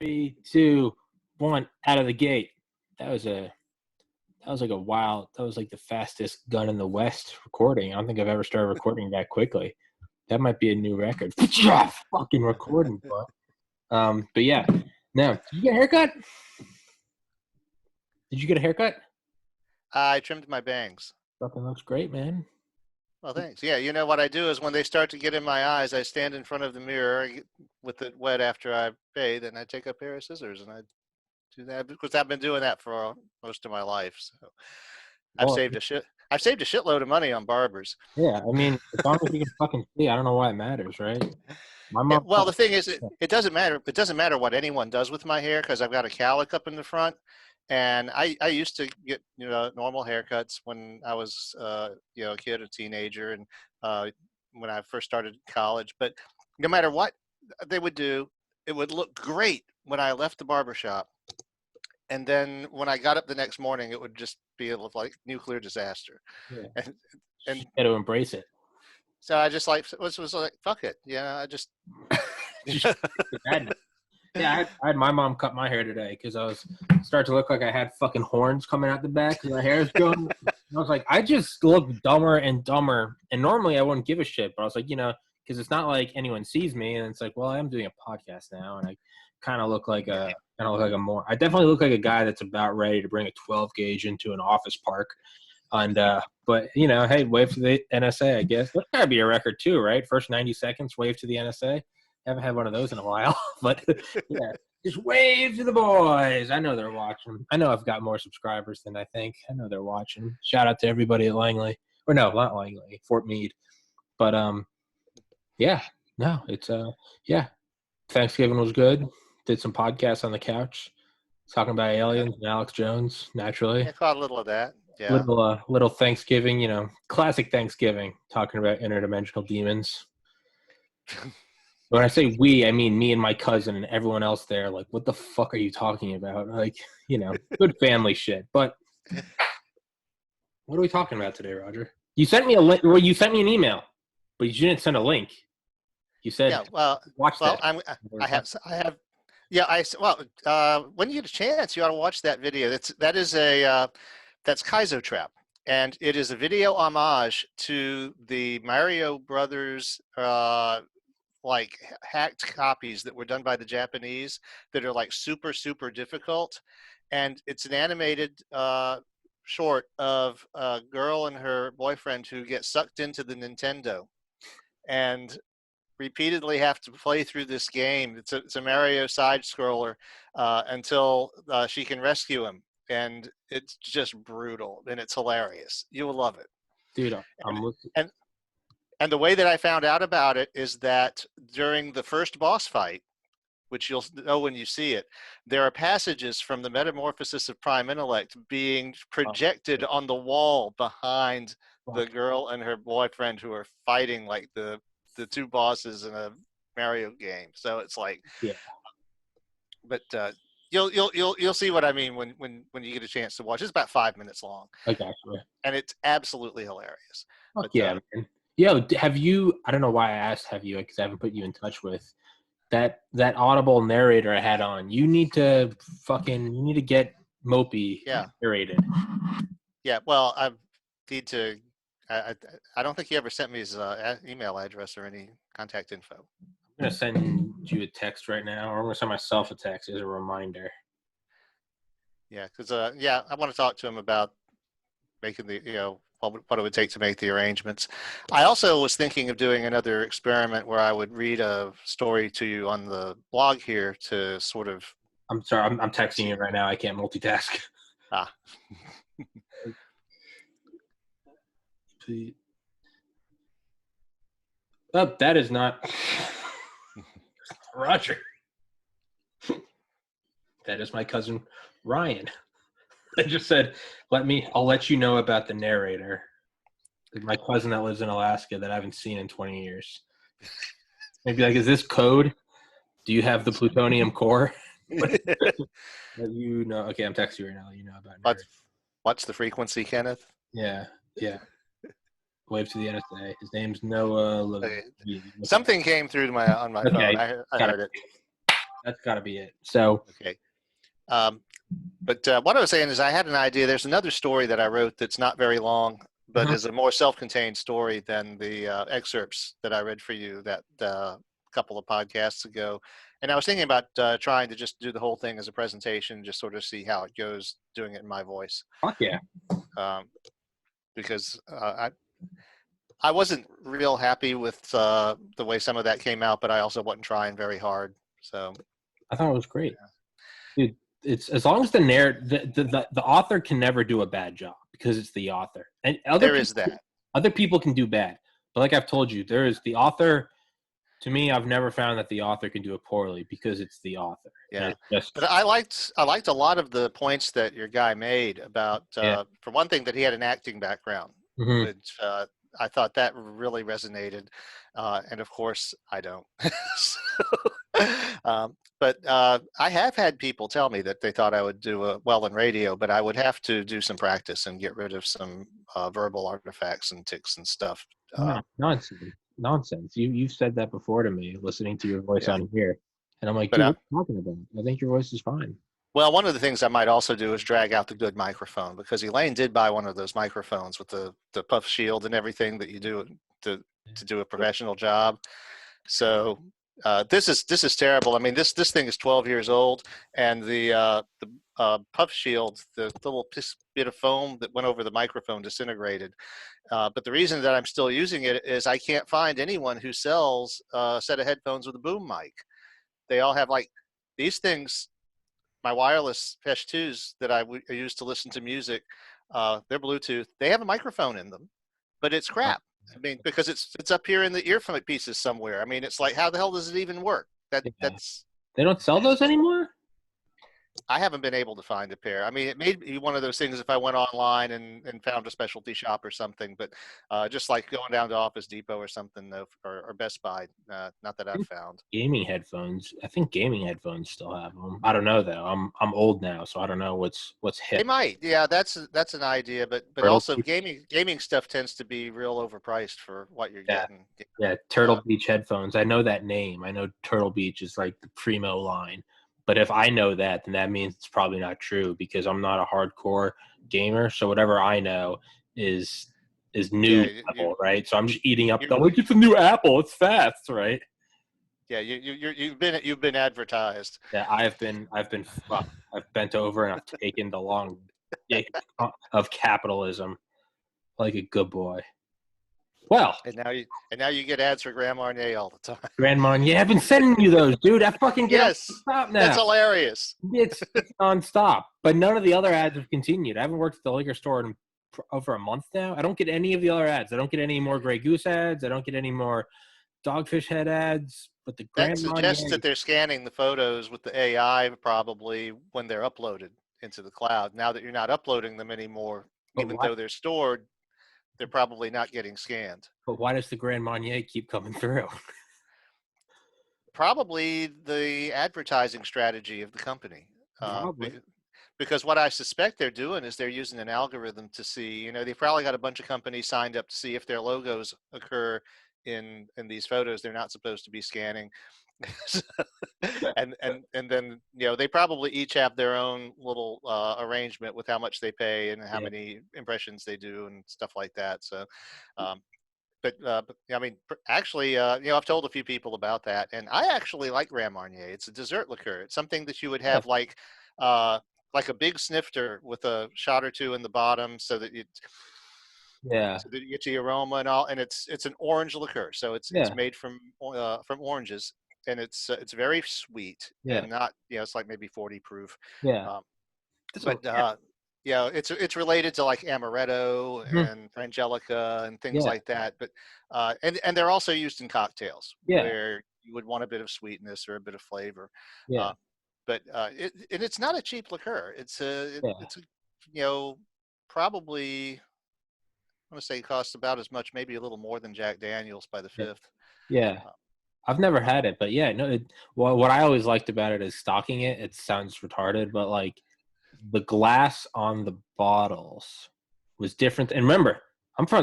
3, 2, 1, out of the gate. That was like the fastest gun in the West recording. I don't think I've ever started recording that quickly. That might be a new record. Fucking recording, but yeah. Now, did you get a haircut? Did you get a haircut? I trimmed my bangs. Fucking looks great, man. Well, thanks. Yeah, you know what I do is when they start to get in my eyes, I stand in front of the mirror with it wet after I bathe, and I take a pair of scissors and I do that because I've been doing that for most of my life. So I've saved a shitload of money on barbers. Yeah, I mean, as long as you can fucking see, I don't know why it matters, right? My mom. Yeah, well, the thing is, it doesn't matter. It doesn't matter what anyone does with my hair because I've got a cowlick up in the front. And I used to get normal haircuts when I was a kid, a teenager, and when I first started college. But no matter what they would do, it would look great when I left the barbershop. And then when I got up the next morning, it would just be like nuclear disaster. Yeah. And you got to embrace it. So I just was like, fuck it. I just. Yeah, I had my mom cut my hair today because I was starting to look like I had fucking horns coming out the back because my hair is growing. I was like, I just look dumber and dumber. And normally I wouldn't give a shit, but I was like, because it's not like anyone sees me, and it's like, well, I am doing a podcast now, and I kind of look like I definitely look like a guy that's about ready to bring a 12 gauge into an office park. And but hey, wave to the NSA, I guess. That's gotta be a record too, right? First 90 seconds, wave to the NSA. Haven't had one of those in a while, but yeah, just wave to the boys. I know they're watching. I know I've got more subscribers than I think. I know they're watching. Shout out to everybody at Langley, or no, not Langley, Fort Meade. But yeah, no, it's yeah. Thanksgiving was good. Did some podcasts on the couch, talking about aliens and Alex Jones. Naturally, I caught a little of that. Yeah, little Thanksgiving. Classic Thanksgiving, talking about interdimensional demons. When I say we, I mean me and my cousin and everyone else there. Like, what the fuck are you talking about? Like, good family shit. But what are we talking about today, Roger? You sent me a link. Well, you sent me an email, but you didn't send a link. You said, "Yeah, well, watch that." I have. Yeah, when you get a chance, you ought to watch that video. That's Kaizo Trap, and it is a video homage to the Mario Brothers. Like hacked copies that were done by the Japanese that are like super, super difficult. And it's an animated short of a girl and her boyfriend who get sucked into the Nintendo and repeatedly have to play through this game. It's a Mario side scroller until she can rescue him. And it's just brutal and it's hilarious. You will love it. Dude, And the way that I found out about it is that during the first boss fight, which you'll know when you see it, there are passages from the Metamorphosis of Prime Intellect being projected on the wall behind the girl and her boyfriend who are fighting like the two bosses in a Mario game. So it's like, yeah. But you'll see what I mean when you get a chance to watch. It's about 5 minutes long. Okay. And it's absolutely hilarious. Fuck yeah, man. Yo, have you? I don't know why I asked. Have you? Because I haven't put you in touch with that Audible narrator I had on. You need to get Mopey narrated. Yeah. Well, I need to. I don't think he ever sent me his email address or any contact info. I'm gonna send you a text right now, or I'm gonna send myself a text as a reminder. Yeah, because I want to talk to him about making the what it would take to make the arrangements. I also was thinking of doing another experiment where I would read a story to you on the blog here to sort of. I'm sorry, I'm texting you right now. I can't multitask. Ah. Oh, that is not Roger. That is my cousin Ryan. I just said, I'll let you know about the narrator. My cousin that lives in Alaska that I haven't seen in 20 years. Maybe like, is this code? Do you have the plutonium core? Okay, I'm texting you right now. You know about narrator. What's the frequency, Kenneth? Yeah. Wave to the NSA. His name's Noah. Okay. Something came through on my phone. I heard it. That's got to be it. So Okay. But what I was saying is I had an idea. There's another story that I wrote that's not very long, but is a more self-contained story than the excerpts that I read for you that couple of podcasts ago. And I was thinking about trying to just do the whole thing as a presentation, just sort of see how it goes, doing it in my voice. fuck yeah. Because I wasn't real happy with the way some of that came out, but I also wasn't trying very hard. So I thought it was great, dude. It's as long as the author can never do a bad job because it's the author, and other people can do bad. But like I've told you, there is the author. To me, I've never found that the author can do it poorly because it's the author. Yeah, but I liked a lot of the points that your guy made about, for one thing, that he had an acting background, which I thought that really resonated, and of course I don't. But I have had people tell me that they thought I would do well in radio, but I would have to do some practice and get rid of some verbal artifacts and tics and stuff. Nonsense. You've said that before to me, listening to your voice on here. And I'm like, dude, what are you talking about? I think your voice is fine. Well, one of the things I might also do is drag out the good microphone, because Elaine did buy one of those microphones with the puff shield and everything that you do to do a professional job. So this is terrible. I mean, this thing is 12 years old, and the puff shield, the little bit of foam that went over the microphone, disintegrated. But the reason that I'm still using it is I can't find anyone who sells a set of headphones with a boom mic. They all have like these things. My wireless Fesh 2s that I use to listen to music, they're Bluetooth. They have a microphone in them, but it's crap. I mean, because it's up here in the earphone pieces somewhere. I mean, it's like, how the hell does it even work? That's They don't sell those anymore? I haven't been able to find a pair. I mean, it may be one of those things if I went online and found a specialty shop or something, but just like going down to Office Depot or something, or Best Buy, not that I've found. Gaming headphones. I think gaming headphones still have them. I don't know though. I'm old now, so I don't know what's hip. They might. Yeah, that's an idea, but also gaming stuff tends to be real overpriced for what you're getting. Yeah, Turtle Beach headphones. I know that name. I know Turtle Beach is like the primo line. But if I know that, then that means it's probably not true, because I'm not a hardcore gamer. So whatever I know is new Apple, right? So I'm just eating up. Like, it's a new Apple. It's fast, right? Yeah, you've been advertised. Yeah, I've been fucked. I've bent over and I've taken the long dick of capitalism like a good boy. Well, and now you get ads for Grand Marnier all the time. Grand Marnier, I've been sending you those, dude. I fucking get stop now. That's hilarious. It's nonstop. But none of the other ads have continued. I haven't worked at the liquor store in over a month now. I don't get any of the other ads. I don't get any more Grey Goose ads. I don't get any more Dogfish Head ads. But the Grand Marnier, that suggests that they're scanning the photos with the AI probably when they're uploaded into the cloud. Now that you're not uploading them anymore, even though they're stored, they're probably not getting scanned. But why does the Grand Marnier keep coming through? Probably the advertising strategy of the company. Because what I suspect they're doing is they're using an algorithm to see, they've probably got a bunch of companies signed up to see if their logos occur in these photos they're not supposed to be scanning. and then they probably each have their own little arrangement with how much they pay and how many impressions they do and stuff like that. So but I mean, actually, I've told a few people about that, and I actually like Grand Marnier. It's a dessert liqueur. It's something that you would have like a big snifter with a shot or two in the bottom, so that you get the aroma and all. And it's an orange liqueur, so it's made from oranges. And it's very sweet and not, it's like maybe 40 proof. It's related to like amaretto and frangelica and things like that. But and they're also used in cocktails where you would want a bit of sweetness or a bit of flavor. But it's not a cheap liqueur. It's probably, I want to say it costs about as much, maybe a little more than Jack Daniel's by the fifth. I've never had it, but what I always liked about it is stocking it. It sounds retarded, but like the glass on the bottles was different. And remember,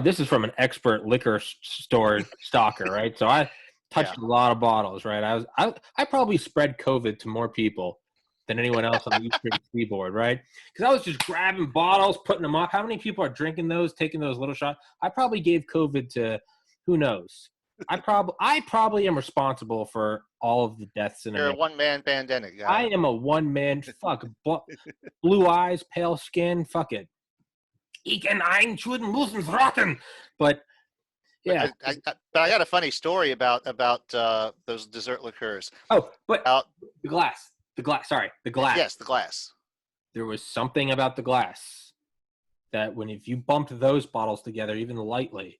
this is from an expert liquor store stocker, right? So I touched a lot of bottles, right? I probably spread COVID to more people than anyone else on the Eastern Seaboard, right? Because I was just grabbing bottles, putting them up. How many people are drinking those, taking those little shots? I probably gave COVID to, who knows? I probably am responsible for all of the deaths in You're a America. one-man pandemic guy. I am a one-man, blue eyes, pale skin, fuck it. Ich kann einschuden müssen rotten. But yeah. But I got a funny story about those dessert liqueurs. Oh, but Out the glass. The glass. Yes, the glass. There was something about the glass that if you bumped those bottles together, even lightly,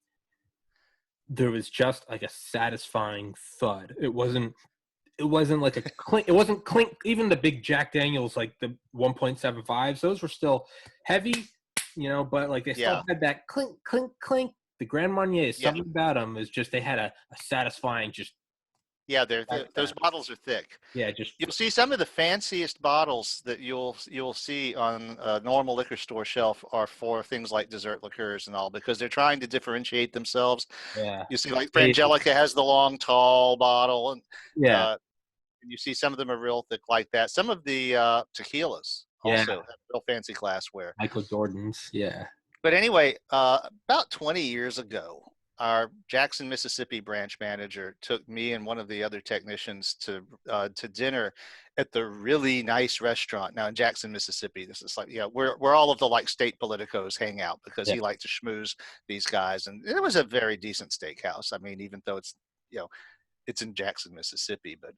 there was just like a satisfying thud. It wasn't like a clink. It wasn't clink. Even the big Jack Daniels, like the 1.75s, those were still heavy, but like they still had that clink, clink, clink. The Grand Marnier, something about them is just they had a satisfying just. Yeah, those bottles are thick. Yeah, you'll see some of the fanciest bottles that you'll see on a normal liquor store shelf are for things like dessert liqueurs and all, because they're trying to differentiate themselves. Yeah, you see like Frangelica has the long, tall bottle, and and you see some of them are real thick like that. Some of the tequilas also have real fancy glassware. Michael Jordan's, yeah. But anyway, about 20 years ago, our Jackson, Mississippi branch manager took me and one of the other technicians to dinner at the really nice restaurant. Now in Jackson, Mississippi, this is like, where all of the like state politicos hang out, because he liked to schmooze these guys. And it was a very decent steakhouse. I mean, even though it's, it's in Jackson, Mississippi. But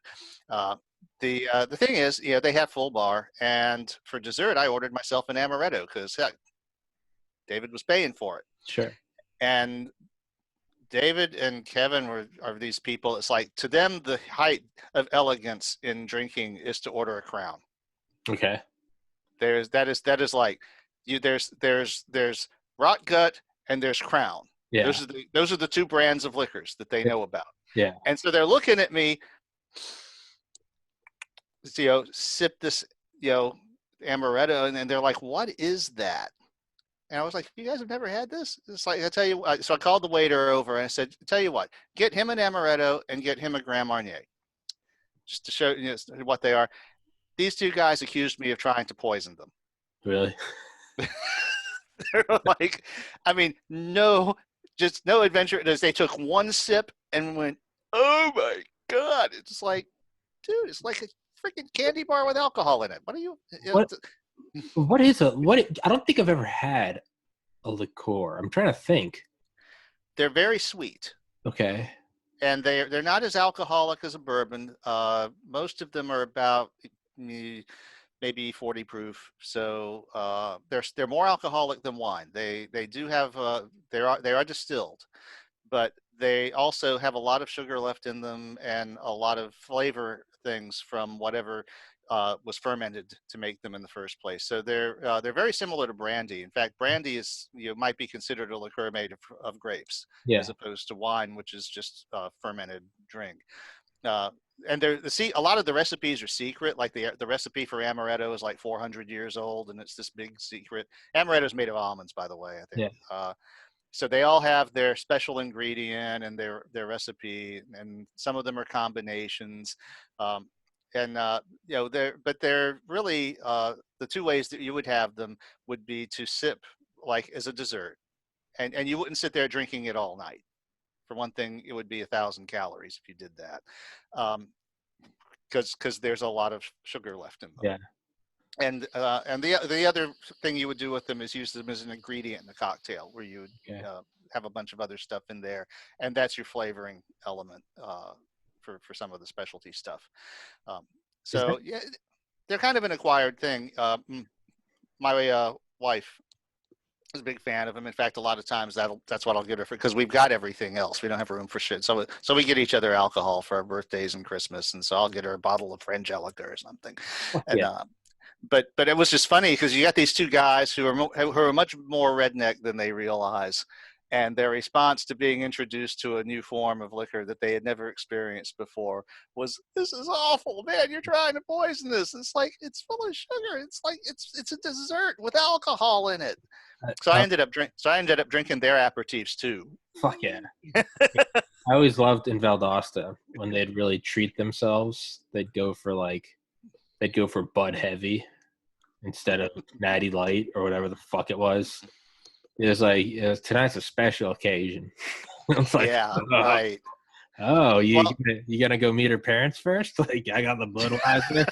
the thing is, they have full bar. And for dessert, I ordered myself an amaretto because David was paying for it. Sure. And David and Kevin are these people. It's like, to them, the height of elegance in drinking is to order a Crown. Okay. That is like there's Rot Gut and there's Crown. Yeah. Those are the two brands of liquors that they know about. Yeah. And so they're looking at me, sip this, amaretto, and then they're like, "What is that?" And I was like, "You guys have never had this?" It's like, I tell you. So I called the waiter over and I said, "Tell you what, get him an amaretto and get him a Grand Marnier, just to show what they are." These two guys accused me of trying to poison them. Really? They're like, I mean, no adventure. They took one sip and went, "Oh my God!" It's like, dude, it's like a freaking candy bar with alcohol in it. What are you? What is I don't think I've ever had a liqueur. I'm trying to think. They're very sweet. Okay. And they're not as alcoholic as a bourbon. Most of them are about maybe 40 proof. So they're more alcoholic than wine. They do have they are distilled, but they also have a lot of sugar left in them and a lot of flavor things from whatever was fermented to make them in the first place. So they're very similar to brandy. In fact, brandy is might be considered a liqueur made of grapes, as opposed to wine, which is just fermented drink. And a lot of the recipes are secret. Like the recipe for amaretto is like 400 years old, and it's this big secret. Amaretto is made of almonds, by the way, I think. Yeah. So they all have their special ingredient and their recipe, and some of them are combinations. They're really the two ways that you would have them would be to sip like as a dessert, and you wouldn't sit there drinking it all night. For one thing, it would be 1,000 calories if you did that, because there's a lot of sugar left in them. Yeah. And the other thing you would do with them is use them as an ingredient in the cocktail, where you would have a bunch of other stuff in there, and that's your flavoring element for some of the specialty stuff. They're kind of an acquired thing. My wife is a big fan of them. In fact, a lot of times that's what I'll get her for, because we've got everything else. We don't have room for shit. So we get each other alcohol for our birthdays and Christmas, and so I'll get her a bottle of Frangelica or something. And, but it was just funny because you got these two guys who are much more redneck than they realize, and their response to being introduced to a new form of liquor that they had never experienced before was, "This is awful, man! You're trying to poison this. It's like, it's full of sugar. It's like it's a dessert with alcohol in it." So I ended up drinking their aperitifs too. Fuck yeah! I always loved in Valdosta when they'd really treat themselves. They'd go for Bud Heavy instead of Natty Light or whatever the fuck it was. Tonight's a special occasion. I was like, Yeah, oh, right. oh, Well, you gonna go meet her parents first? Like I got the Budweiser.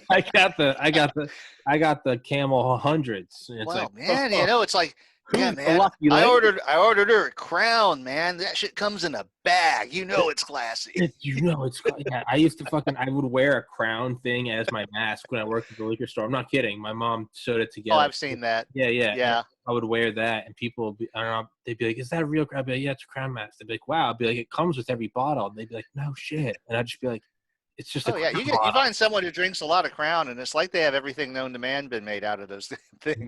I got the Camel hundreds. And it's like, well, man, you know, it's like, yeah, who's the man, lucky lady? I ordered her a Crown, man. That shit comes in a bag. You know it's classy. Yeah, I would wear a crown thing as my mask when I worked at the liquor store. I'm not kidding. My mom sewed it Oh, together. I've seen that. Yeah. And Yeah. I would wear that, and people would be, I don't know, they'd be like, "Is that a real crown?" I'd be like, "Yeah, it's a crown mask." They'd be like, "Wow." I'd be like, "It comes with every bottle." And they'd be like, "No shit." And I'd just be like, "It's just a Oh, yeah. crown You bottle." find someone who drinks a lot of Crown, and it's like they have everything known to man been made out of those things.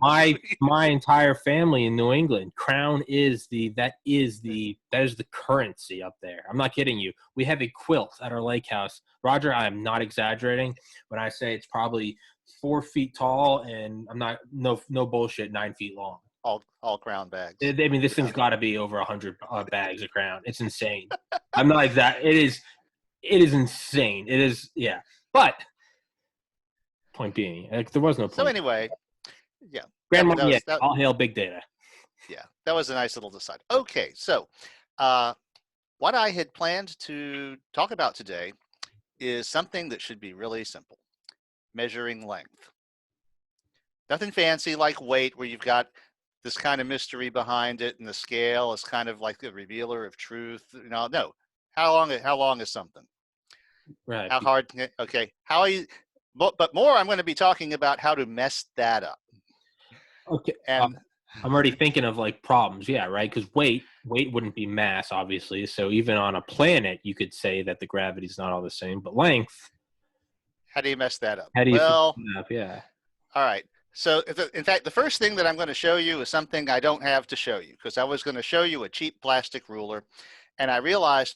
My entire family in New England, Crown is that is the currency up there. I'm not kidding you. We have a quilt at our lake house. Roger, I am not exaggerating when I say it's probably 4 feet tall, and I'm not no bullshit, 9 feet long. All Crown bags. I mean, this thing's got to be over 100 bags of Crown. It's insane. I'm not like that. It is insane. It is, yeah. But point being, like, there was no point. So anyway, yeah. Grandma, That, all hail big data. yeah, that was a nice little aside. Okay, so what I had planned to talk about today is something that should be really simple: measuring length. Nothing fancy like weight, where you've got this kind of mystery behind it, and the scale is kind of like the revealer of truth. No. How long is something? Right. How hard? Okay. How you? But more, I'm going to be talking about how to mess that up. Okay. And I'm already thinking of like problems. Yeah, right. Because weight wouldn't be mass, obviously. So even on a planet, you could say that the gravity's not all the same. But length. how do you mess that up? How do you Well, fix that up? Yeah. all right. So, in fact, the first thing that I'm going to show you is something I don't have to show you, because I was going to show you a cheap plastic ruler, and I realized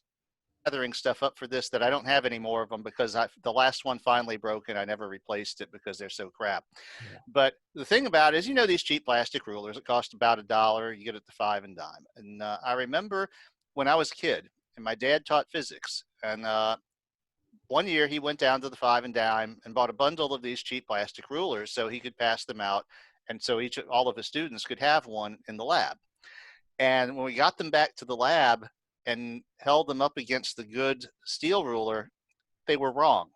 gathering stuff up for this that I don't have any more of them, because the last one finally broke and I never replaced it because they're so crap. Yeah. But the thing about it is, these cheap plastic rulers, it cost about $1. You get it at the 5 and dime. And I remember when I was a kid and my dad taught physics, and one year he went down to the 5 and dime and bought a bundle of these cheap plastic rulers so he could pass them out, and so all of his students could have one in the lab. And when we got them back to the lab and held them up against the good steel ruler, they were wrong.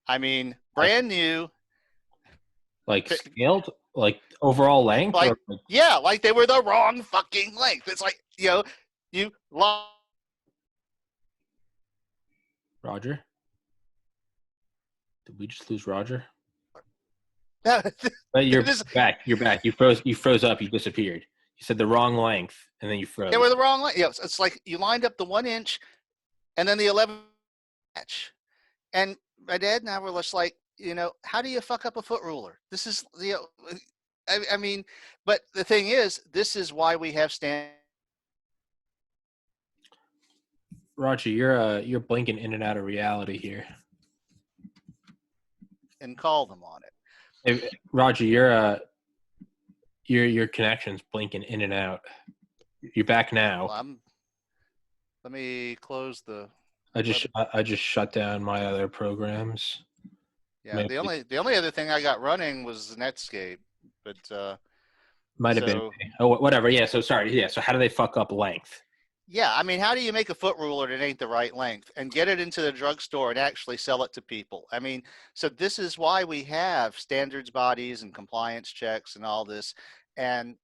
I mean, brand new. Like scaled, like overall length? Like, or like, yeah, like they were the wrong fucking length. It's like, you Roger? Did we just lose Roger? But you're back. You're back. You froze up. You disappeared. You said the wrong length, and then you froze. They were the wrong length. It's like you lined up the 1 inch and then the 11 inch. And my dad and I were just like, how do you fuck up a foot ruler? This is, I mean, but the thing is, this is why we have Roger, you're blinking in and out of reality here. And call them on it. Hey, Roger, your connection's blinking in and out. You're back now. Well, let me close the. I just shut down my other programs. Yeah, maybe. the only other thing I got running was Netscape, but might have been. Oh, whatever. Yeah. So sorry. Yeah. So how do they fuck up length? Yeah, I mean, how do you make a foot ruler that ain't the right length and get it into the drugstore and actually sell it to people? I mean, so this is why we have standards bodies and compliance checks and all this, and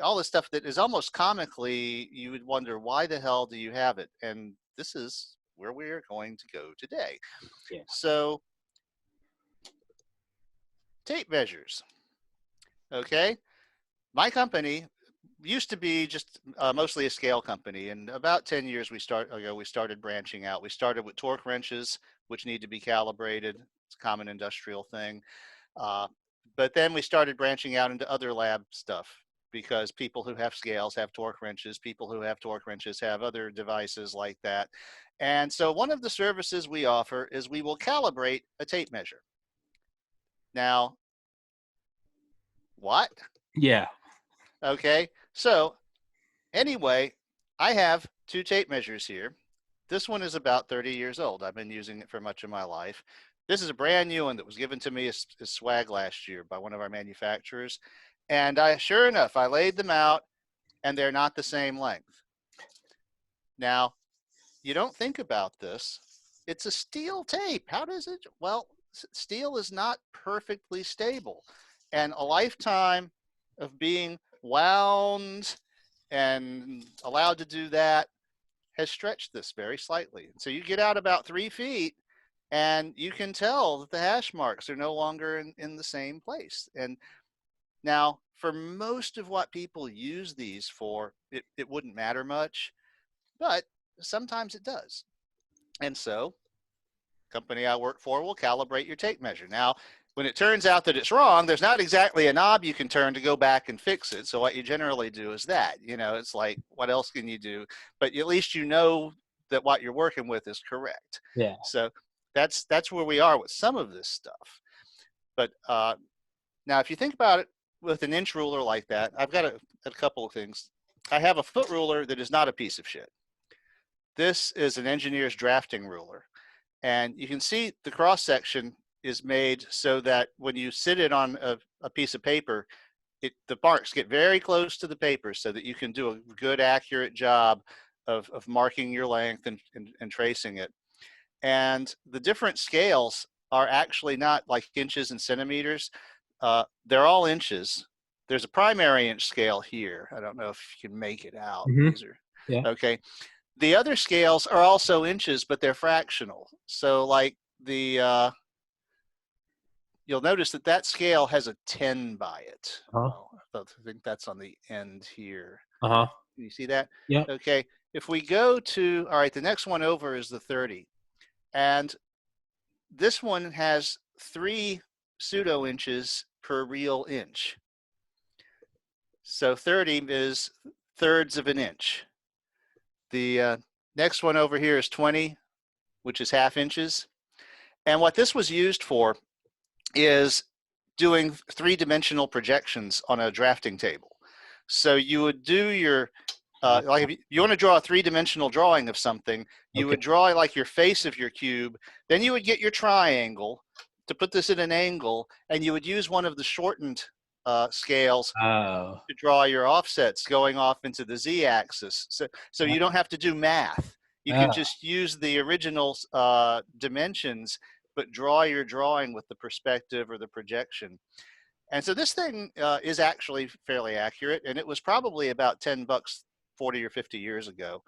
all this stuff that is almost comically, you would wonder, why the hell do you have it? And this is where we're going to go today. Yeah. So, tape measures. Okay, my company used to be just mostly a scale company, and about 10 years we started branching out. We started with torque wrenches, which need to be calibrated. It's a common industrial thing. But then we started branching out into other lab stuff, because people who have scales have torque wrenches. People who have torque wrenches have other devices like that. And so one of the services we offer is we will calibrate a tape measure. Now, what? Yeah. Okay. So anyway, I have two tape measures here. This one is about 30 years old. I've been using it for much of my life. This is a brand new one that was given to me as swag last year by one of our manufacturers. And sure enough, I laid them out and they're not the same length. Now, you don't think about this. It's a steel tape. How does it? Well, steel is not perfectly stable. And a lifetime of being wound and allowed to do that has stretched this very slightly. So you get out about 3 feet and you can tell that the hash marks are no longer in the same place. And now for most of what people use these for, it wouldn't matter much, but sometimes it does. And so company I work for will calibrate your tape measure. Now, when it turns out that it's wrong, there's not exactly a knob you can turn to go back and fix it. So what you generally do is that, it's like, what else can you do? But at least you know that what you're working with is correct. Yeah. So that's where we are with some of this stuff. But now, if you think about it with an inch ruler like that, I've got a couple of things. I have a foot ruler that is not a piece of shit. This is an engineer's drafting ruler. And you can see the cross section is made so that when you sit it on a piece of paper, the marks get very close to the paper so that you can do a good, accurate job of marking your length and tracing it. And the different scales are actually not like inches and centimeters. They're all inches. There's a primary inch scale here. I don't know if you can make it out. Mm-hmm. These are, yeah. Okay. The other scales are also inches, but they're fractional. So like you'll notice that scale has a 10 by it. Uh-huh. I think that's on the end here. Uh-huh. Can you see that? Yeah. Okay. If we go to, all right, the next one over is the 30. And this one has 3 pseudo inches per real inch. So 30 is thirds of an inch. The next one over here is 20, which is half inches. And what this was used for is doing 3-dimensional projections on a drafting table. So you would do your, like if you want to draw a 3-dimensional drawing of something, you would draw like your face of your cube, then you would get your triangle to put this at an angle, and you would use one of the shortened scales to draw your offsets going off into the z-axis. So you don't have to do math. You can just use the original dimensions, but draw your drawing with the perspective or the projection. And so this thing is actually fairly accurate, and it was probably about $10 40 or 50 years ago.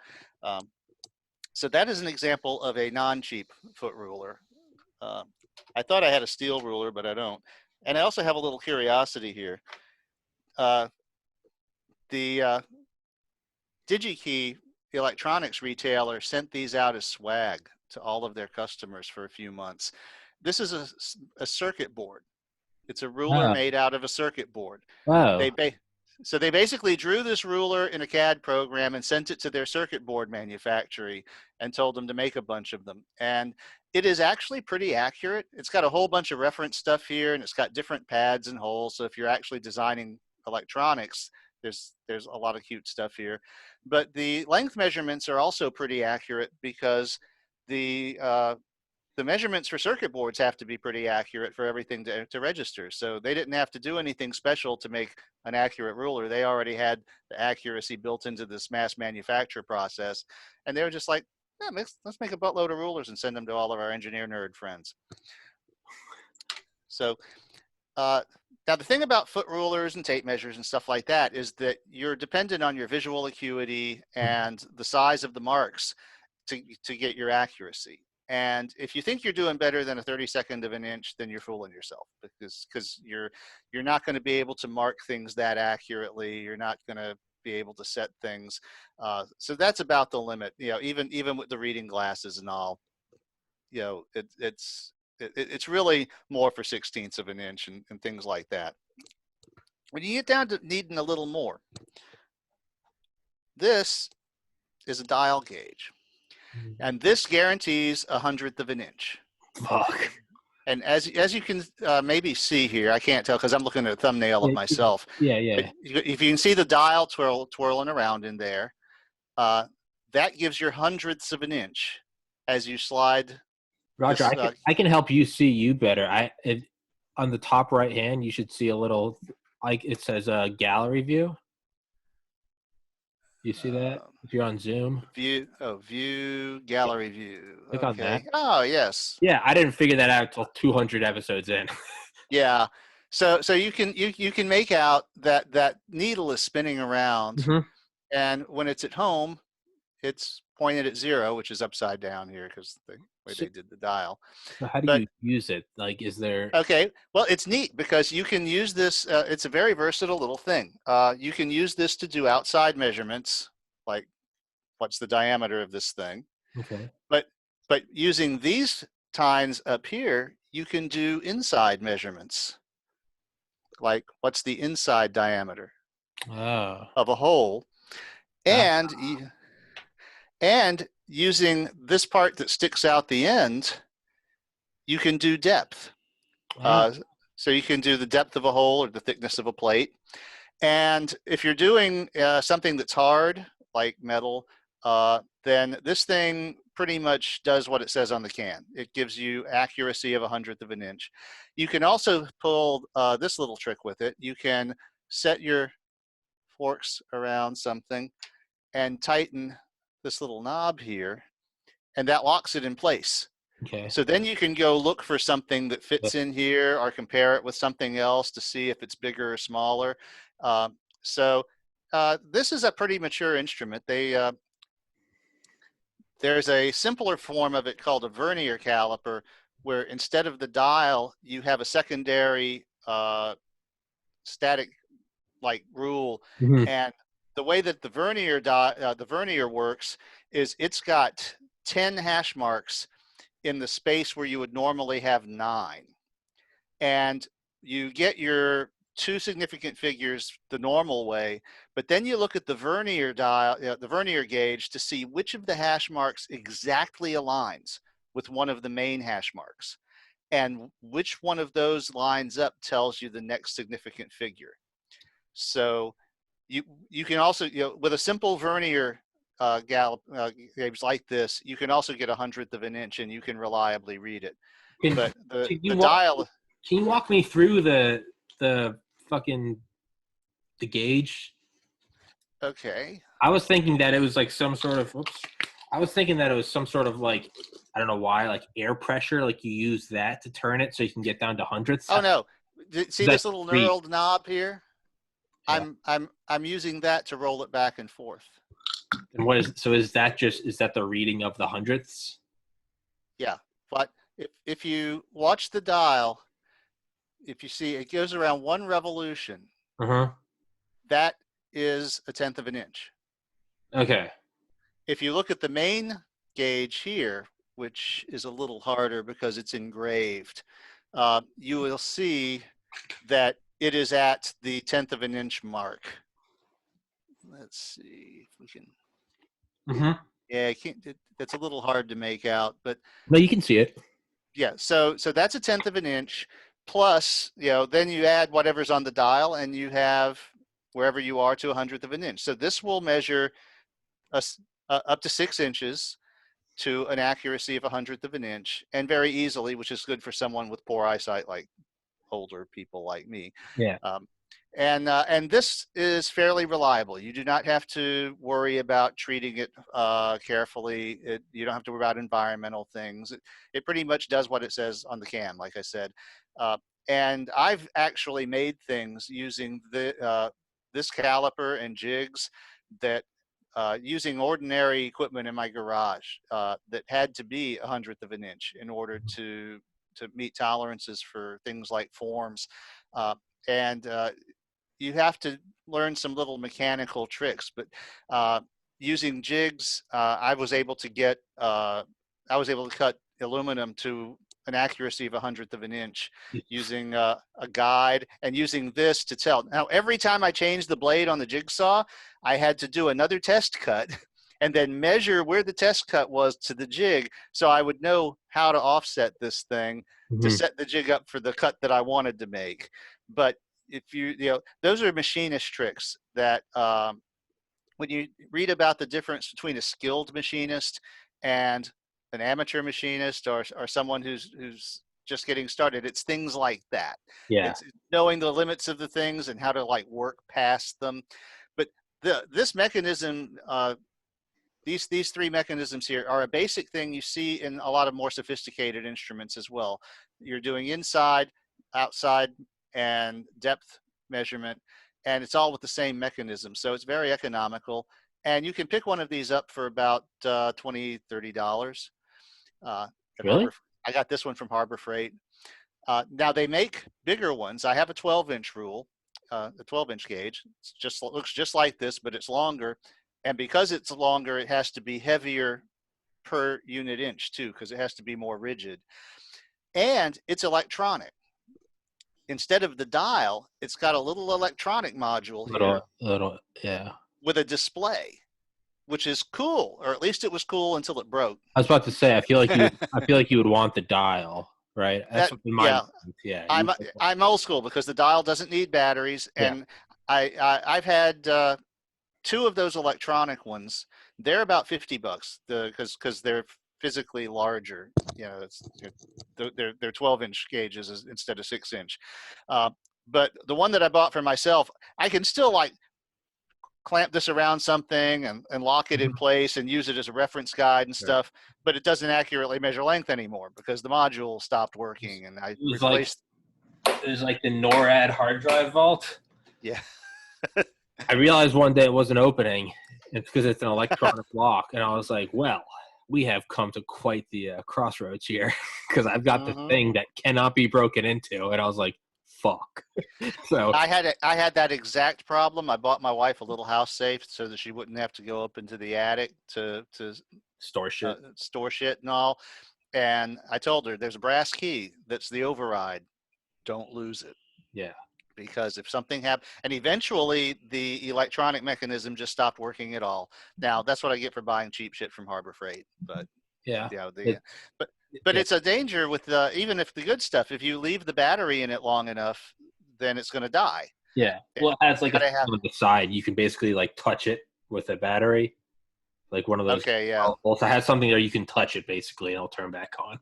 So that is an example of a non-cheap foot ruler. I thought I had a steel ruler, but I don't. And I also have a little curiosity here. The DigiKey electronics retailer sent these out as swag to all of their customers for a few months. This is a circuit board. It's a ruler made out of a circuit board. Wow. So they basically drew this ruler in a CAD program and sent it to their circuit board manufacturer and told them to make a bunch of them. And it is actually pretty accurate. It's got a whole bunch of reference stuff here, and it's got different pads and holes. So if you're actually designing electronics, there's a lot of cute stuff here. But the length measurements are also pretty accurate because the measurements for circuit boards have to be pretty accurate for everything to register. So they didn't have to do anything special to make an accurate ruler. They already had the accuracy built into this mass manufacture process. And they were just like, yeah, let's make a buttload of rulers and send them to all of our engineer nerd friends. So now the thing about foot rulers and tape measures and stuff like that is that you're dependent on your visual acuity and the size of the marks to get your accuracy. And if you think you're doing better than a 32nd of an inch, then you're fooling yourself, because you're not going to be able to mark things that accurately. You're not going to be able to set things. So that's about the limit. Even with the reading glasses and all, it's really more for 1/16 of an inch and things like that. When you get down to needing a little more, this is a dial gauge. And this guarantees 1/100th of an inch. Fuck. And as you can maybe see here, I can't tell because I'm looking at a thumbnail of myself. Yeah. But if you can see the dial twirling around in there, That gives your hundredths of an inch as you slide Roger, this. I can help you see you better. On the top right hand, you should see a little, like it says gallery view. You see that if you're on Zoom? View, Yeah, gallery view. click on that. Okay. Oh, yes. Yeah, I didn't figure that out until 200 episodes in. Yeah. So you can make out that needle is spinning around, hmm and when it's at home, it's pointed at 0, which is upside down here because the way So, they did the dial. so how do But you use it? Like, is there? okay, well, it's neat because you can use this. It's a very versatile little thing. You can use this to do outside measurements, like what's the diameter of this thing. Okay. But using these tines up here, you can do inside measurements, like what's the inside diameter Oh. of a hole, Ah. and using this part that sticks out the end, you can do depth. Ah. So you can do the depth of a hole or the thickness of a plate. And if you're doing something that's hard, like metal, then this thing pretty much does what it says on the can. It gives you accuracy of 100th of an inch. You can also pull this little trick with it. You can set your forks around something and tighten this little knob here, and that locks it in place. Okay. So then you can go look for something that fits in here or compare it with something else to see if it's bigger or smaller. So this is a pretty mature instrument. There's a simpler form of it called a vernier caliper, where instead of the dial, you have a secondary static like rule. Mhm. And the way that the vernier works is it's got 10 hash marks in the space where you would normally have 9. And you get your 2 significant figures the normal way, but then you look at the vernier dial, the vernier gauge, to see which of the hash marks exactly aligns with one of the main hash marks. And which one of those lines up tells you the next significant figure. So you can also, with a simple vernier gauge like this, you can also get 100th of an inch and you can reliably read it. Can, But can the you walk? dial. Can you walk me through the fucking the gauge? Okay. I was thinking that it was like some sort of. Whoops. I was thinking that it was some sort of like, I don't know why, like air pressure. Like you use that to turn it so you can get down to hundredths. Oh no! See That's this little read. knurled knob here? Yeah. I'm using that to roll it back and forth. And what is so? Is that the reading of the hundredths? Yeah, but if you watch the dial, if you see it goes around 1 revolution, that is 1/10 of an inch. Okay. If you look at the main gauge here, which is a little harder because it's engraved, you will see that it is at the 1/10 of an inch mark. Let's see if we can. Yeah, that's a little hard to make out, but No, you can see it. yeah. So that's 1/10 of an inch. Plus, then you add whatever's on the dial, and you have wherever you are to 100th of an inch. So this will measure up to 6 inches to an accuracy of 100th of an inch, and very easily, which is good for someone with poor eyesight, like older people like me. Yeah. And this is fairly reliable. You do not have to worry about treating it carefully. You don't have to worry about environmental things. It pretty much does what it says on the can, like I said. And I've actually made things using this caliper and jigs that using ordinary equipment in my garage that had to be 100th of an inch in order to meet tolerances for things like forms. And you have to learn some little mechanical tricks, but using jigs, I was able to cut aluminum to an accuracy of 100th of an inch using a guide and using this to tell. Now, every time I changed the blade on the jigsaw, I had to do another test cut and then measure where the test cut was to the jig so I would know how to offset this thing to set the jig up for the cut that I wanted to make. But if those are machinist tricks that when you read about the difference between a skilled machinist and an amateur machinist, or someone who's just getting started, it's things like that. Yeah. It's knowing the limits of the things and how to like work past them. But this mechanism, these three mechanisms here are a basic thing you see in a lot of more sophisticated instruments as well. You're doing inside, outside, and depth measurement, and it's all with the same mechanism. So it's very economical. And you can pick one of these up for about $20, $30 at Really? Harbor. I got this one from Harbor Freight. Now they make bigger ones. I have a 12-inch rule, a 12-inch gauge. It's just looks just like this, but it's longer. And because it's longer, it has to be heavier per unit inch too, because it has to be more rigid. And it's electronic. Instead of the dial, it's got a little electronic module here Yeah. with a display, which is cool, or at least it was cool until it broke. I was about to say, I feel like you would want the dial, right? That's something Yeah, yeah. I'm old school because the dial doesn't need batteries, and I've had two of those electronic ones. They're about $50 because they're physically larger. You know, they're 12-inch gauges instead of 6-inch. But the one that I bought for myself, I can still like clamp this around something and lock it in place and use it as a reference guide and stuff, but it doesn't accurately measure length anymore because the module stopped working, and I replaced. It was like the NORAD hard drive vault. Yeah. I realized one day it wasn't opening. It's because it's an electronic lock, and I was like, well, we have come to quite the crossroads here because I've got the thing that cannot be broken into, and I was like, fuck. So I had that exact problem. I bought my wife a little house safe so that she wouldn't have to go up into the attic to store shit, store shit and all. And I told her there's a brass key that's the override. Don't lose it. Yeah. Because if something happened, and eventually the electronic mechanism just stopped working at all. Now that's what I get for buying cheap shit from Harbor Freight. But yeah, but it's a danger with even if the good stuff. If you leave the battery in it long enough, then it's going to die. Yeah. Well, it has like a thing on the side. You can basically like touch it with a battery, like one of those. Okay. Yeah. Also has something there you can touch it basically, and it'll turn back on.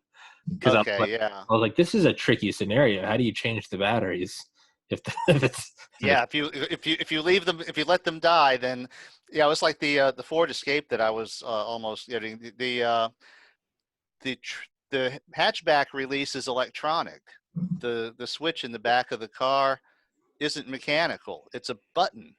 Because okay. I was like, this is a tricky scenario. How do you change the batteries? If you leave them, if you let them die, then yeah, it was like the Ford Escape that I was almost getting. The hatchback release is electronic. The switch in the back of the car isn't mechanical. It's a button.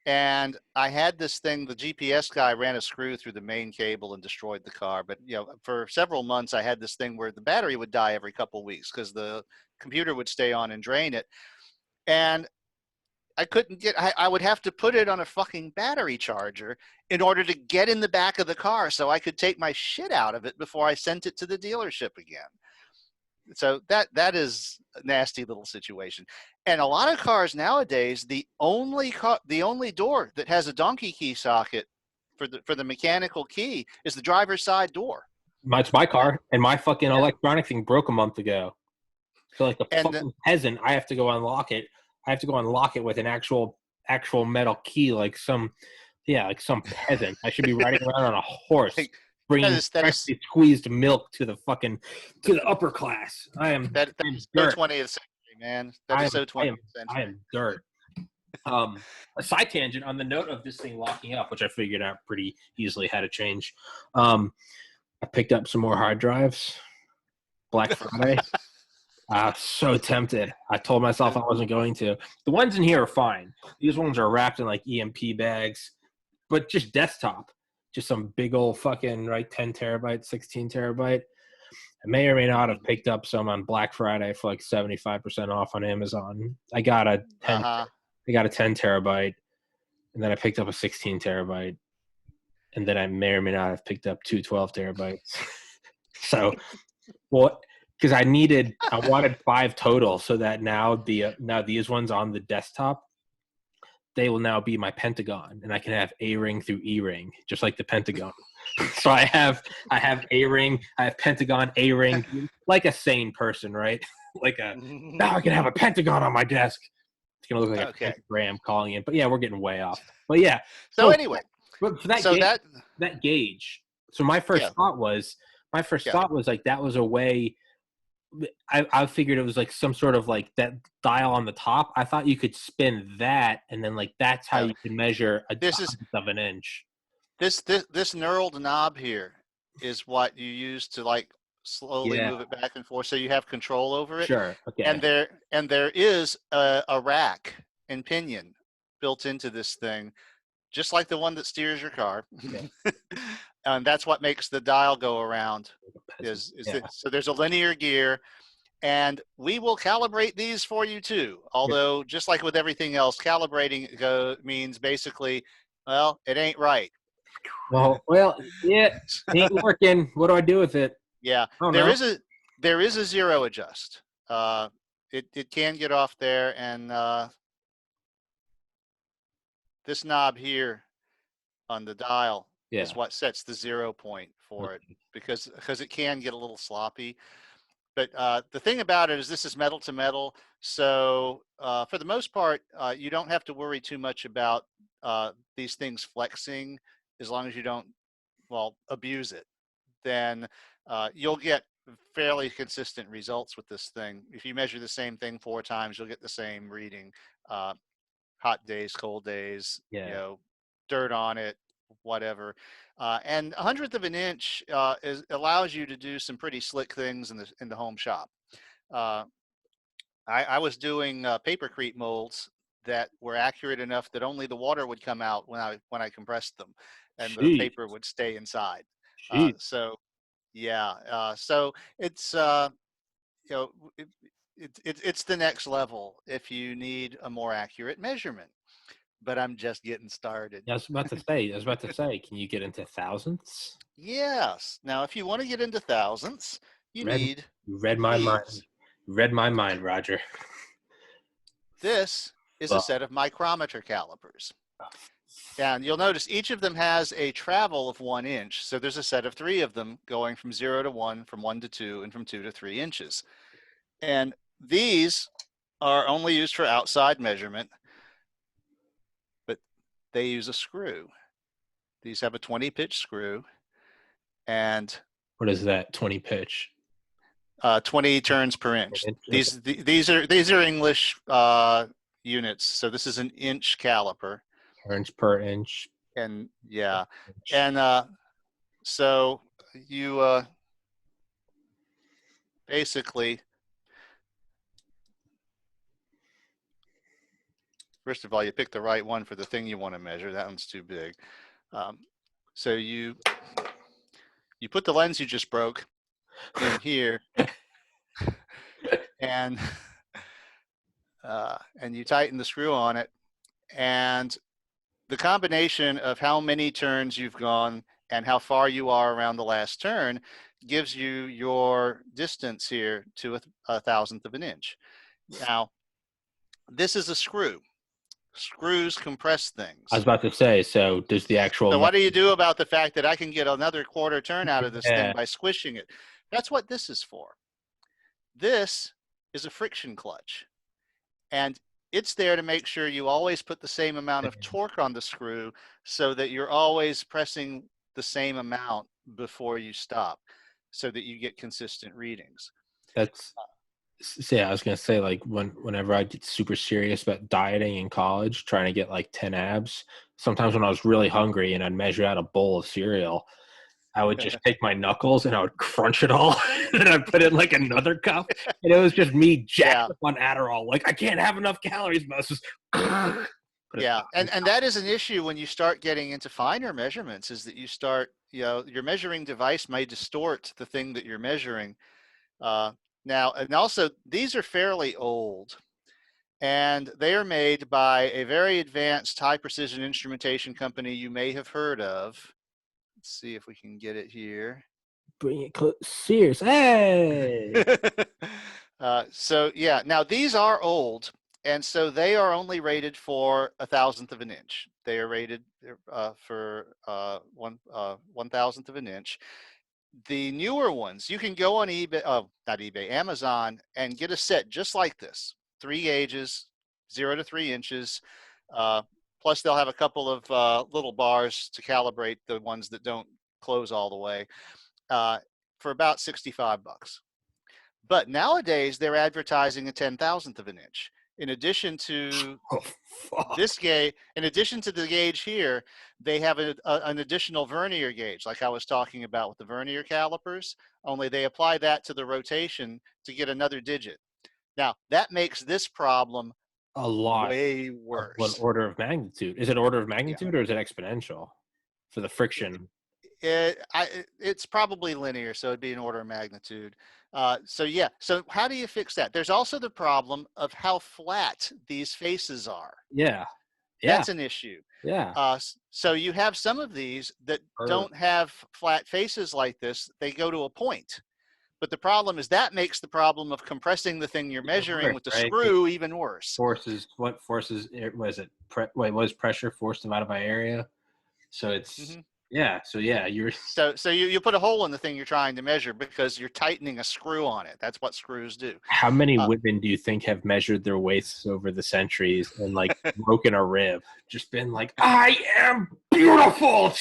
And I had this thing, the GPS guy ran a screw through the main cable and destroyed the car. But you know, for several months I had this thing where the battery would die every couple of weeks because the computer would stay on and drain it. And I couldn't get, I would have to put it on a fucking battery charger in order to get in the back of the car so I could take my shit out of it before I sent it to the dealership again. So that is a nasty little situation. And a lot of cars nowadays, the only door that has a donkey key socket for the mechanical key is the driver's side door. It's my car, and my fucking electronic thing broke a month ago. So like the fucking peasant, I have to go unlock it. I have to go unlock it with an actual metal key, like some peasant. I should be riding around on a horse, bringing freshly squeezed milk to the upper class. I am that is so 20th century, man. That is so 20th century. I am dirt. A side tangent on the note of this thing locking up, which I figured out pretty easily how to change. I picked up some more hard drives. Black Friday. So tempted. I told myself I wasn't going to. The ones in here are fine. These ones are wrapped in like EMP bags, but just desktop. Just some big old fucking 10 terabyte, 16 terabyte. I may or may not have picked up some on Black Friday for like 75% off on Amazon. I got a 10 terabyte, and then I picked up a 16 terabyte, and then I may or may not have picked up two 12 terabytes. So, because I wanted 5 total, so that now these ones on the desktop, they will now be my Pentagon, and I can have A-ring through E-ring, just like the Pentagon. So I have A-ring, I have Pentagon, A-ring, like a sane person, right? Now I can have a Pentagon on my desk. It's gonna look like a Okay. pentagram calling it. But yeah, we're getting way off. But yeah, So so anyway, but for that so gauge, that that gauge. So my yeah, first thought was yeah. like that was a way. I figured it was like some sort of like that dial on the top. I thought you could spin that, and then like that's how No, you can measure a this is thousandth of an inch. this knurled knob here is what you use to like slowly Yeah, move it back and forth, so you have control over it. sure. And Okay. there is a rack and pinion built into this thing, just like the one that steers your car. Yeah. And that's what makes the dial go around. Yeah. So there's a linear gear, and we will calibrate these for you too. Yeah. Although, just like with everything else, calibrating means basically, well, it ain't right. Well, yeah, ain't working. What do I do with it? Yeah, I don't know. there is a zero adjust. It can get off there, and this knob here on the dial Yeah. is what sets the 0 point for it, Okay. because it can get a little sloppy. But the thing about it is this is metal to metal, so for the most part, you don't have to worry too much about these things flexing, as long as you don't, well, abuse it. Then you'll get fairly consistent results with this thing. If you measure the same thing 4 times, you'll get the same reading. Uh, Hot days, cold days, Yeah. dirt on it, whatever. And 100th of an inch allows you to do some pretty slick things in the home shop. Uh, I was doing papercrete molds that were accurate enough that only the water would come out when I compressed them, and the Jeez. paper would stay inside. Jeez. So yeah, so it's you know it, it's the next level if you need a more accurate measurement. But I'm just getting started. Yeah, I was about to say, can you get into thousandths? Yes. Now, if you want to get into thousandths, you Read, need you read my mind. these. You read my mind, Roger. This is a But set of micrometer calipers. And you'll notice each of them has a travel of 1 inch. So there's a set of 3 of them going from 0 to 1, from 1 to 2, and from 2 to 3 inches. And these are only used for outside measurement, but they use a screw. These have a 20 pitch screw, and what is that? 20 pitch. 20 turns per inch. Okay. These are English units. So this is an inch caliper, Turns per inch. and yeah, and so you basically, first of all, you pick the right one for the thing you want to measure. That one's too big. Um, so you put the lens you just broke in here, and and you tighten the screw on it, and the combination of how many turns you've gone and how far you are around the last turn gives you your distance here to a thousandth of an inch. Now, this is a screw. Screws compress I was things. about to say, so does the So actual what do you do about the fact that I can get another quarter turn out of this thing yeah, by squishing it? That's what this is for. This is a friction clutch, and it's there to make sure you always put the same amount of torque on the screw, so that you're always pressing the same amount before you stop, so that you get consistent readings. that's yeah, I was gonna say like whenever I get super serious about dieting in college, trying to get like 10 abs, sometimes when I was really hungry and I'd measure out a bowl of cereal, I would just take my knuckles and I would crunch it all and I'd put it in like another cup. And it was just me jacked Yeah, up on Adderall. Like I can't have enough calories, but I was just put it yeah, in. and that is an issue when you start getting into finer measurements. Is that you start, your measuring device may distort the thing that you're measuring. Uh, Now, and also these are fairly old, and they are made by a very advanced high precision instrumentation company you may have heard of. Let's see if we can get it here. Bring it close. Serious. Hey. So yeah, now these are old, and so they are only rated for a thousandth of an inch. They are rated for 1,000th of an inch. The newer ones, you can go on eBay, not eBay, Amazon, and get a set just like this. 3 gauges, 0 to 3 inches. Plus, they'll have a couple of little bars to calibrate the ones that don't close all the way, for about $65. But nowadays, they're advertising a 10,000th of an inch. In addition to Oh, fuck. this gauge, in addition to the gauge here, they have an additional vernier gauge, like I was talking about with the vernier calipers, only they apply that to the rotation to get another digit. Now, that makes this problem A lot. way Of what worse. order of magnitude? Is it order of Yeah. magnitude or is it exponential for the friction? It's probably linear, so it'd be an order of magnitude. So yeah, so how do you fix that? There's also the problem of how flat these faces are. Yeah. Yeah. That's an issue. Yeah. So you have some of these that Or- don't have flat faces like this. They go to a point. But the problem is that makes the problem of compressing the thing you're measuring worse, with the right? screw even worse. Forces, what forces, was it? What is pressure? Force divided by area. So it's, yeah. So yeah, you're, So you put a hole in the thing you're trying to measure because you're tightening a screw on it. That's what screws do. how many women do you think have measured their waists over the centuries and like broken a rib? Just been like, I am beautiful.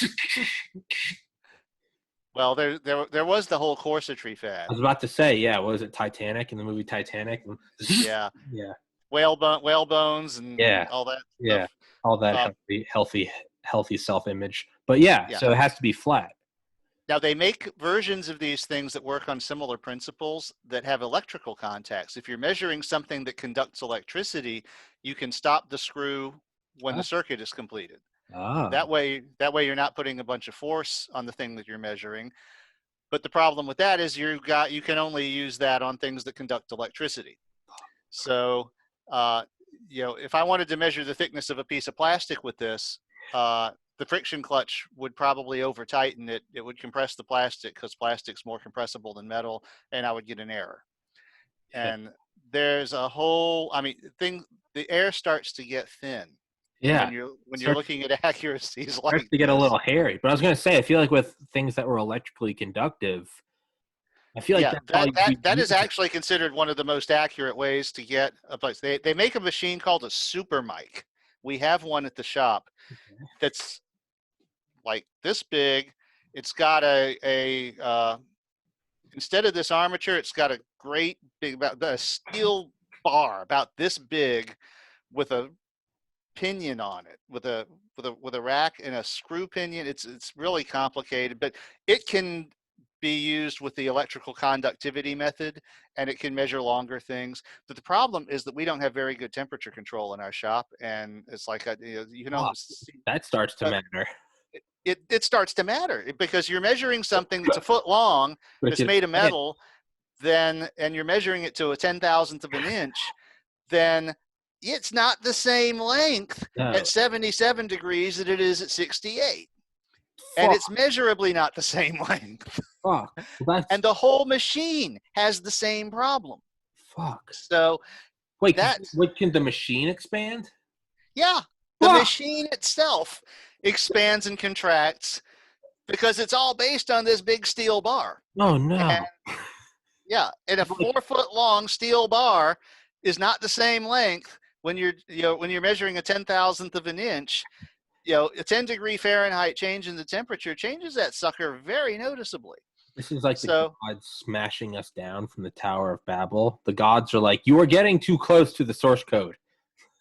Well, there was the whole corsetry fad. I was about to say, yeah, what was it, Titanic, in the movie Titanic? Yeah. Yeah. Whale bones and Yeah. all that Yeah. stuff. All that healthy self-image. But yeah, so it has to be flat. Now, they make versions of these things that work on similar principles that have electrical contacts. If you're measuring something that conducts electricity, you can stop the screw when the circuit is completed. That way you're not putting a bunch of force on the thing that you're measuring. But the problem with that is you can only use that on things that conduct electricity. So, if I wanted to measure the thickness of a piece of plastic with this, the friction clutch would probably over tighten it. It would compress the plastic because plastic's more compressible than metal, and I would get an error. And there's a whole, the air starts to get thin. Yeah. When you're looking at accuracies like starts to get a little hairy. But I was going to say, I feel like with things that were electrically conductive, I feel like that is actually considered one of the most accurate ways to get a place. They make a machine called a super mic. We have one at the shop that's like this big. It's got instead of this armature, it's got a great big a steel bar about this big with a pinion on it, with a rack and a screw pinion. It's really complicated, but it can be used with the electrical conductivity method, and it can measure longer things. But the problem is that we don't have very good temperature control in our shop, and it's like that starts to matter. It starts to matter because you're measuring something that's a foot long that's made of metal, and you're measuring it to a 10,000th of an inch, then it's not the same length at 77 degrees that it is at 68. And it's measurably not the same length. Fuck. And the whole machine has the same problem. Fuck. So wait, can the machine expand? Yeah. The machine itself expands and contracts because it's all based on this big steel bar. Oh no. And a 4 foot long steel bar is not the same length when you're measuring a 10,000th of an inch. A 10-degree Fahrenheit change in the temperature changes that sucker very noticeably. This is like the gods smashing us down from the Tower of Babel. The gods are like, you are getting too close to the source code.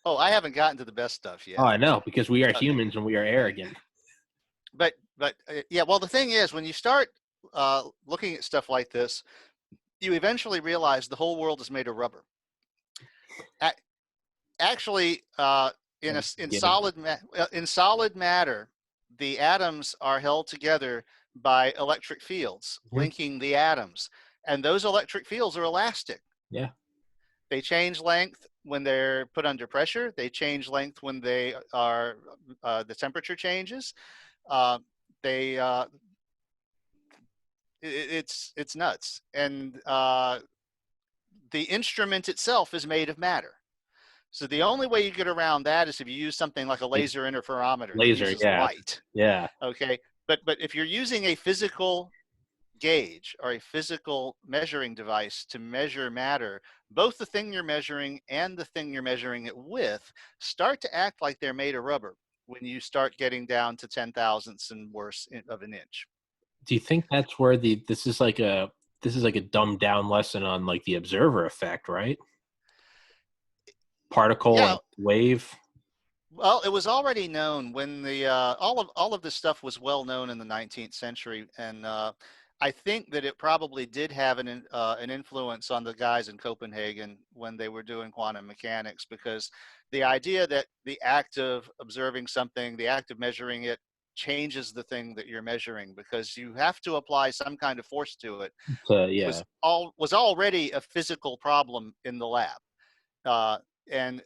Oh, I haven't gotten to the best stuff yet. Oh, I know, because we are humans and we are arrogant. But well, the thing is, when you start looking at stuff like this, you eventually realize the whole world is made of rubber. Actually, in solid matter, the atoms are held together by electric fields linking the atoms, and those electric fields are elastic. Yeah. They change length when they're put under pressure. They change length when they are the temperature changes. It's nuts, and the instrument itself is made of matter. So the only way you get around that is if you use something like a laser interferometer. Laser, yeah. Light. Yeah. Okay. But if you're using a physical gauge or a physical measuring device to measure matter, both the thing you're measuring and the thing you're measuring it with start to act like they're made of rubber when you start getting down to 10 thousandths and worse of an inch. Do you think that's where this is like a dumbed down lesson on like the observer effect, right? Particle Yeah, and wave. well, it was already known when the all of this stuff was well known in the 19th century, and I think that it probably did have an influence on the guys in Copenhagen when they were doing quantum mechanics, because the idea that the act of observing something, the act of measuring it, changes the thing that you're measuring, because you have to apply some kind of force to it, Yeah. was already a physical problem in the lab, and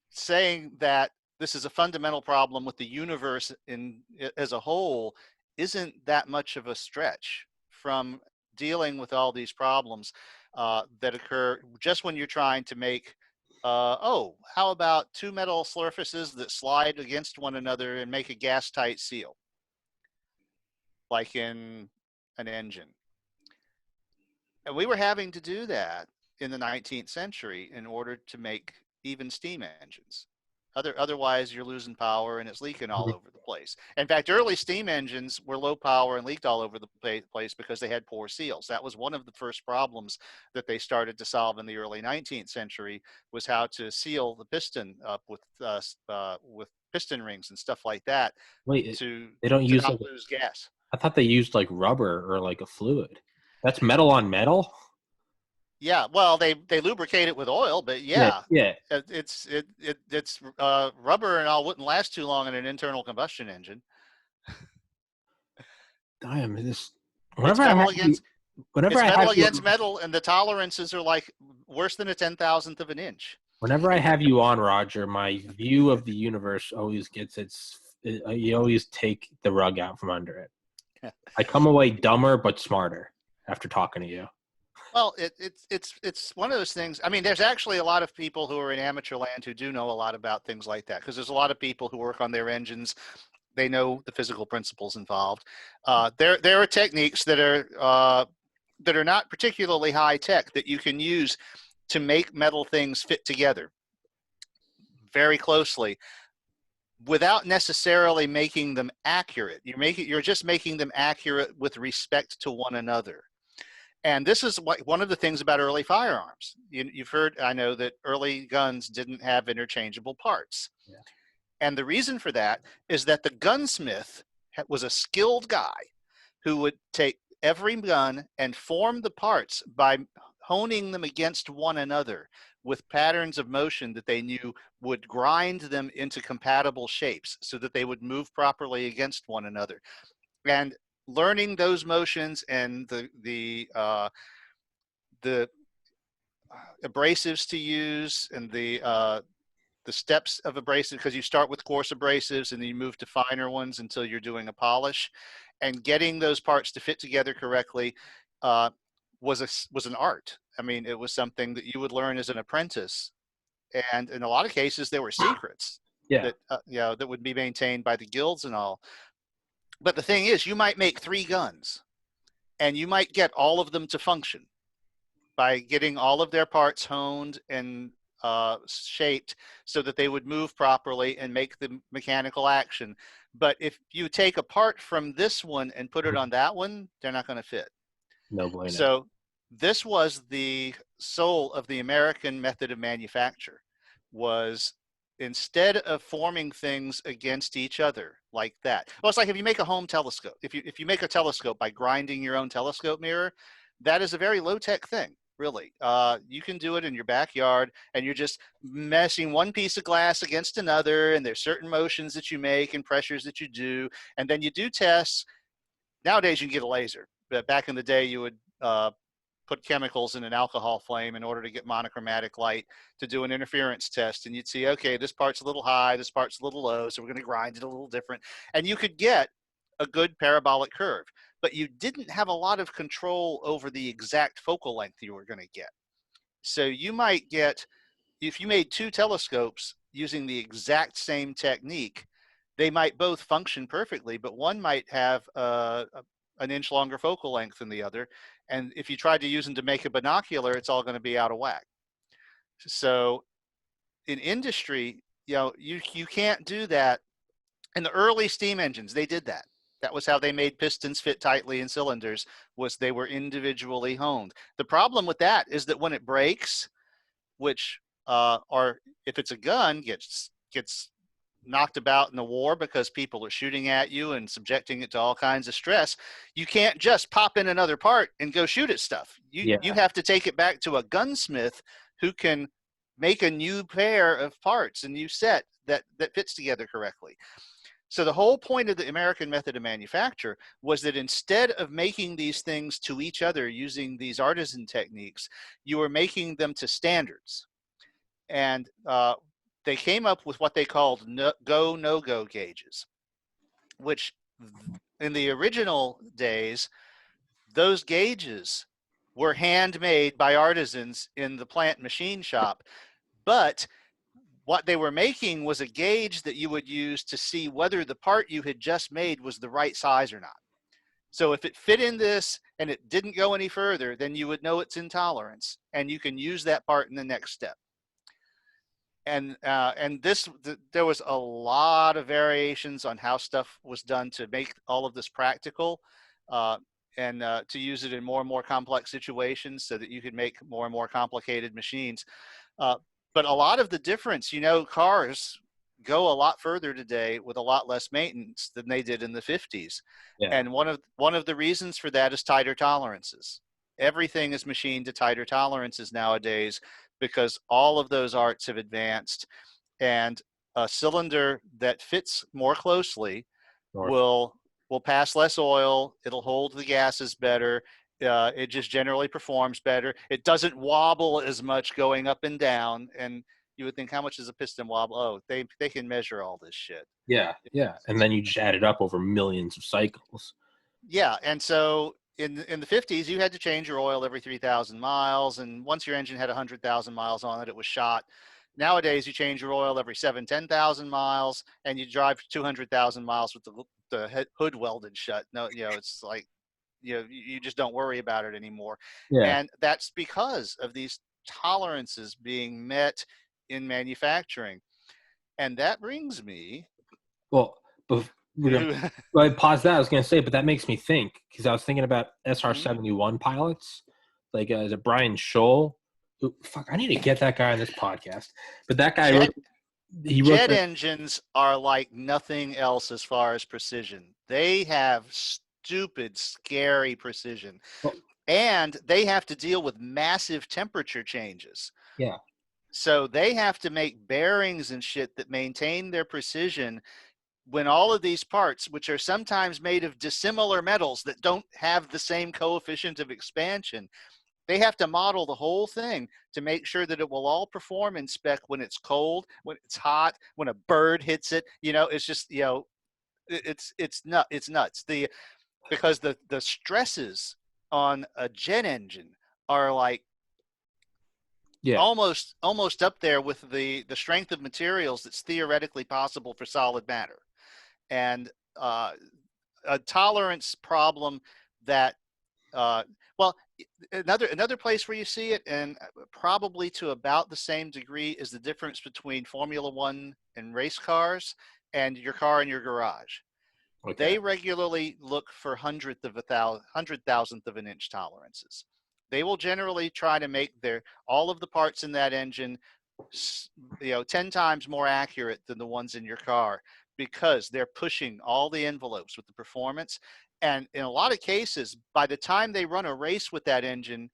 saying that this is a fundamental problem with the universe in as a whole isn't that much of a stretch from dealing with all these problems that occur just when you're trying to make oh, how about two metal surfaces that slide against one another and make a gas tight seal, like in an engine. And we were having to do that in the 19th century in order to make even steam engines. Otherwise, you're losing power and it's leaking all over the place. In fact, early steam engines were low power and leaked all over the place because they had poor seals. That was one of the first problems that they started to solve in the early 19th century, was how to seal the piston up with piston rings and stuff like that Wait, to they don't use not like lose gas. I thought they used like rubber or like a fluid. That's metal on metal? Yeah, well, they lubricate it with oil, but Yeah, yeah, yeah. it's rubber and all wouldn't last too long in an internal combustion engine. Damn, this It's whenever I metal have you against whenever it's I metal have you against metal, and the tolerances are like worse than a 10,000th of an inch. whenever I have you on, Roger, my view of the universe always gets you always take the rug out from under it. I come away dumber but smarter after talking to you. Well, it's one of those things. I mean, there's actually a lot of people who are in amateur land who do know a lot about things like that, because there's a lot of people who work on their engines. They know the physical principles involved. There are techniques that are not particularly high tech that you can use to make metal things fit together very closely without necessarily making them accurate. You're just making them accurate with respect to one another. And this is one of the things about early firearms. You've heard, I know, that early guns didn't have interchangeable parts. Yeah. And the reason for that is that the gunsmith was a skilled guy who would take every gun and form the parts by honing them against one another with patterns of motion that they knew would grind them into compatible shapes so that they would move properly against one another. And learning those motions and the abrasives to use and the steps of abrasive, because you start with coarse abrasives and then you move to finer ones until you're doing a polish, and getting those parts to fit together correctly was an art. I mean, it was something that you would learn as an apprentice, and in a lot of cases there were secrets Yeah. that that would be maintained by the guilds and all. But the thing is, you might make 3 guns and you might get all of them to function by getting all of their parts honed and shaped so that they would move properly and make the mechanical action. But if you take a part from this one and put it on that one, they're not going to fit. No bueno. So this was the soul of the American method of manufacture, was instead of forming things against each other like that. Well, it's like if you make a home telescope, if you make a telescope by grinding your own telescope mirror, that is a very low-tech thing, really. You can do it in your backyard, and you're just meshing one piece of glass against another, and there's certain motions that you make and pressures that you do, and then you do tests. Nowadays, you can get a laser, but back in the day, you would put chemicals in an alcohol flame in order to get monochromatic light to do an interference test. And you'd see, okay, this part's a little high, this part's a little low, so we're going to grind it a little different. And you could get a good parabolic curve, but you didn't have a lot of control over the exact focal length you were going to get. So you might get, if you made 2 telescopes using the exact same technique, they might both function perfectly, but one might have an inch longer focal length than the other. And if you tried to use them to make a binocular, it's all going to be out of whack. So in industry, you can't do that. In the early steam engines, they did that. That was how they made pistons fit tightly in cylinders, was they were individually honed. The problem with that is that when it breaks, which or if it's a gun, gets knocked about in the war because people are shooting at you and subjecting it to all kinds of stress, you can't just pop in another part and go shoot at stuff. You have to take it back to a gunsmith who can make a new pair of parts, a new set that fits together correctly. So the whole point of the American method of manufacture was that instead of making these things to each other using these artisan techniques, you were making them to standards. And they came up with what they called no-go gauges, which in the original days, those gauges were handmade by artisans in the plant machine shop. But what they were making was a gauge that you would use to see whether the part you had just made was the right size or not. So if it fit in this and it didn't go any further, then you would know it's in tolerance, and you can use that part in the next step. And there was a lot of variations on how stuff was done to make all of this practical, and to use it in more and more complex situations so that you could make more and more complicated machines. But a lot of the difference, cars go a lot further today with a lot less maintenance than they did in the 50s. Yeah. And one of the reasons for that is tighter tolerances. Everything is machined to tighter tolerances nowadays because all of those arts have advanced, and a cylinder that fits more closely will pass less oil. It'll hold the gases better. It just generally performs better. It doesn't wobble as much going up and down. And you would think, how much does a piston wobble? Oh, they can measure all this shit. Yeah. And then you just add it up over millions of cycles. Yeah. And so in the 50s, you had to change your oil every 3,000 miles. And once your engine had 100,000 miles on it, it was shot. Nowadays, you change your oil every 10,000 miles, and you drive 200,000 miles with the hood welded shut. No, it's like, you just don't worry about it anymore. Yeah. And that's because of these tolerances being met in manufacturing. And that brings me Well, but I pause that. I was going to say, but that makes me think, because I was thinking about SR-71 pilots, like is it Brian Scholl? Fuck, I need to get that guy on this podcast. But that guy jet engines are like nothing else as far as precision. They have stupid, scary precision. And they have to deal with massive temperature changes. Yeah. So they have to make bearings and shit that maintain their precision when all of these parts, which are sometimes made of dissimilar metals that don't have the same coefficient of expansion, they have to model the whole thing to make sure that it will all perform in spec when it's cold, when it's hot, when a bird hits it. It's just, it's nuts. Because the stresses on a jet engine are like almost up there with the strength of materials that's theoretically possible for solid matter. And a tolerance problem that another place where you see it, and probably to about the same degree, is the difference between Formula One and race cars and your car in your garage. Okay. They regularly look for hundredth thousandth of an inch tolerances. They will generally try to make all of the parts in that engine 10 times more accurate than the ones in your car, because they're pushing all the envelopes with the performance. And in a lot of cases, by the time they run a race with that engine,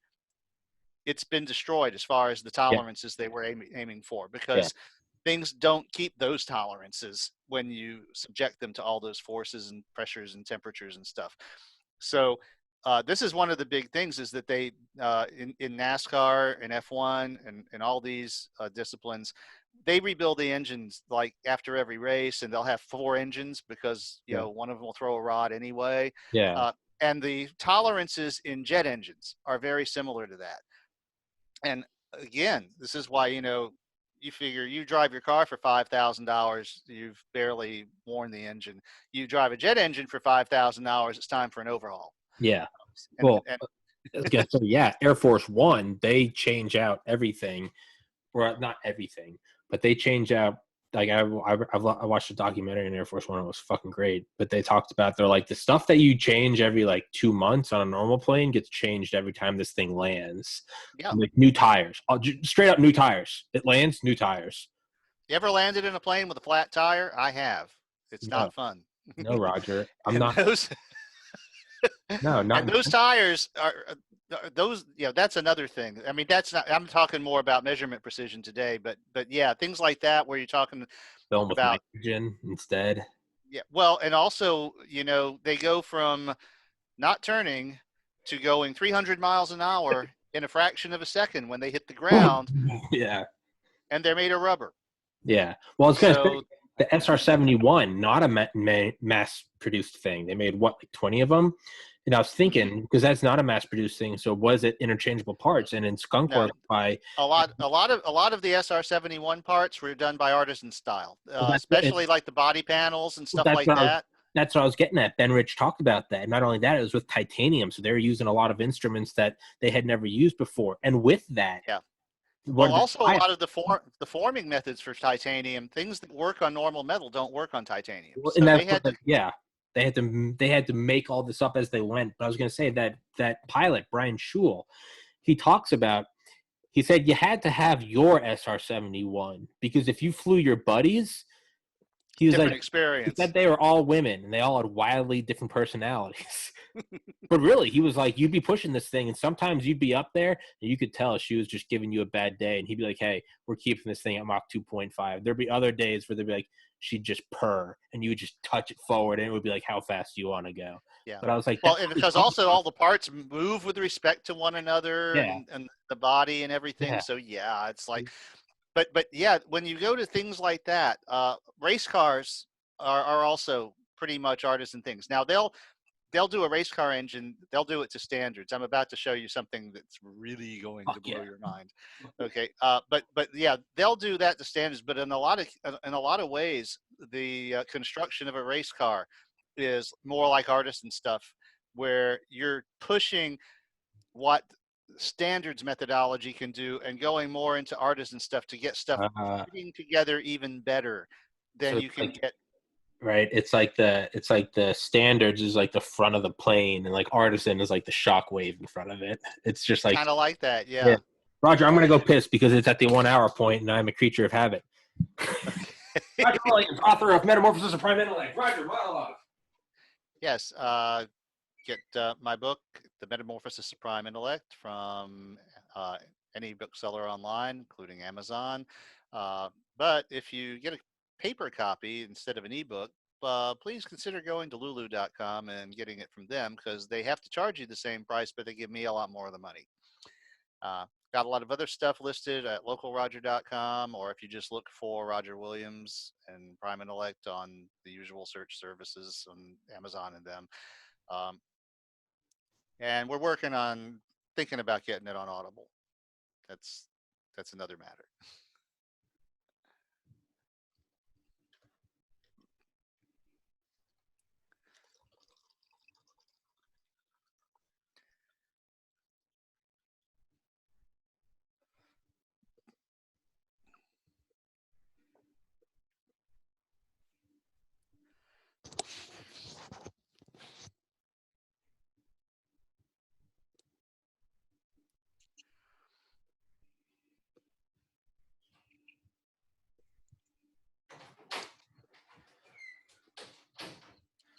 it's been destroyed as far as the tolerances they were aiming for, because things don't keep those tolerances when you subject them to all those forces and pressures and temperatures and stuff. So this is one of the big things, is that they in NASCAR and F1 and all these disciplines, they rebuild the engines like after every race, and they'll have 4 engines because one of them will throw a rod anyway. And the tolerances in jet engines are very similar to that. And again, this is why you figure you drive your car for $5,000, you've barely worn the engine. You drive a jet engine for $5,000, it's time for an overhaul. Yeah. And, Well, I was gonna say, yeah, Air Force One, they change out everything. Well, not everything, but they change out. Like I watched a documentary on Air Force One. It was fucking great. But they talked about, they're like, the stuff that you change every like 2 months on a normal plane gets changed every time this thing lands. yeah. Like new tires, straight up new tires. It lands, new tires. You ever landed in a plane with a flat tire? I have. It's No, not fun. no, Roger, I'm And not. No, not. and those tires are those, that's another thing. I mean, that's not, I'm talking more about measurement precision today, but yeah, things like that where you're talking Film with about, nitrogen instead. yeah, well, and also, they go from not turning to going 300 miles an hour in a fraction of a second when they hit the ground, Yeah. and they're made of rubber. Yeah. Well, I was going to say, So the SR-71, not a mass-produced thing. They made, what, like 20 of them? And I was thinking, because that's not a mass-produced thing, so was it interchangeable parts? And in Skunk no, Works by... a lot of the SR-71 parts were done by artisan style, Well, especially like the body panels and stuff that's like what that. that's what I was getting at. Ben Rich talked about that. Not only that, it was with titanium, so they were using a lot of instruments that they had never used before. And with that, Yeah. what Well, also a lot of the forming methods for titanium, things that work on normal metal don't work on titanium. and So that's they what had to, they had to make all this up as they went. But I was going to say that pilot Brian Schul, he talks about. He said you had to have your SR-71 because if you flew your buddies, he was different like, he experience. said they were all women and they all had wildly different personalities. But really, he was like, you'd be pushing this thing, and sometimes you'd be up there, and you could tell she was just giving you a bad day, and he'd be like, hey, we're keeping this thing at Mach 2.5. There'd be other days where they'd be like, she'd just purr, and you would just touch it forward, and it would be like, how fast do you want to go? Yeah. But I was like, Well, that's and really because also all the parts move with respect to one another, yeah, and the body and everything. yeah. So yeah, it's like, but yeah, when you go to things like that, race cars are also pretty much artisan things. Now they'll do a race car engine. They'll do it to standards. I'm about to show you something that's really going to blow your mind. Okay. But yeah, they'll do that to standards. But in a lot of ways, the construction of a race car is more like artisan stuff, where you're pushing what standards methodology can do and going more into artisan stuff to get stuff fitting together even better than So you it's can like, get. right, it's like the standards is like the front of the plane, and like artisan is like the shock wave in front of it. It's just like, Kind of like that, yeah. yeah. Roger, I'm gonna go piss because it's at the 1 hour point, and I'm a creature of habit. Roger Williams, author of Metamorphosis of Prime Intellect. Roger, monologue. Yes, get my book, The Metamorphosis of Prime Intellect, from any bookseller online, including Amazon. But if you get a paper copy instead of an ebook, please consider going to lulu.com and getting it from them, because they have to charge you the same price, but they give me a lot more of the money. Got a lot of other stuff listed at localroger.com, or if you just look for Roger Williams and Prime Intellect on the usual search services on Amazon and them. And we're working on thinking about getting it on Audible. That's another matter.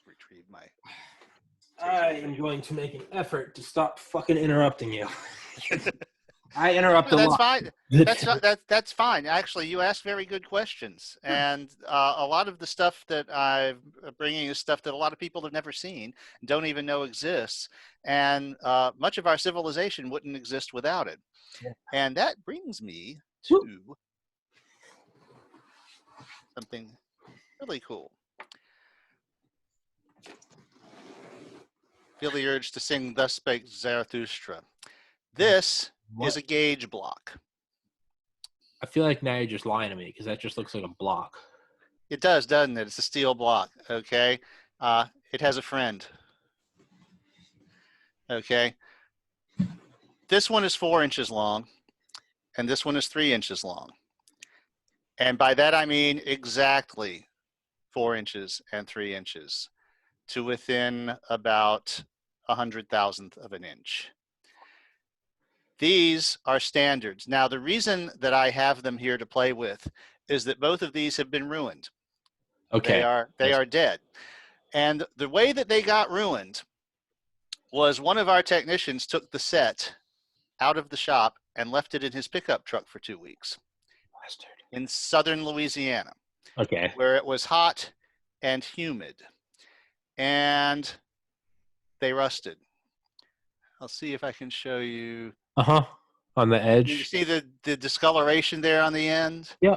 Retrieve my. I am going to make an effort to stop fucking interrupting you. I interrupt a That's lot. fine. That's fine. Actually, you ask very good questions, and a lot of the stuff that I'm bringing is stuff that a lot of people have never seen, don't even know exists, and much of our civilization wouldn't exist without it. Yeah. And that brings me to something really cool. Feel the urge to sing "Thus Spake Zarathustra." This is a gauge block. I feel like now you're just lying to me because that just looks like a block. It does, doesn't it? It's a steel block. Okay. It has a friend. Okay. This one is 4 inches long, and this one is 3 inches long. And by that, I mean exactly 4 inches and 3 inches to within about 100,000th of an inch. These are standards. Now, the reason that I have them here to play with is that both of these have been ruined. Okay. They are dead. And the way that they got ruined was one of our technicians took the set out of the shop and left it in his pickup truck for 2 weeks. Bastard. In southern Louisiana. Okay. Where it was hot and humid. And they rusted. I'll see if I can show you. Uh-huh. On the edge. You see the discoloration there on the end? Yeah.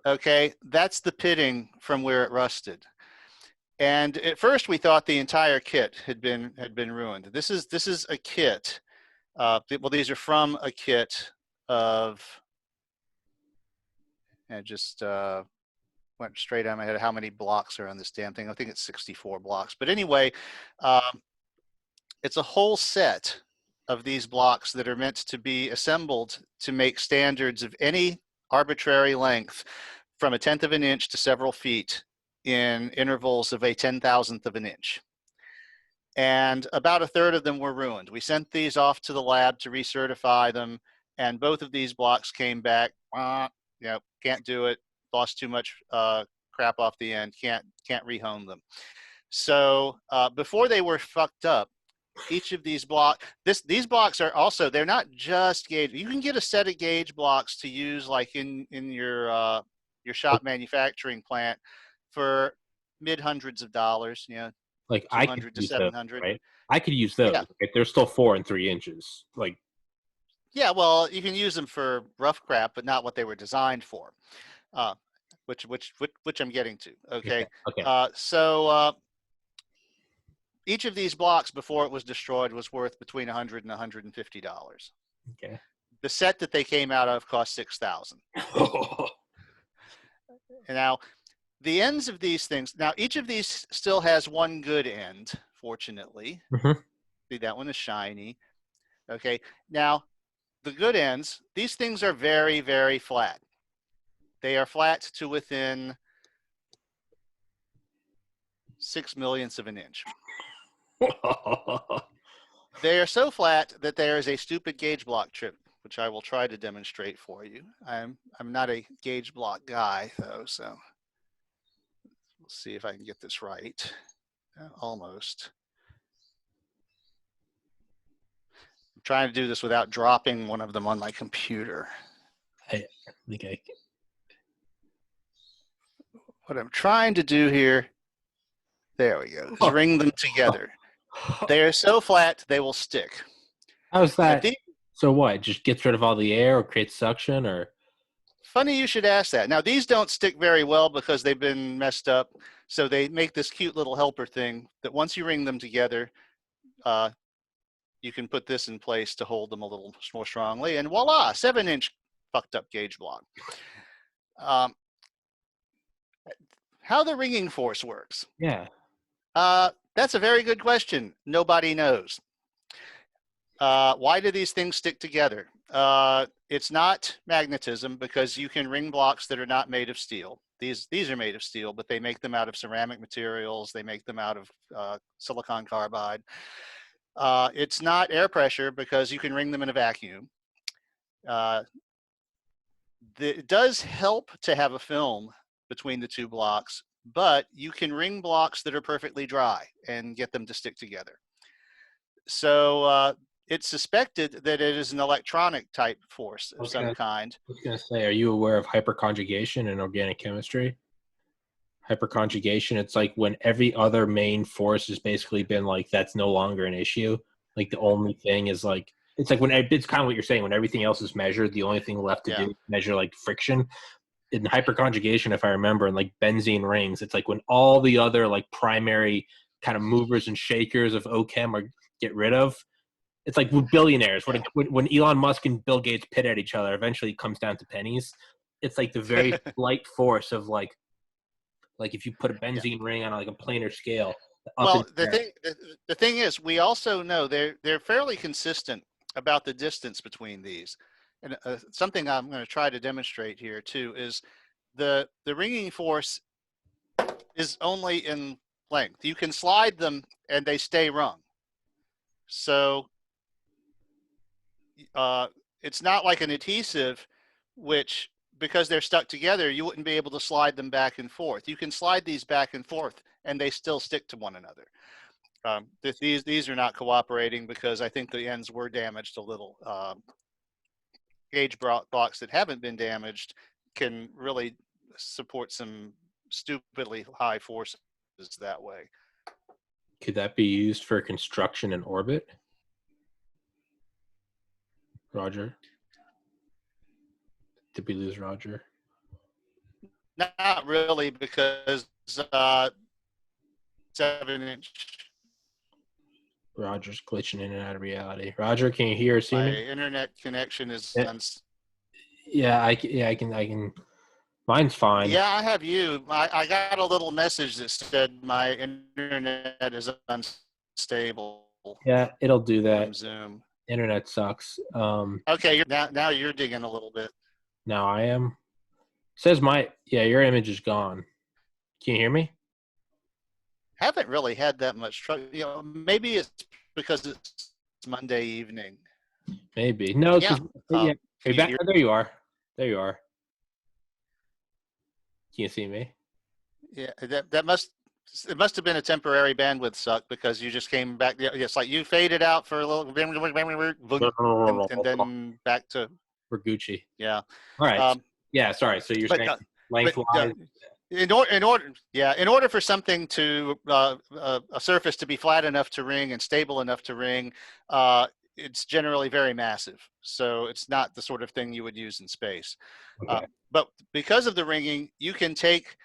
Okay, that's the pitting from where it rusted. And at first we thought the entire kit had been ruined. This is a kit. Well, these are from a kit of, and just went straight on my head how many blocks are on this damn thing. I think it's 64 blocks. But anyway, it's a whole set of these blocks that are meant to be assembled to make standards of any arbitrary length from 1/10 of an inch to several feet in intervals of a 10,000th of an inch. And about a third of them were ruined. We sent these off to the lab to recertify them, and both of these blocks came back, can't do it, lost too much crap off the end, can't rehome them. So before they were fucked up, each of these blocks, these blocks are also, they're not just gauge. You can get a set of gauge blocks to use like in your shop manufacturing plant for mid-hundreds of dollars, like 200 to 700. Right? I could use those. Yeah. If they're still 4 and 3 inches. Like, yeah, well, you can use them for rough crap, but not what they were designed for. Which I'm getting to. Okay. So each of these blocks before it was destroyed was worth between $100 and $150. Okay. The set that they came out of cost $6,000. And now the ends of these things, now each of these still has one good end, fortunately. Mm-hmm. See, that one is shiny. Okay. Now the good ends, these things are very, very flat. They are flat to within 6 millionths of an inch. They are so flat that there is a stupid gauge block trick, which I will try to demonstrate for you. I'm not a gauge block guy, though, so we'll see if I can get this right. Almost. I'm trying to do this without dropping one of them on my computer. I think I can. What I'm trying to do here, there we go, is ring them together. They are so flat, they will stick. How's that? So what? Just gets rid of all the air or creates suction or? Funny you should ask that. Now, these don't stick very well because they've been messed up. So they make this cute little helper thing that once you ring them together, you can put this in place to hold them a little more strongly. And voila, 7-inch fucked up gauge block. How the ringing force works. Yeah. That's a very good question. Nobody knows. Why do these things stick together? It's not magnetism because you can ring blocks that are not made of steel. These are made of steel, but they make them out of ceramic materials. They make them out of silicon carbide. It's not air pressure because you can ring them in a vacuum. It does help to have a film between the two blocks, but you can ring blocks that are perfectly dry and get them to stick together. So it's suspected that it is an electronic type force of some kind. I was going to say, are you aware of hyperconjugation in organic chemistry? Hyperconjugation, it's like when every other main force has basically been like, that's no longer an issue. Like the only thing is like, it's like when it's kind of what you're saying, when everything else is measured, the only thing left to do is measure like friction. In hyperconjugation, if I remember, in like benzene rings, it's like when all the other like primary kind of movers and shakers of OChem are get rid of. It's like with billionaires. When Elon Musk and Bill Gates pit at each other, eventually it comes down to pennies. it's like the very slight force of like if you put a Yeah. benzene ring on like a planar scale. Up Well, and down. the thing is, we also know they're fairly consistent about the distance between these, and something I'm going to try to demonstrate here too is the ringing force is only in length. You can slide them and they stay rung. So it's not like an adhesive, which because they're stuck together, you wouldn't be able to slide them back and forth. You can slide these back and forth, and they still stick to one another. These are not cooperating because I think the ends were damaged a little. Gauge blocks that haven't been damaged can really support some stupidly high forces that way. Could that be used for construction in orbit? Roger. Did we lose Roger? Not really, because 7-inch. Roger's glitching in and out of reality. Roger, can you hear or see My me? internet connection is Yeah, I can. Mine's fine. Yeah, I have you. I got a little message that said my internet is unstable Yeah, it'll do that. from Zoom. Internet sucks. Okay, now you're digging a little bit. Now I am. Says your image is gone. Can you hear me? Haven't really had that much trouble. Maybe it's because it's Monday evening. Maybe. No, Yeah. yeah. Can you hear? There you are. There you are. Can you see me? Yeah, it must have been a temporary bandwidth suck because you just came back. It's like you faded out for a little, and then back to. For Gucci. Yeah. All right. Yeah. Sorry. So you're saying lengthwise. In order for something to a surface to be flat enough to ring and stable enough to ring, it's generally very massive. So it's not the sort of thing you would use in space. Okay. But because of the ringing, you can take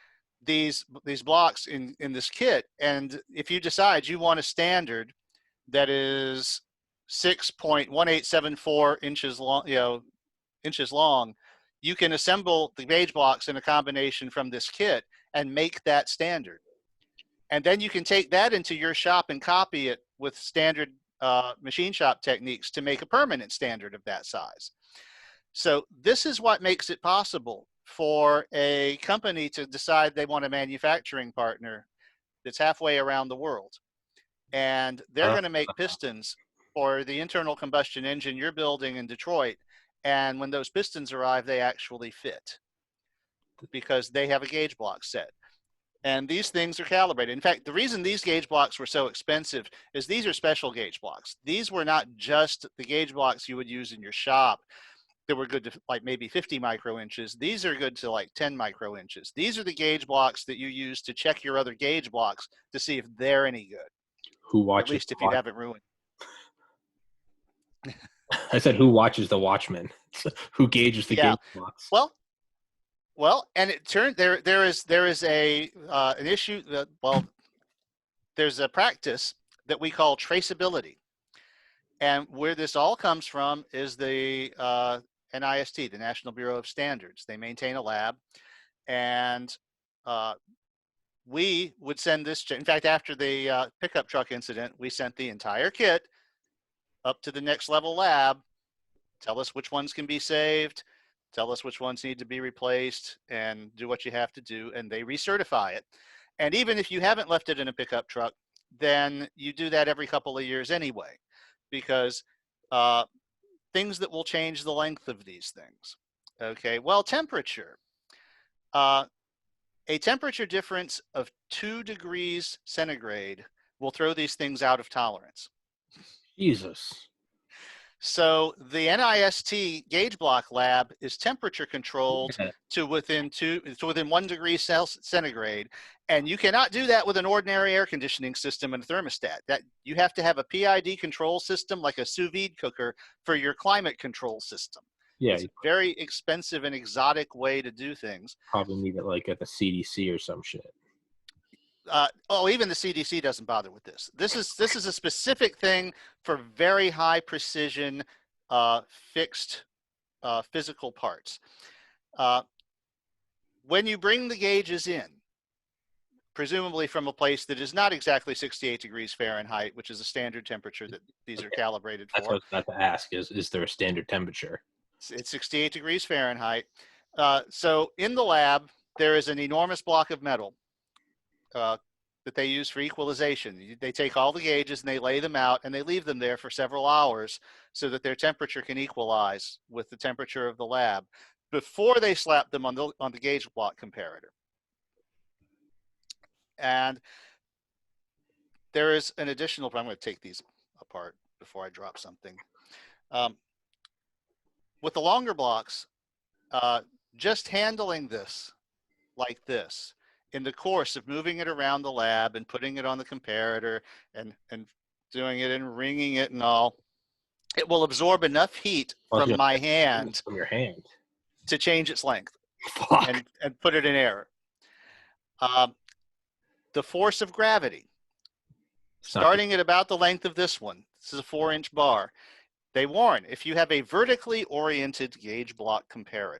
these blocks in this kit, and if you decide you want a standard that is 6.1874 inches long, you can assemble the gauge blocks in a combination from this kit and make that standard. And then you can take that into your shop and copy it with standard machine shop techniques to make a permanent standard of that size. So this is what makes it possible for a company to decide they want a manufacturing partner that's halfway around the world. And they're going to make pistons for the internal combustion engine you're building in Detroit. And when those pistons arrive, they actually fit because they have a gauge block set. And these things are calibrated. In fact, the reason these gauge blocks were so expensive is these are special gauge blocks. These were not just the gauge blocks you would use in your shop that were good to like maybe 50 micro inches. These are good to like 10 micro inches. These are the gauge blocks that you use to check your other gauge blocks to see if they're any good. Who watches? At least if you haven't ruined. I said, who watches the Watchmen? Who gauges the gauge blocks? Well, and it turned there is an issue that there's a practice that we call traceability, and where this all comes from is the NIST, the National Bureau of Standards. They maintain a lab, and we would send this. In fact, after the pickup truck incident, we sent the entire kit up to the next level lab. Tell us which ones can be saved. Tell us which ones need to be replaced, and do what you have to do, and they recertify it. And even if you haven't left it in a pickup truck, then you do that every couple of years anyway, because things that will change the length of these things. Okay, well, temperature. A temperature difference of 2 degrees centigrade will throw these things out of tolerance. Jesus. So the NIST gauge block lab is temperature controlled to within 1 degree centigrade, and you cannot do that with an ordinary air conditioning system and a thermostat. That you have to have a PID control system like a sous vide cooker for your climate control system. Yeah, it's a very expensive and exotic way to do things. Probably need it like at the CDC or some shit. Even the CDC doesn't bother with this. This is a specific thing for very high precision, fixed physical parts. when you bring the gauges in, presumably from a place that is not exactly 68 degrees Fahrenheit, which is a standard temperature that these are calibrated That's for. what I was about to ask. Is there a standard temperature? It's 68 degrees Fahrenheit. So in the lab, there is an enormous block of metal that they use for equalization. They take all the gauges and they lay them out and they leave them there for several hours so that their temperature can equalize with the temperature of the lab before they slap them on the gauge block comparator. And there is an additional, I'm going to take these apart before I drop something. With the longer blocks, just handling this like this in the course of moving it around the lab and putting it on the comparator and doing it and ringing it and all, it will absorb enough heat from my hand from your hand to change its length. Fuck. And put it in error. The force of gravity, starting at about the length of this one, this is a 4-inch bar. They warn, if you have a vertically oriented gauge block comparator,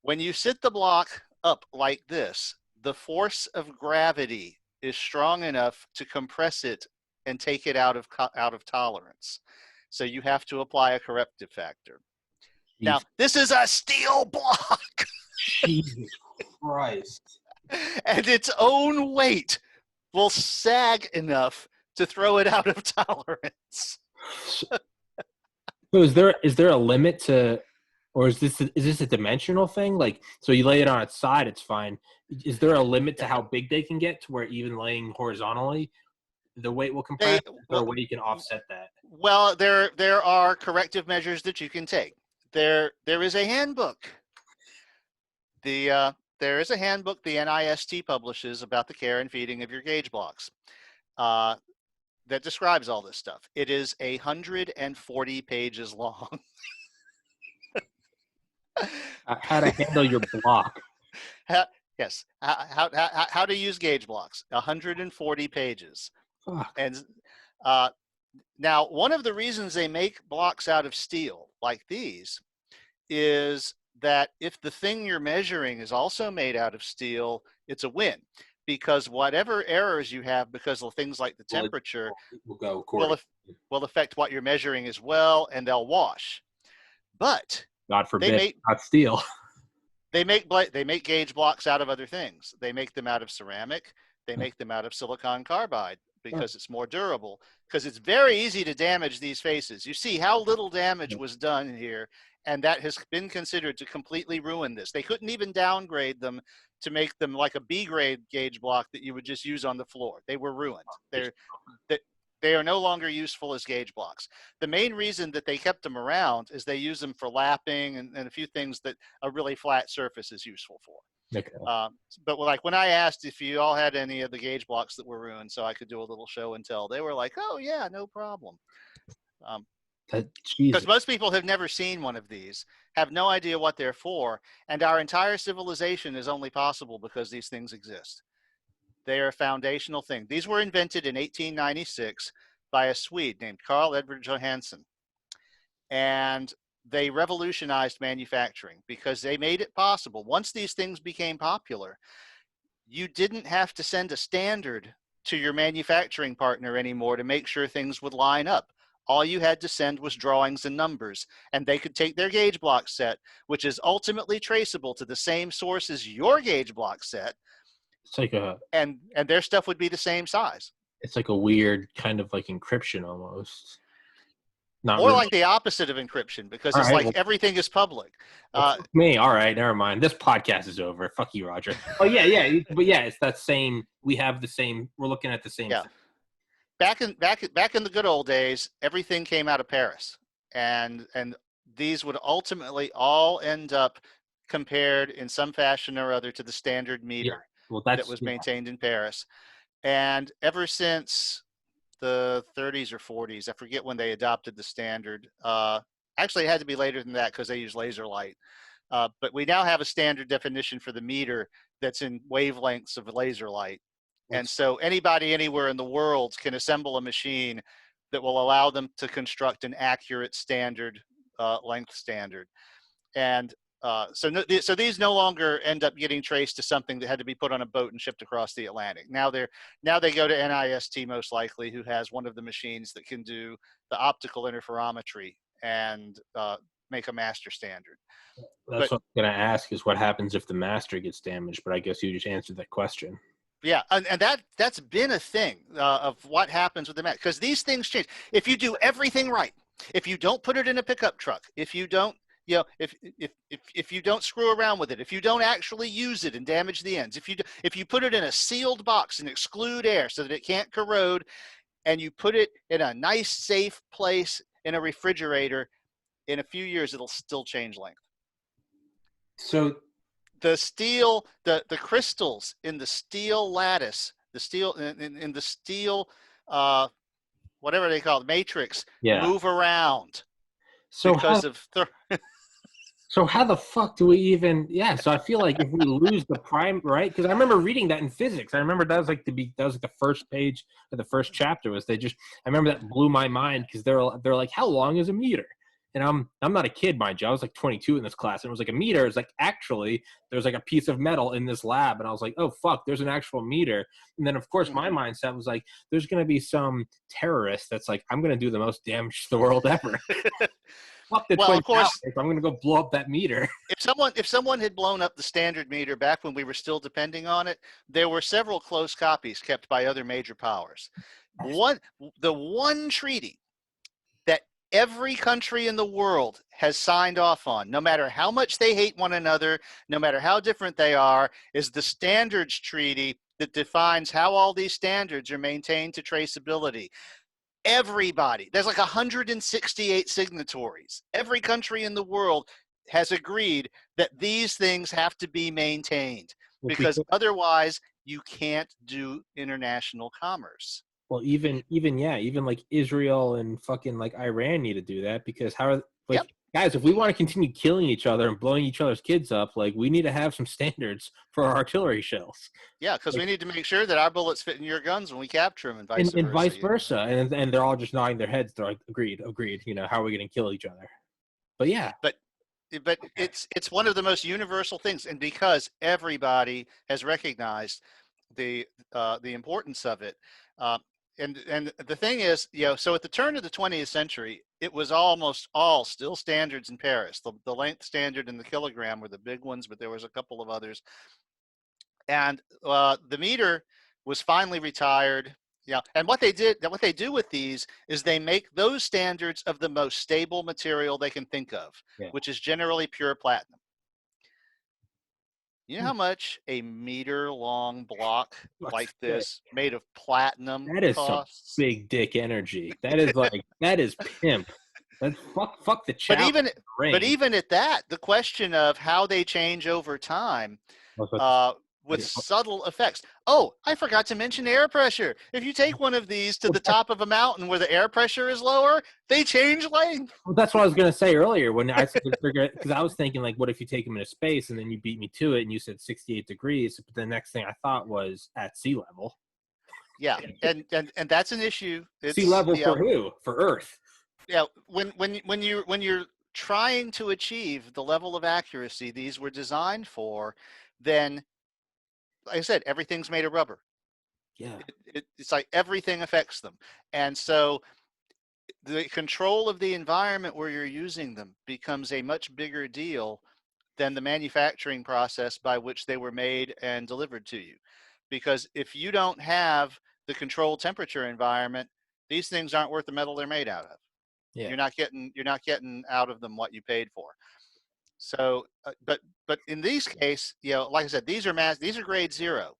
when you sit the block up like this, the force of gravity is strong enough to compress it and take it out of tolerance. So you have to apply a corrective factor. Jeez. Now, this is a steel block. Jesus Christ. And its own weight will sag enough to throw it out of tolerance. So is there a limit to, or is this a dimensional thing? Like, so you lay it on its side, it's fine. Is there a limit to how big they can get to where even laying horizontally, the weight will compress? Is there a way you can offset that? Well, there are corrective measures that you can take. There is a handbook. There is a handbook the NIST publishes about the care and feeding of your gauge blocks that describes all this stuff. It is 140 pages long. How to handle your block. Yes, how to use gauge blocks, 140 pages. Fuck. And now, one of the reasons they make blocks out of steel like these is that if the thing you're measuring is also made out of steel, it's a win, because whatever errors you have because of things like the temperature will affect what you're measuring as well, and they'll wash. But God forbid, not steel. They make gauge blocks out of other things. They make them out of ceramic. They make them out of silicon carbide because it's more durable, because it's very easy to damage these faces. You see how little damage was done here, and that has been considered to completely ruin this. They couldn't even downgrade them to make them like a B-grade gauge block that you would just use on the floor. They were ruined. They are no longer useful as gauge blocks. The main reason that they kept them around is they use them for lapping and a few things that a really flat surface is useful for. Okay. But like when I asked if you all had any of the gauge blocks that were ruined so I could do a little show and tell, they were like, oh yeah, no problem. Because most people have never seen one of these, have no idea what they're for, and our entire civilization is only possible because these things exist. They are a foundational thing. These were invented in 1896 by a Swede named Carl Edvard Johansson. And they revolutionized manufacturing because they made it possible. Once these things became popular, you didn't have to send a standard to your manufacturing partner anymore to make sure things would line up. All you had to send was drawings and numbers, and they could take their gauge block set, which is ultimately traceable to the same source as your gauge block set. It's like and their stuff would be the same size. It's like a weird kind of like encryption almost. Not or really. Like the opposite of encryption, because all it's right, like everything is public. Me, all right, never mind. This podcast is over. Fuck you, Roger. Oh yeah, but yeah, it's that same. We have the same. We're looking at the same. Yeah. Back in the good old days, everything came out of Paris, and these would ultimately all end up compared in some fashion or other to the standard meter. Yeah. Well, that was maintained in Paris. And ever since the 30s or 40s, I forget when they adopted the standard. Actually, it had to be later than that because they use laser light. But we now have a standard definition for the meter that's in wavelengths of laser light. And so anybody anywhere in the world can assemble a machine that will allow them to construct an accurate standard length standard. And So these no longer end up getting traced to something that had to be put on a boat and shipped across the Atlantic. Now they go to NIST most likely, who has one of the machines that can do the optical interferometry and make a master standard. That's But what I'm gonna ask is what happens if the master gets damaged. But I guess you just answered that question. yeah, and that's been a thing of what happens with the master, because these things change. If you do everything right, if you don't put it in a pickup truck, if you don't, if you don't screw around with it, if you don't actually use it and damage the ends, if you put it in a sealed box and exclude air so that it can't corrode, and you put it in a nice safe place in a refrigerator, in a few years it'll still change length. So The steel, the crystals in the steel lattice, the steel in the steel, whatever they call it, matrix, yeah. move around So because of so how the fuck do we even? Yeah. So I feel like if we lose the prime, right? Because I remember reading that in physics. I remember that was like the first page of the first chapter. Was they just? I remember that blew my mind because they're like, how long is a meter? And I'm not a kid, mind you. I was like 22 in this class, and it was like a meter. It's like actually there's like a piece of metal in this lab, and I was like, oh fuck, there's an actual meter. And then of course my mindset was like, there's gonna be some terrorist that's like, I'm gonna do the most damage to the world ever. Fuck the well, Twin of course, Towers. I'm gonna go blow up that meter. if someone had blown up the standard meter back when we were still depending on it, there were several close copies kept by other major powers. The one treaty that every country in the world has signed off on, no matter how much they hate one another, no matter how different they are, is the Standards Treaty that defines how all these standards are maintained to traceability. Everybody, there's like 168 signatories. Every country in the world has agreed that these things have to be maintained, because otherwise you can't do international commerce. Well, even like Israel and fucking like Iran need to do that because how like Yep. guys, if we want to continue killing each other and blowing each other's kids up, like we need to have some standards for our artillery shells. Yeah, because Like, we need to make sure that our bullets fit in your guns when we capture them, and vice versa. and vice versa. And they're all just nodding their heads. They're like, agreed. You know, how are we going to kill each other? But yeah. But it's one of the most universal things, and because everybody has recognized the importance of it. And the thing is, so at the turn of the 20th century, it was almost all still standards in Paris. The length standard and the kilogram were the big ones, but there was a couple of others. And the meter was finally retired. Yeah, and what they do with these is they make those standards of the most stable material they can think of, which is generally pure platinum. You know how much a meter-long block like this made of platinum that is costs? some big dick energy. That is like that is pimp. That's fuck the chat. But even at that, the question of how they change over time, with subtle effects. Oh, I forgot to mention air pressure. If you take one of these to the top of a mountain where the air pressure is lower, they change length. Well, that's what I was going to say earlier when I said because I was thinking like, what if you take them into space and then you beat me to it and you said 68 degrees, but the next thing I thought was at sea level. Yeah, and that's an issue. It's, sea level for who? For Earth. Yeah, when you're trying to achieve the level of accuracy these were designed for, then like I said, everything's made of rubber. Yeah. It's like everything affects them. And so the control of the environment where you're using them becomes a much bigger deal than the manufacturing process by which they were made and delivered to you. Because if you don't have the controlled temperature environment, these things aren't worth the metal they're made out of. Yeah. You're not getting out of them what you paid for. So, but in these case, like I said, these are grade 0,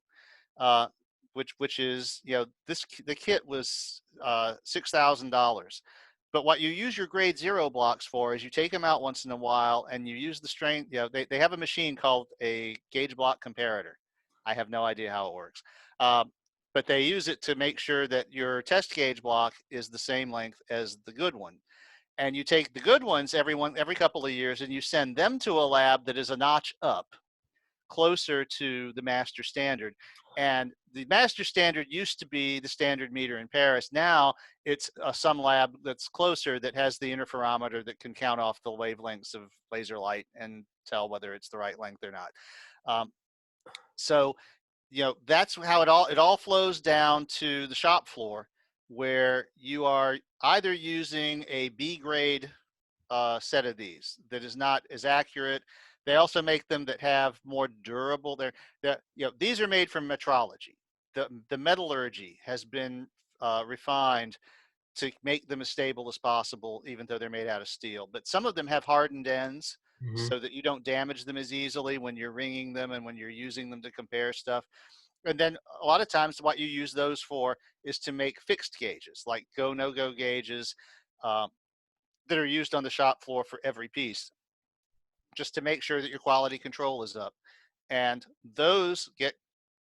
which is, the kit was $6,000. But what you use your grade 0 blocks for is you take them out once in a while and you use the strength. They have a machine called a gauge block comparator. I have no idea how it works, but they use it to make sure that your test gauge block is the same length as the good one. And you take the good ones every couple of years and you send them to a lab that is a notch up, closer to the master standard. And the master standard used to be the standard meter in Paris. Now it's some lab that's closer that has the interferometer that can count off the wavelengths of laser light and tell whether it's the right length or not. So, that's how it all flows down to the shop floor, where you are either using a B grade set of these that is not as accurate. They also make them that have more durable. These are made from metrology. The metallurgy has been refined to make them as stable as possible, even though they're made out of steel. But some of them have hardened ends Mm-hmm. so that you don't damage them as easily when you're ringing them and when you're using them to compare stuff. And then a lot of times what you use those for is to make fixed gauges, like go, no go gauges that are used on the shop floor for every piece, just to make sure that your quality control is up. And those get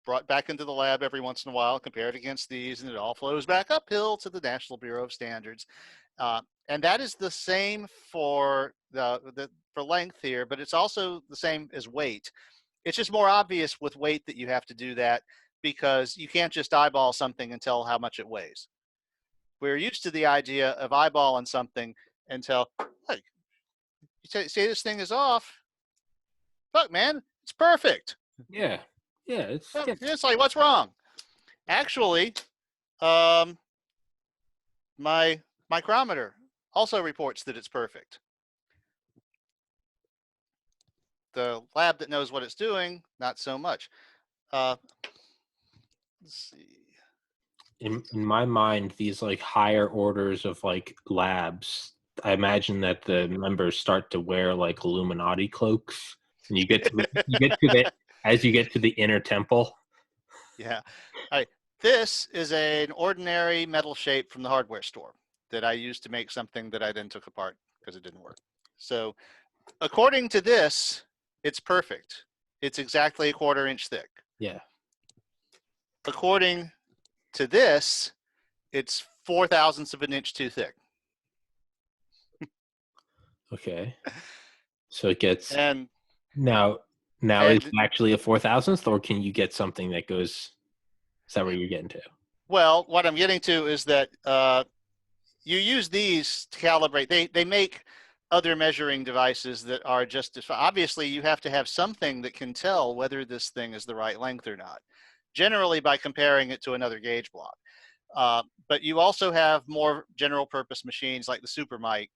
brought back into the lab every once in a while, compared against these, and it all flows back uphill to the National Bureau of Standards. And that is the same for for length here, but it's also the same as weight. It's just more obvious with weight that you have to do that, because you can't just eyeball something and tell how much it weighs. We're used to the idea of eyeballing something and tell, hey, you say this thing is off. Look, man, it's perfect. Yeah. Yeah. It's like, what's wrong? Actually, my micrometer also reports that it's perfect. The lab that knows what it's doing, not so much. Let's see. In my mind, these like higher orders of like labs, I imagine that the members start to wear like Illuminati cloaks, and you get to the as you get to the inner temple. Yeah. All right. This is an ordinary metal shape from the hardware store that I used to make something that I then took apart because it didn't work. So according to this, it's perfect. It's exactly a 1/4 inch thick. Yeah. According to this, it's 0.004 of an inch too thick. Okay. So it gets And now is and it actually a 4,000th, or can you get something that goes? Is that where you're getting to? well, what I'm getting to is that you use these to calibrate. They make other measuring devices that are just as obviously you have to have something that can tell whether this thing is the right length or not, generally by comparing it to another gauge block. But you also have more general purpose machines like the Super Mic,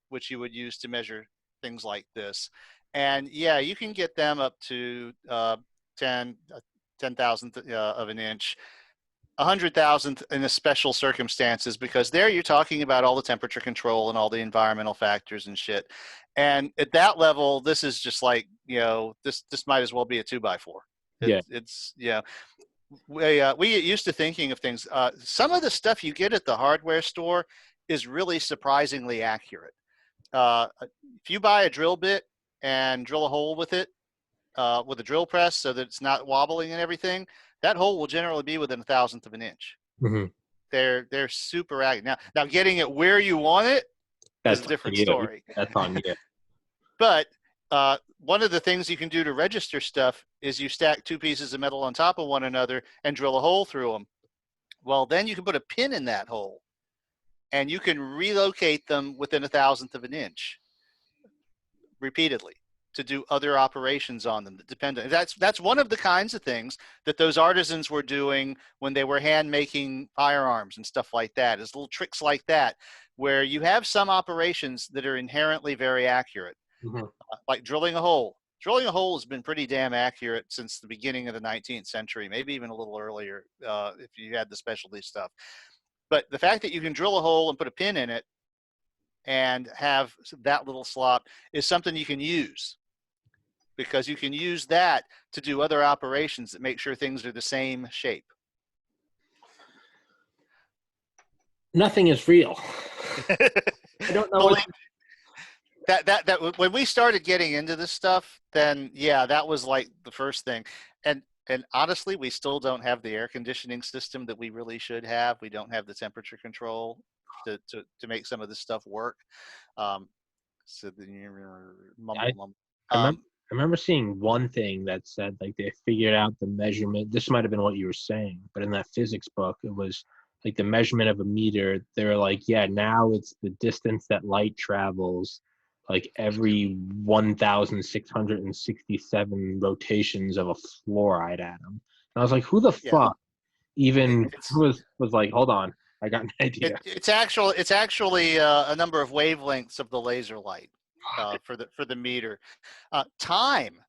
which you would use to measure things like this. And yeah, you can get them up to 10,000th of an inch, 100,000th in the special circumstances, because there you're talking about all the temperature control and all the environmental factors and shit. And at that level, this is just like, this might as well be a 2x4. Yeah. It's we get used to thinking of things. Some of the stuff you get at the hardware store is really surprisingly accurate. If you buy a drill bit and drill a hole with it, with a drill press so that it's not wobbling and everything, that hole will generally be within 1,000th of an inch. Mm-hmm. They're super accurate. Now getting it where you want it is a different story. That's on you. But one of the things you can do to register stuff is you stack 2 pieces of metal on top of one another and drill a hole through them. Well, then you can put a pin in that hole, and you can relocate them within 1,000th of an inch repeatedly to do other operations on them that depend on. That's one of the kinds of things that those artisans were doing when they were hand making firearms and stuff like that, is little tricks like that, where you have some operations that are inherently very accurate. Mm-hmm. Like drilling a hole. Drilling a hole has been pretty damn accurate since the beginning of the 19th century, maybe even a little earlier if you had the specialty stuff. But the fact that you can drill a hole and put a pin in it and have that little slot is something you can use, because you can use that to do other operations that make sure things are the same shape. Nothing is real. I don't know what that when we started getting into this stuff, then yeah, that was like the first thing. And honestly, we still don't have the air conditioning system that we really should have. We don't have the temperature control to make some of this stuff work. So I remember seeing one thing that said like they figured out the measurement. This might have been what you were saying, but in that physics book, it was like the measurement of a meter. They were like, yeah, now it's the distance that light travels like every 1,667 rotations of a fluoride atom. And I was like, who the Yeah, fuck even it's was like, hold on, I got an idea. it's actually a number of wavelengths of the laser light for the meter. Time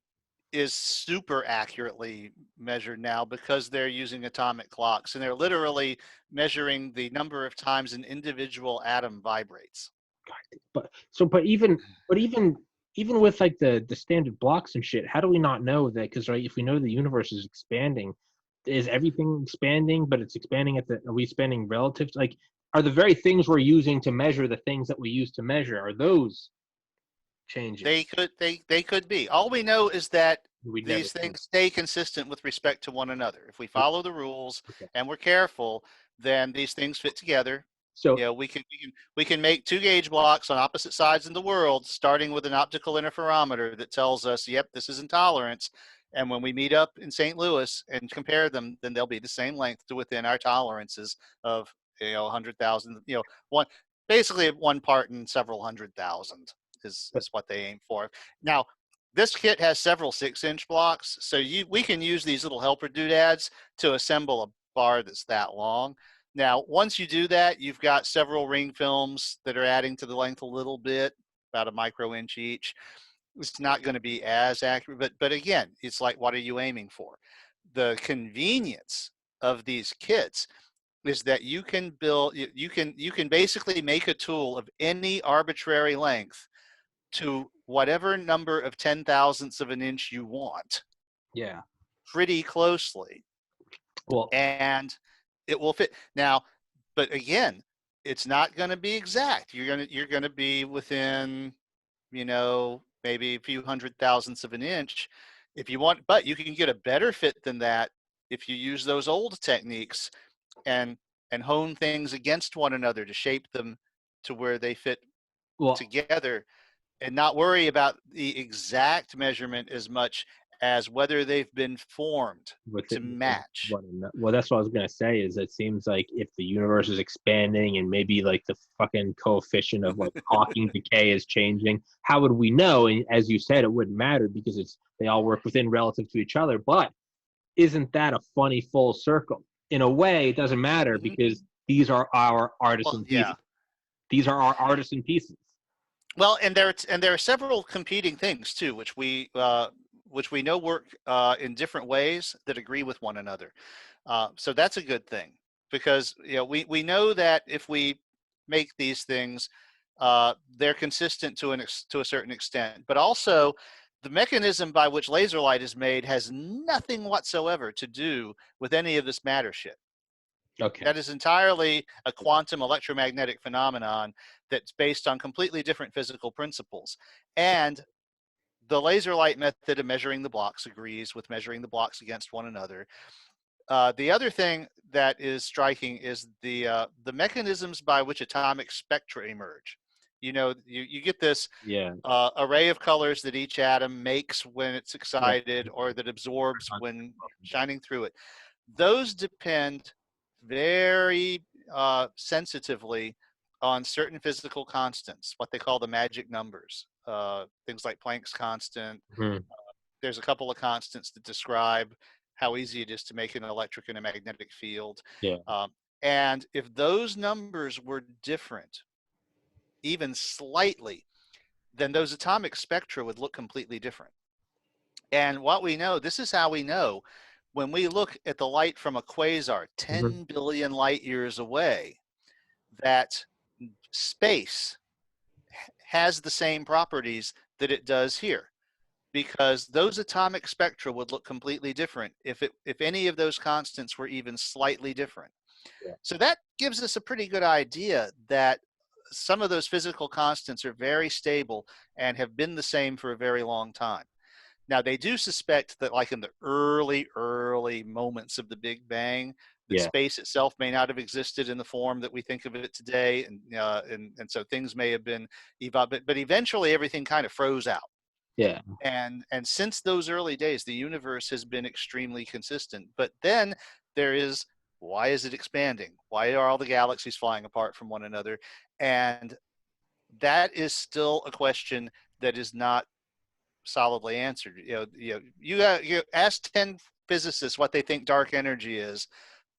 is super accurately measured now because they're using atomic clocks, and they're literally measuring the number of times an individual atom vibrates. But even with like the standard blocks and shit, how do we not know that? Because right, if we know the universe is expanding, is everything expanding? But it's expanding are we expanding relative to, like, are the very things we're using to measure the things that we use to measure, are those changing? They could be. All we know is that We never these know. things stay consistent with respect to one another. If we follow the rules Okay. and we're careful, then these things fit together. So You know, we can make two gauge blocks on opposite sides in the world, starting with an optical interferometer that tells us, yep, this is intolerance. And when we meet up in St. Louis and compare them, then they'll be the same length to within our tolerances of 100,000. One basically 1 part in several 100,000 is what they aim for. Now, this kit has several 6-inch blocks, so we can use these little helper doodads to assemble a bar that's that long. Now, once you do that, you've got several ring films that are adding to the length a little bit, about a micro-inch each. It's not going to be as accurate, but again, it's like, what are you aiming for? The convenience of these kits is that you can basically make a tool of any arbitrary length to whatever number of 10,000ths of an inch you want, yeah, pretty closely, well, and it will fit. Now, but again, it's not going to be exact. You're going to be within, maybe a few 100,000ths of an inch if you want, but you can get a better fit than that if you use those old techniques and hone things against one another to shape them to where they fit well, together, and not worry about the exact measurement as much as whether they've been formed to within match. what? Well, that's what I was gonna say. Is it seems like if the universe is expanding and maybe like the fucking coefficient of like Hawking decay is changing, how would we know? And as you said, it wouldn't matter because they all work within relative to each other. But isn't that a funny full circle? In a way, it doesn't matter Mm-hmm. because these are our Well, artisan pieces. yeah. These are our artisan pieces. Well, and there are several competing things too, which we know work in different ways that agree with one another. So that's a good thing, because we know that if we make these things, they're consistent to a certain extent, but also the mechanism by which laser light is made has nothing whatsoever to do with any of this matter shit. Okay. That is entirely a quantum electromagnetic phenomenon that's based on completely different physical principles. And the laser light method of measuring the blocks agrees with measuring the blocks against one another. The other thing that is striking is the mechanisms by which atomic spectra emerge. You get this Yeah. array of colors that each atom makes when it's excited, or that absorbs when shining through it. Those depend very sensitively on certain physical constants, what they call the magic numbers, things like Planck's constant. Hmm. There's a couple of constants that describe how easy it is to make an electric and a magnetic field. Yeah. Um, and if those numbers were different, even slightly, then those atomic spectra would look completely different. And what we know, this is how we know, when we look at the light from a quasar Hmm. 10 billion light years away, that space has the same properties that it does here, because those atomic spectra would look completely different if any of those constants were even slightly different. Yeah. So that gives us a pretty good idea that some of those physical constants are very stable and have been the same for a very long time. Now, they do suspect that, like in the early moments of the Big Bang, that Yeah. space itself may not have existed in the form that we think of it today, and so things may have been evolved, but eventually everything kind of froze out. Yeah. And since those early days, the universe has been extremely consistent. But then there is, why is it expanding? Why are all the galaxies flying apart from one another? And that is still a question that is not solidly answered. You ask 10 physicists what they think dark energy is,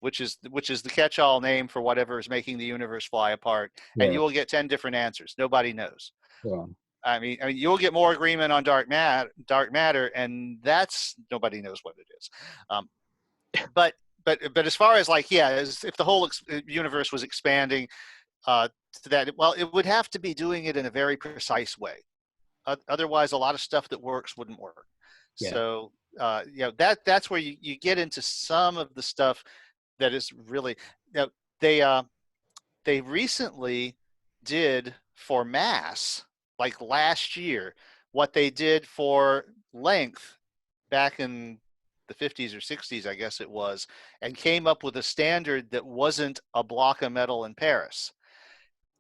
which is the catch-all name for whatever is making the universe fly apart, and Yeah. you will get 10 different answers. Nobody knows. Yeah. I mean, you'll get more agreement on dark matter, and that's nobody knows what it is. But as far as like, yeah, as if the whole universe was expanding to that, well, it would have to be doing it in a very precise way. Otherwise, a lot of stuff that works wouldn't work. Yeah. So that's where you get into some of the stuff that is really, they they recently did for mass, like last year, what they did for length back in the 50s or 60s, I guess it was, and came up with a standard that wasn't a block of metal in Paris.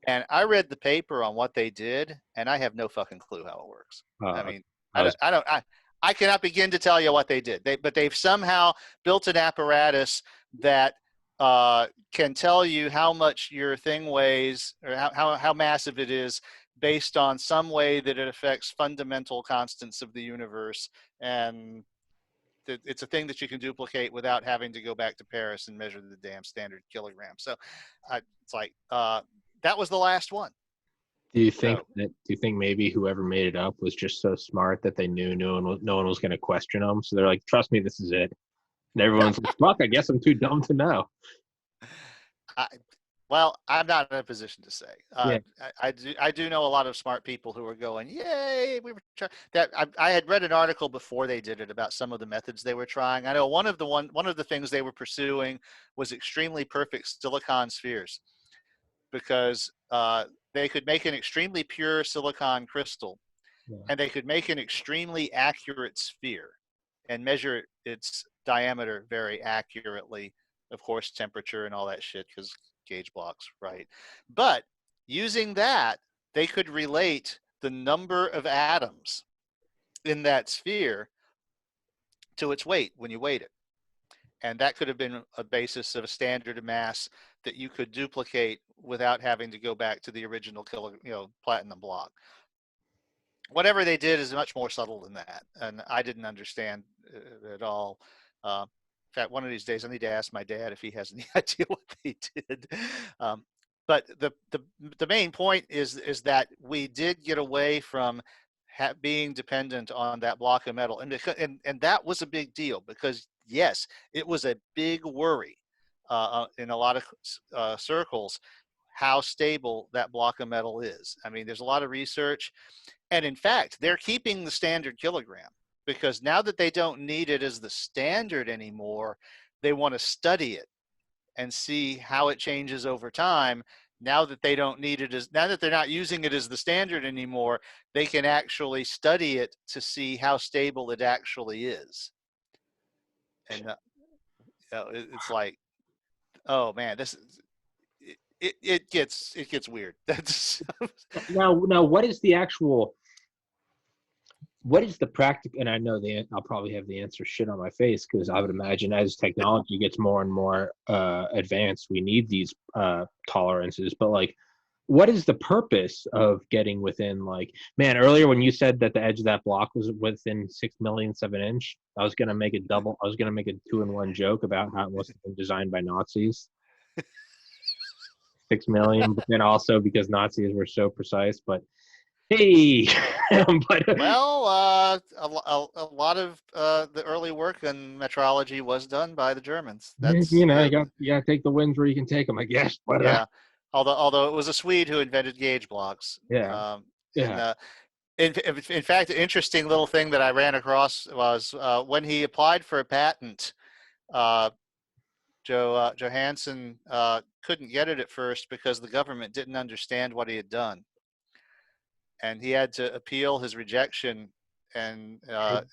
And I read the paper on what they did, and I have no fucking clue how it works. I mean, I was I cannot begin to tell you what they did. But they've somehow built an apparatus that can tell you how much your thing weighs, or how massive it is, based on some way that it affects fundamental constants of the universe. And it's a thing that you can duplicate without having to go back to Paris and measure the damn standard kilogram. So it's like that was the last one. Do you think maybe whoever made it up was just so smart that they knew no one was going to question them? So they're like, "Trust me, this is it." And everyone's like, "Fuck, I guess I'm too dumb to know." Well, I'm not in a position to say. Yeah. I do know a lot of smart people who are going, "Yay, we were trying." That I had read an article before they did it about some of the methods they were trying. I know one of the things they were pursuing was extremely perfect silicon spheres, because they could make an extremely pure silicon crystal, Yeah. and they could make an extremely accurate sphere and measure its diameter very accurately. Of course, temperature and all that shit, because gauge blocks, right? But using that, they could relate the number of atoms in that sphere to its weight when you weighed it. And that could have been a basis of a standard of mass that you could duplicate without having to go back to the original platinum block. Whatever they did is much more subtle than that, and I didn't understand at all. In fact, one of these days I need to ask my dad if he has any idea what they did. But the main point is that we did get away from being dependent on that block of metal, and that was a big deal, because yes, it was a big worry in a lot of circles how stable that block of metal is. I mean, there's a lot of research, and in fact, they're keeping the standard kilogram, because now that they don't need it as the standard anymore, they want to study it and see how it changes over time. Now that they don't need it now that they're not using it as the standard anymore, they can actually study it to see how stable it actually is. And it's like, oh man, this is, it gets weird. That's Now, what is the practical? And I know I'll probably have the answer shit on my face, because I would imagine as technology gets more and more advanced, we need these tolerances. But like, what is the purpose of getting within, like, man, earlier when you said that the edge of that block was within 6 millionths of an inch, I was gonna make a 2-in-1 joke about how it must have been designed by Nazis. 6 million, but then also because Nazis were so precise. But hey, but well, a lot of the early work in metrology was done by the Germans. That's you got to take the wins where you can take them, I guess. But yeah. Although it was a Swede who invented gauge blocks. Yeah. And in fact, an interesting little thing that I ran across was when he applied for a patent, Johansson couldn't get it at first because the government didn't understand what he had done, and he had to appeal his rejection, and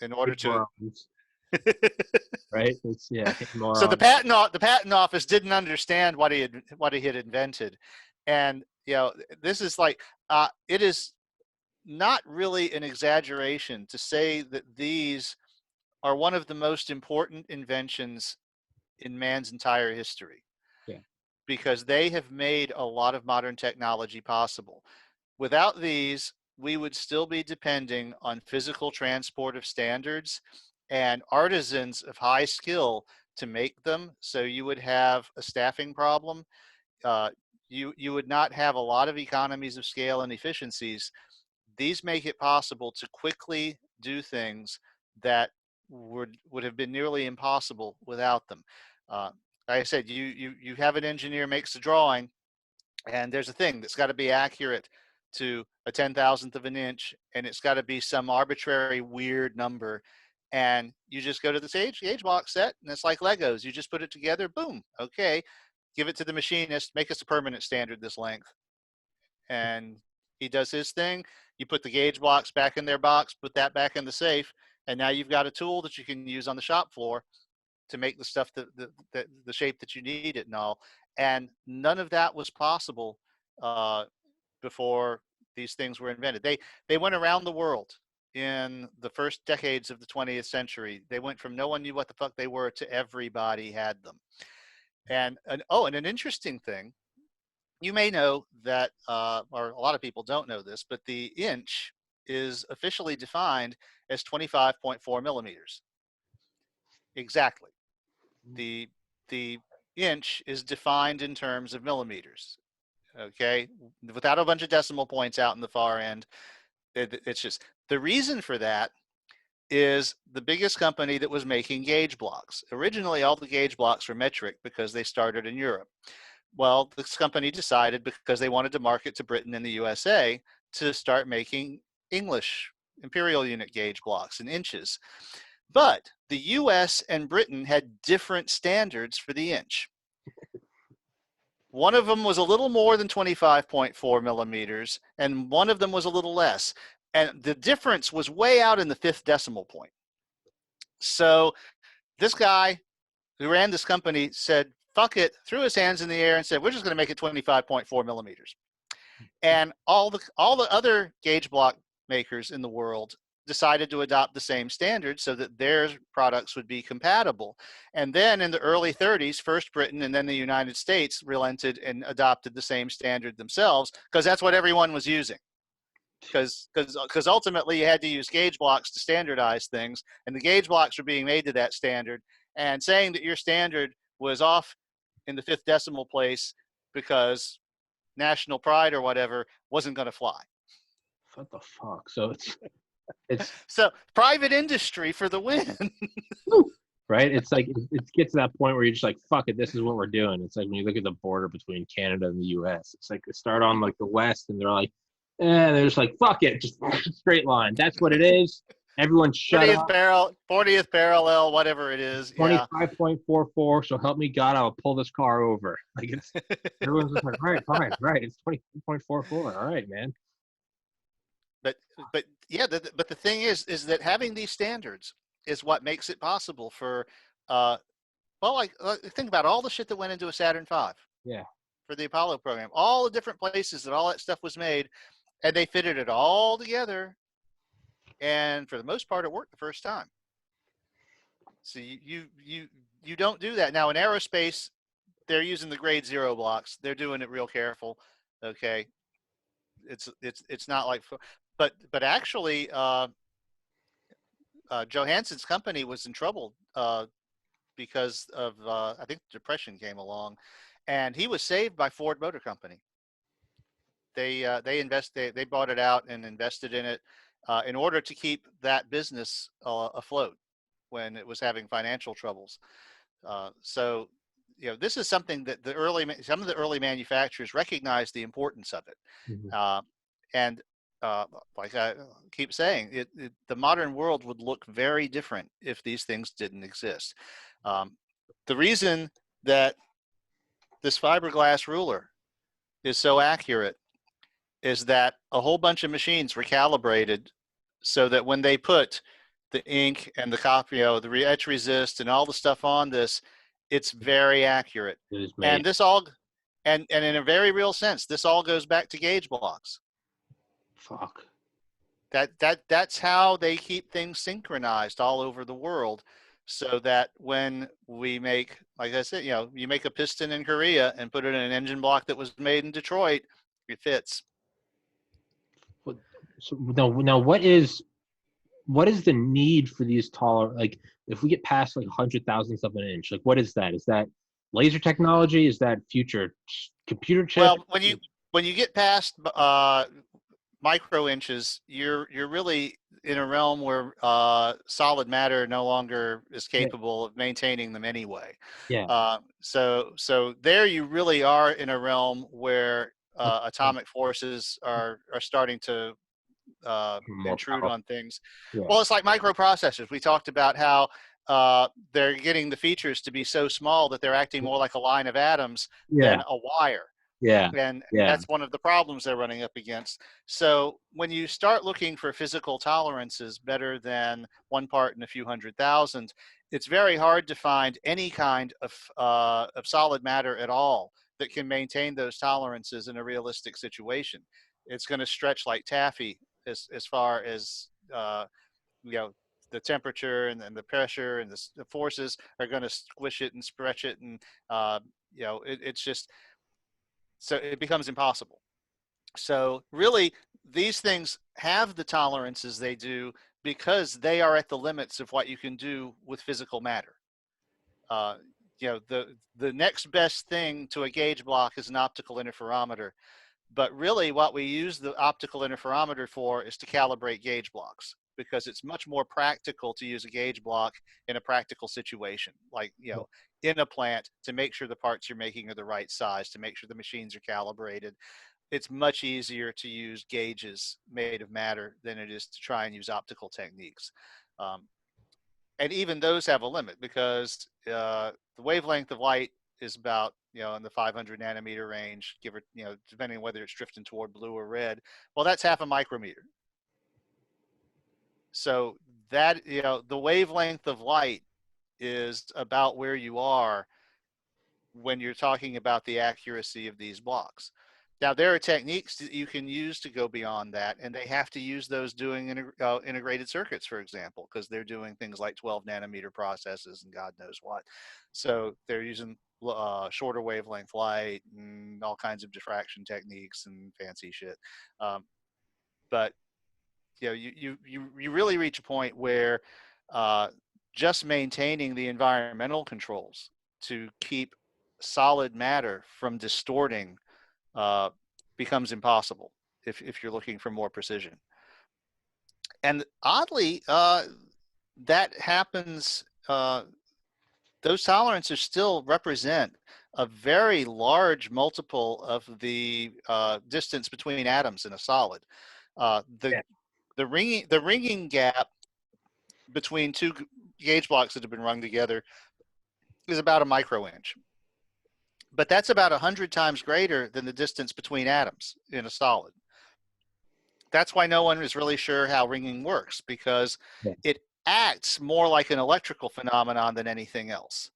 in order to right, so the patent office didn't understand what he had invented. And this is like it is not really an exaggeration to say that these are one of the most important inventions in man's entire history, Yeah. because they have made a lot of modern technology possible. Without these, we would still be depending on physical transport of standards and artisans of high skill to make them. So you would have a staffing problem. Uh, you would not have a lot of economies of scale and efficiencies. These make it possible to quickly do things that would have been nearly impossible without them. Uh, like I said, you have an engineer makes a drawing, and there's a thing that's got to be accurate to a 10,000th of an inch, and it's got to be some arbitrary weird number. And you just go to the gauge box set, and it's like Legos. You just put it together, boom, okay. Give it to the machinist, make us a permanent standard this length. And he does his thing. You put the gauge blocks back in their box, put that back in the safe, and now you've got a tool that you can use on the shop floor to make the stuff the shape that you need it and all. And none of that was possible uh, before these things were invented. They went around the world in the first decades of the 20th century. They went from no one knew what the fuck they were to everybody had them. And an interesting thing, you may know that, or a lot of people don't know this, but the inch is officially defined as 25.4 millimeters. Exactly. The the inch is defined in terms of millimeters. Okay, without a bunch of decimal points out in the far end. It's just, the reason for that is the biggest company that was making gauge blocks. Originally, all the gauge blocks were metric because they started in Europe. Well, this company decided, because they wanted to market to Britain and the USA, to start making English imperial unit gauge blocks in inches. But the US and Britain had different standards for the inch. One of them was a little more than 25.4 millimeters, and one of them was a little less. And the difference was way out in the 5th decimal point. So this guy who ran this company said, fuck it, threw his hands in the air and said, we're just going to make it 25.4 millimeters. And all the other gauge block makers in the world decided to adopt the same standard so that their products would be compatible. And then in the early 30s, first Britain and then the United States relented and adopted the same standard themselves, because that's what everyone was using. Because ultimately you had to use gauge blocks to standardize things, and the gauge blocks were being made to that standard. And saying that your standard was off in the 5th decimal place because national pride or whatever wasn't going to fly. What the fuck? So it's So private industry for the win. right. It's like it gets to that point where you're just like, fuck it, this is what we're doing. It's like when you look at the border between Canada and the U.S. It's like they start on like the west, and they're like, they're just like, fuck it, just straight line. That's what it is. Everyone shut 40th up. 40th parallel, whatever it is. 25.44. So help me God, I'll pull this car over. Like it's everyone's just like, right, fine, right. It's 22.44. All right, man. But yeah, but the thing is that having these standards is what makes it possible for, like think about all the shit that went into a Saturn V. Yeah. For the Apollo program, all the different places that all that stuff was made, and they fitted it all together. And for the most part, it worked the first time. So you don't do that now in aerospace. They're using the grade 0 blocks. They're doing it real careful. Okay, it's not like, but actually, Johansson's company was in trouble because of I think the Depression came along, and he was saved by Ford Motor Company. They bought it out and invested in it in order to keep that business afloat when it was having financial troubles. So, this is something that some of the early manufacturers recognized the importance of it. Mm-hmm. And like I keep saying, the modern world would look very different if these things didn't exist. The reason that this fiberglass ruler is so accurate is that a whole bunch of machines were calibrated so that when they put the ink and the copy, the etch resist and all the stuff on this, it's very accurate. And this all, and in a very real sense, this all goes back to gauge blocks. Fuck. That's how they keep things synchronized all over the world, so that when we make, like I said, you make a piston in Korea and put it in an engine block that was made in Detroit, it fits. So now what is the need for these taller, like if we get past like 100,000ths of an inch, like what is that? Is that laser technology? Is that future computer chip? Well, when you get past micro inches, you're really in a realm where solid matter no longer is Yeah, capable of maintaining them anyway. yeah. So there you really are in a realm where That's atomic forces are starting to more intrude powerful. on things. Yeah, Well, it's like microprocessors. We talked about how they're getting the features to be so small that they're acting more like a line of atoms than yeah, a wire. yeah, And yeah, that's one of the problems they're running up against. So when you start looking for physical tolerances better than 1 part in a few 100,000, it's very hard to find any kind of solid matter at all that can maintain those tolerances in a realistic situation. It's going to stretch like taffy as far as you know the temperature and the pressure and the forces are going to squish it and stretch it, and it's just, so it becomes impossible. So really, these things have the tolerances they do because they are at the limits of what you can do with physical matter. Uh, the next best thing to a gauge block is an optical interferometer. But really, what we use the optical interferometer for is to calibrate gauge blocks, because it's much more practical to use a gauge block in a practical situation, like in a plant, to make sure the parts you're making are the right size, to make sure the machines are calibrated. It's much easier to use gauges made of matter than it is to try and use optical techniques. Um, and even those have a limit, because the wavelength of light is about in the 500 nanometer range, give or depending on whether it's drifting toward blue or red. Well, that's half a micrometer. So that the wavelength of light is about where you are when you're talking about the accuracy of these blocks. Now, there are techniques that you can use to go beyond that, and they have to use those doing integrated circuits, for example, because they're doing things like 12 nanometer processes and God knows what. So they're using shorter wavelength light and all kinds of diffraction techniques and fancy shit. But you really reach a point where uh, just maintaining the environmental controls to keep solid matter from distorting uh, becomes impossible if you're looking for more precision. And oddly, that happens. Those tolerances still represent a very large multiple of the distance between atoms in a solid. The yeah, ringing gap between two gauge blocks that have been rung together is about a micro inch. But that's about 100 times greater than the distance between atoms in a solid. That's why no one is really sure how ringing works, because yeah, it acts more like an electrical phenomenon than anything else.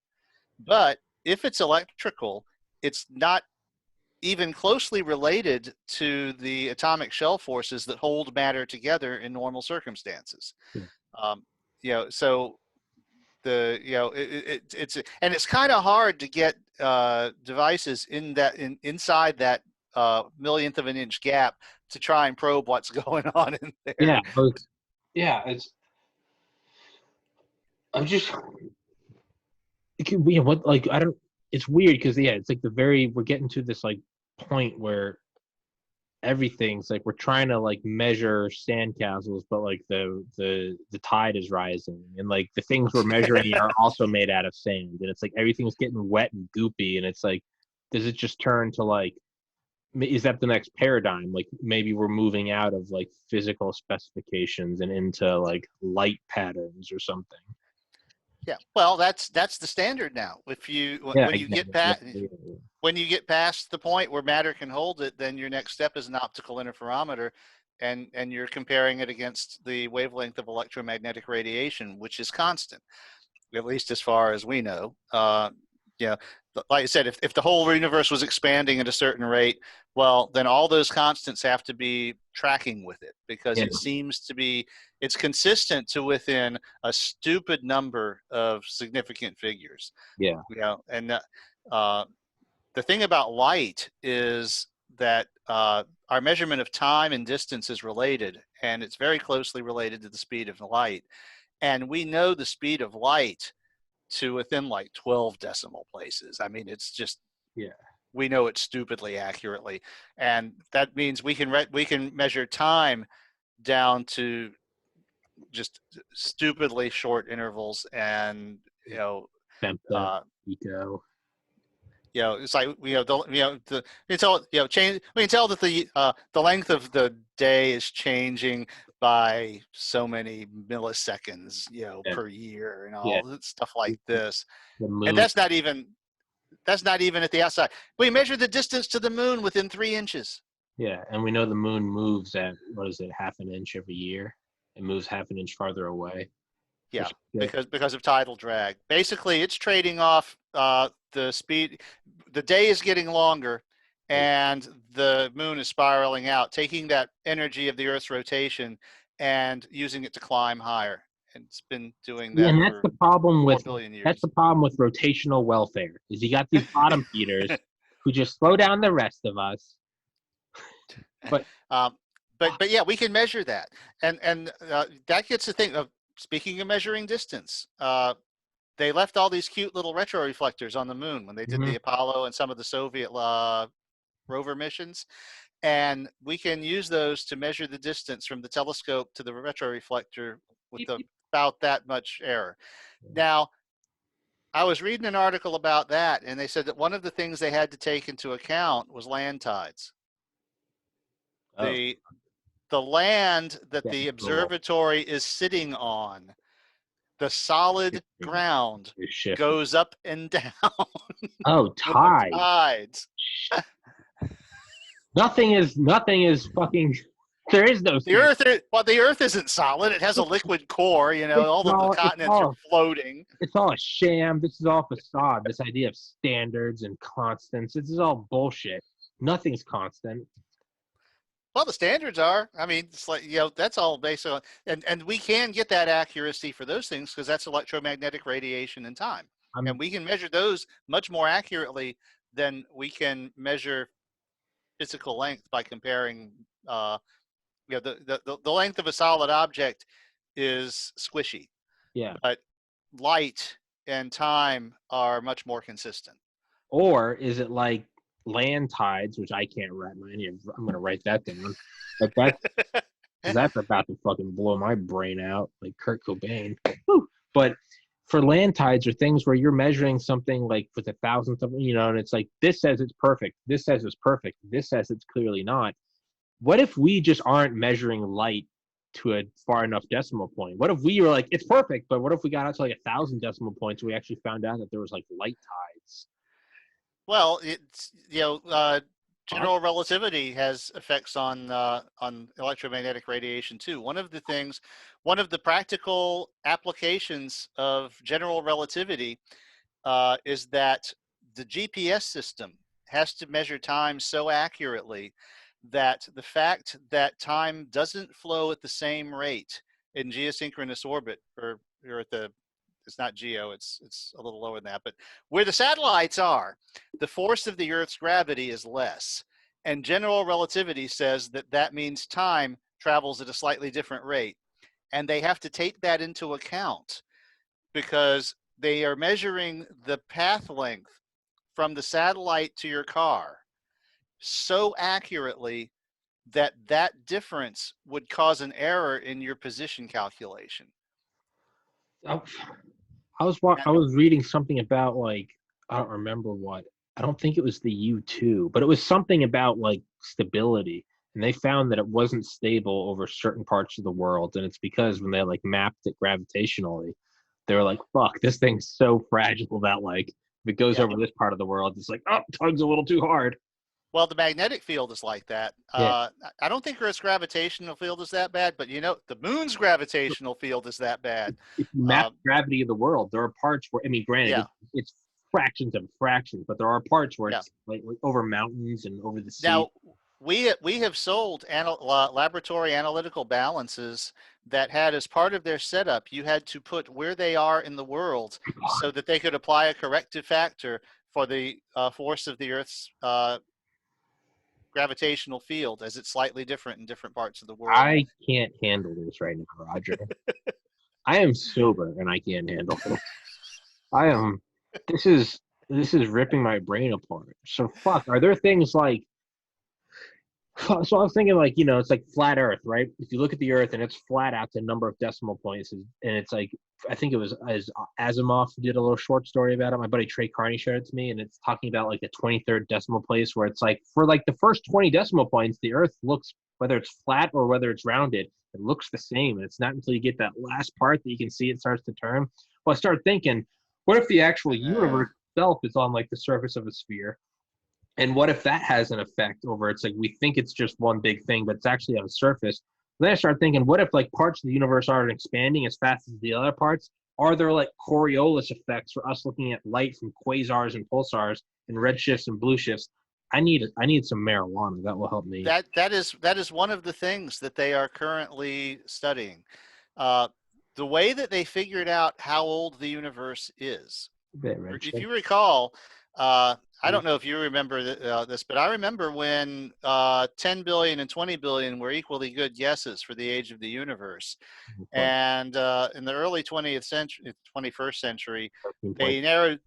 But if it's electrical, it's not even closely related to the atomic shell forces that hold matter together in normal circumstances. yeah. Um, so it's and it's kind of hard to get devices inside that millionth of an inch gap to try and probe what's going on in Yeah, there. yeah. I'm just, yeah. What, like, I don't. It's weird because yeah, it's like we're getting to this like point where everything's like we're trying to like measure sandcastles, but like the tide is rising, and like the things we're measuring are also made out of sand, and it's like everything's getting wet and goopy, and it's like, does it just turn to like, is that the next paradigm? Like maybe we're moving out of like physical specifications and into like light patterns or something. Yeah, well, that's the standard now. If you Yeah, when you get past the point where matter can hold it, then your next step is an optical interferometer, and you're comparing it against the wavelength of electromagnetic radiation, which is constant, at least as far as we know. Yeah, like I said, if the whole universe was expanding at a certain rate, well, then all those constants have to be tracking with it, because yeah, it seems to be, it's consistent to within a stupid number of significant figures. yeah, And the thing about light is that our measurement of time and distance is related, and it's very closely related to the speed of light. And we know the speed of light to within like 12 decimal places. I mean, it's just, Yeah. we know it stupidly accurately, and that means we can measure time down to just stupidly short intervals. And Femto, uh, eco. it's like it's all change. We can tell that the length of the day is changing by so many milliseconds, Yeah. per year, and Yeah. all that stuff like this. The And moon. that's not even at the outside. We measure the distance to the moon within 3 inches. Yeah, and we know the moon moves at, what is it, half an inch every year. It moves half an inch farther away. Yeah, Which, yeah, because of tidal drag. Basically, it's trading off the speed. The day is getting longer, and the moon is spiraling out, taking that energy of the Earth's rotation and using it to climb higher. And it's been doing that and that's for the problem 4 with billion that's years. the problem with rotational welfare. Is you got these bottom feeders who just slow down the rest of us. But Um, but yeah, we can measure that, and that gets the thing of, speaking of measuring distance. They left all these cute little retroreflectors on the moon when they did the Apollo and some of the Soviet rover missions, and we can use those to measure the distance from the telescope to the retroreflector with about that much error. Now, I was reading an article about that, and they said that one of the things they had to take into account was land tides. oh, The land that that's the cool. observatory is sitting on, the solid ground, You're shifting. goes up and down Oh, with the tide. tides. Nothing is fucking. There is no The standard. Earth, the Earth isn't solid. It has a liquid core. All the continents are floating. It's all a sham. This is all facade. This idea of standards and constants. This is all bullshit. Nothing's constant. Well, the standards are. I mean, it's like, that's all based on, and we can get that accuracy for those things because that's electromagnetic radiation and time, and we can measure those much more accurately than we can measure physical length by comparing. The length of a solid object is squishy. Yeah. But light and time are much more consistent. Or is it like land tides, which I can't write I'm going to write that down. But that's about to fucking blow my brain out, like Kurt Cobain. Woo. But for land tides or things where you're measuring something like with a thousandth of, and it's like, this says it's perfect. This says it's perfect. This says it's clearly not. What if we just aren't measuring light to a far enough decimal point? What if we were like, it's perfect, but what if we got out to like 1,000 decimal points and we actually found out that there was like light tides? Well, it's general relativity has effects on electromagnetic radiation too. One of the practical applications of general relativity is that the GPS system has to measure time so accurately that the fact that time doesn't flow at the same rate in geosynchronous orbit, or at the, it's not geo, it's a little lower than that, but where the satellites are, the force of the Earth's gravity is less. And general relativity says that that means time travels at a slightly different rate. And they have to take that into account because they are measuring the path length from the satellite to your car so accurately that that difference would cause an error in your position calculation. I was reading something about, like, I don't remember what. I don't think it was the U2, but it was something about like stability. And they found that it wasn't stable over certain parts of the world. And it's because when they like mapped it gravitationally, they were like, fuck, this thing's so fragile that like if it goes over this part of the world, it's like, oh, tugs a little too hard. Well, the magnetic field is like that. Yeah. I don't think Earth's gravitational field is that bad, but the moon's gravitational field is that bad. If you map gravity of the world, there are parts where, I mean, granted, it's fractions of fractions, but there are parts where it's like over mountains and over the sea. Now, we have sold laboratory analytical balances that had, as part of their setup, you had to put where they are in the world so that they could apply a corrective factor for the force of the Earth's gravitational field, as it's slightly different in different parts of the world. I can't handle this right now, Roger. I am sober and I can't handle it. I am. This is this is ripping my brain apart. So fuck. Are there things like? So I was thinking like it's like flat Earth, right? If you look at the Earth and it's flat out to a number of decimal points, and it's like I think it was as Asimov did a little short story about it. My buddy Trey Carney shared it to me, and it's talking about like the 23rd decimal place, where it's like for like the first 20 decimal points, the Earth looks, whether it's flat or whether it's rounded, it looks the same. And it's not until you get that last part that you can see it starts to turn. Well, I started thinking, what if the actual universe itself is on like the surface of a sphere? And what if that has an effect over it's like we think it's just one big thing, but it's actually on the surface. Then I start thinking, what if like parts of the universe aren't expanding as fast as the other parts? Are there like Coriolis effects for us looking at light from quasars and pulsars and red shifts and blue shifts? I need some marijuana. That will help me. That is one of the things that they are currently studying. The way that they figured out how old the universe is. If you recall, I don't know if you remember this, but I remember when 10 billion and 20 billion were equally good guesses for the age of the universe. And in the early 20th century, 21st century, they narrowed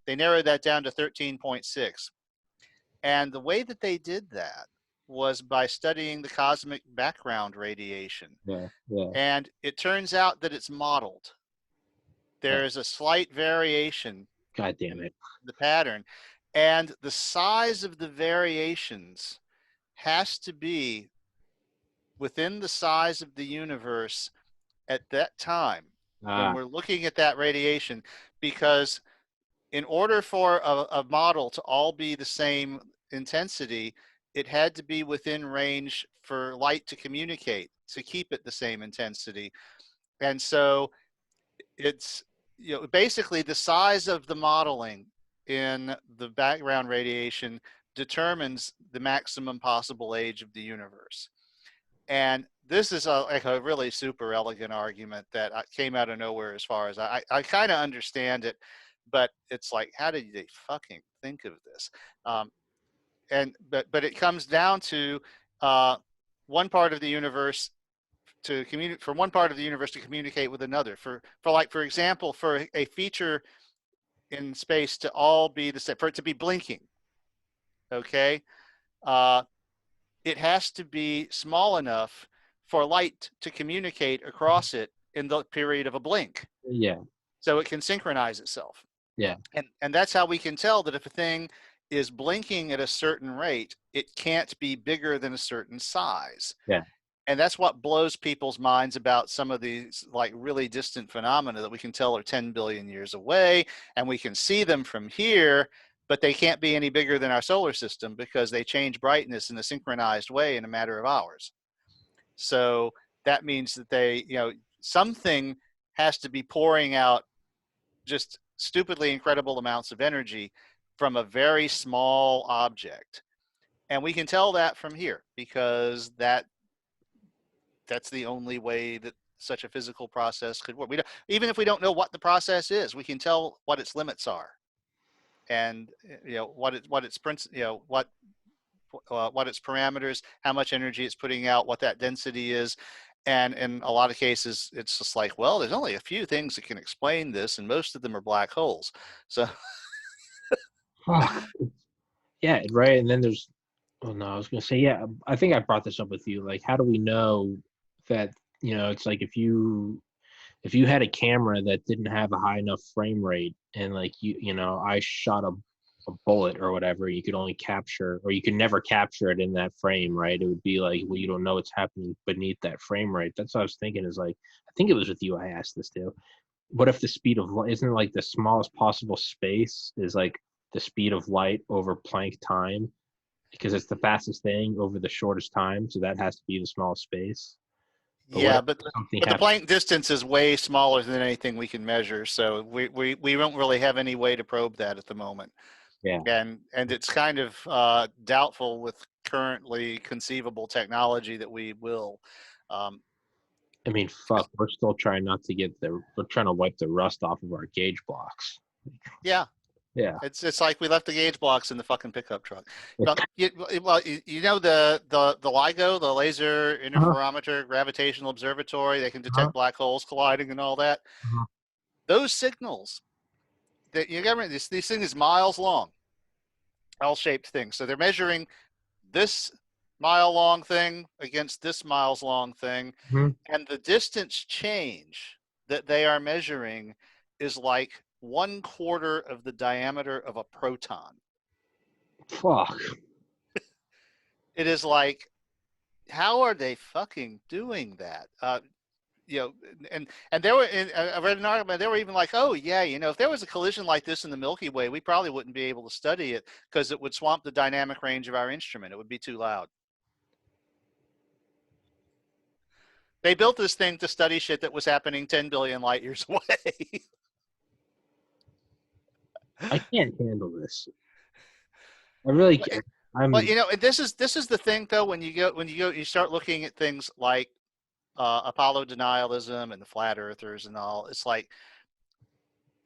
that down to 13.6. And the way that they did that was by studying the cosmic background radiation. Yeah. And it turns out that it's modeled. There is a slight variation. God damn it. The pattern. And the size of the variations has to be within the size of the universe at that time when we're looking at that radiation, because in order for a model to all be the same intensity, it had to be within range for light to communicate, to keep it the same intensity. And so it's, basically the size of the modeling in the background radiation determines the maximum possible age of the universe. And this is like a really super elegant argument that came out of nowhere as far as I kind of understand it, but it's like, how did they fucking think of this? But it comes down to one part of the universe to communicate, for one part of the universe to communicate with another. For example, for a feature in space to all be the same, for it to be blinking, okay, it has to be small enough for light to communicate across it in the period of a blink. Yeah. So it can synchronize itself. Yeah. And that's how we can tell that if a thing is blinking at a certain rate, it can't be bigger than a certain size. Yeah. And that's what blows people's minds about some of these like really distant phenomena that we can tell are 10 billion years away, and we can see them from here, but they can't be any bigger than our solar system because they change brightness in a synchronized way in a matter of hours. So that means that something has to be pouring out just stupidly incredible amounts of energy from a very small object. And we can tell that from here because that's the only way that such a physical process could work. Even if we don't know what the process is, we can tell what its limits are, and what its parameters, how much energy it's putting out, what that density is. And in a lot of cases, it's just like, well, there's only a few things that can explain this, and most of them are black holes. So, yeah, right. And then there's, oh no, I was gonna say, yeah, I think I brought this up with you. Like, how do we know that it's like if you had a camera that didn't have a high enough frame rate, and like I shot a bullet or whatever, you could only capture, or you could never capture it in that frame, right? It would be like, well, you don't know what's happening beneath that frame rate. That's what I was thinking, is like, I think it was with you I asked this too. What if the speed of light isn't like the smallest possible space is like the speed of light over Planck time, because it's the fastest thing over the shortest time, so that has to be the smallest space. But the Planck distance is way smaller than anything we can measure, so we don't really have any way to probe that at the moment. Yeah. And it's kind of doubtful with currently conceivable technology that we will. I mean, fuck, we're still trying not to we're trying to wipe the rust off of our gauge blocks. Yeah. Yeah. It's like we left the gauge blocks in the fucking pickup truck. You know the LIGO, the Laser Uh-huh. Interferometer Gravitational Observatory, they can Uh-huh. detect black holes colliding and all that. Uh-huh. Those signals that you got these things miles long, L-shaped things. So they're measuring this mile long thing against this miles long thing, Mhm. and the distance change that they are measuring is like 1/4 of the diameter of a proton. Fuck. It is like, how are they fucking doing that? You know, and there were, I read an argument, they were even like, oh yeah, you know, if there was a collision like this in the Milky Way, we probably wouldn't be able to study it because it would swamp the dynamic range of our instrument. It would be too loud. They built this thing to study shit that was happening 10 billion light years away. I can't handle this. I really can't. But I'm you know, this is the thing though. You start looking at things like Apollo denialism and the flat earthers and all. It's like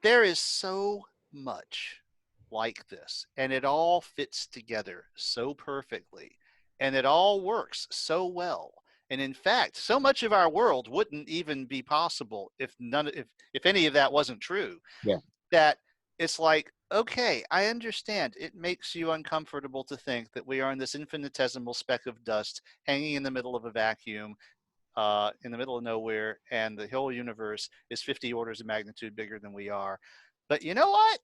there is so much like this, and it all fits together so perfectly, and it all works so well. And in fact, so much of our world wouldn't even be possible if any of that wasn't true. yeah. That it's like, okay, I understand. It makes you uncomfortable to think that we are in this infinitesimal speck of dust hanging in the middle of a vacuum, in the middle of nowhere, and the whole universe is 50 orders of magnitude bigger than we are. But you know what?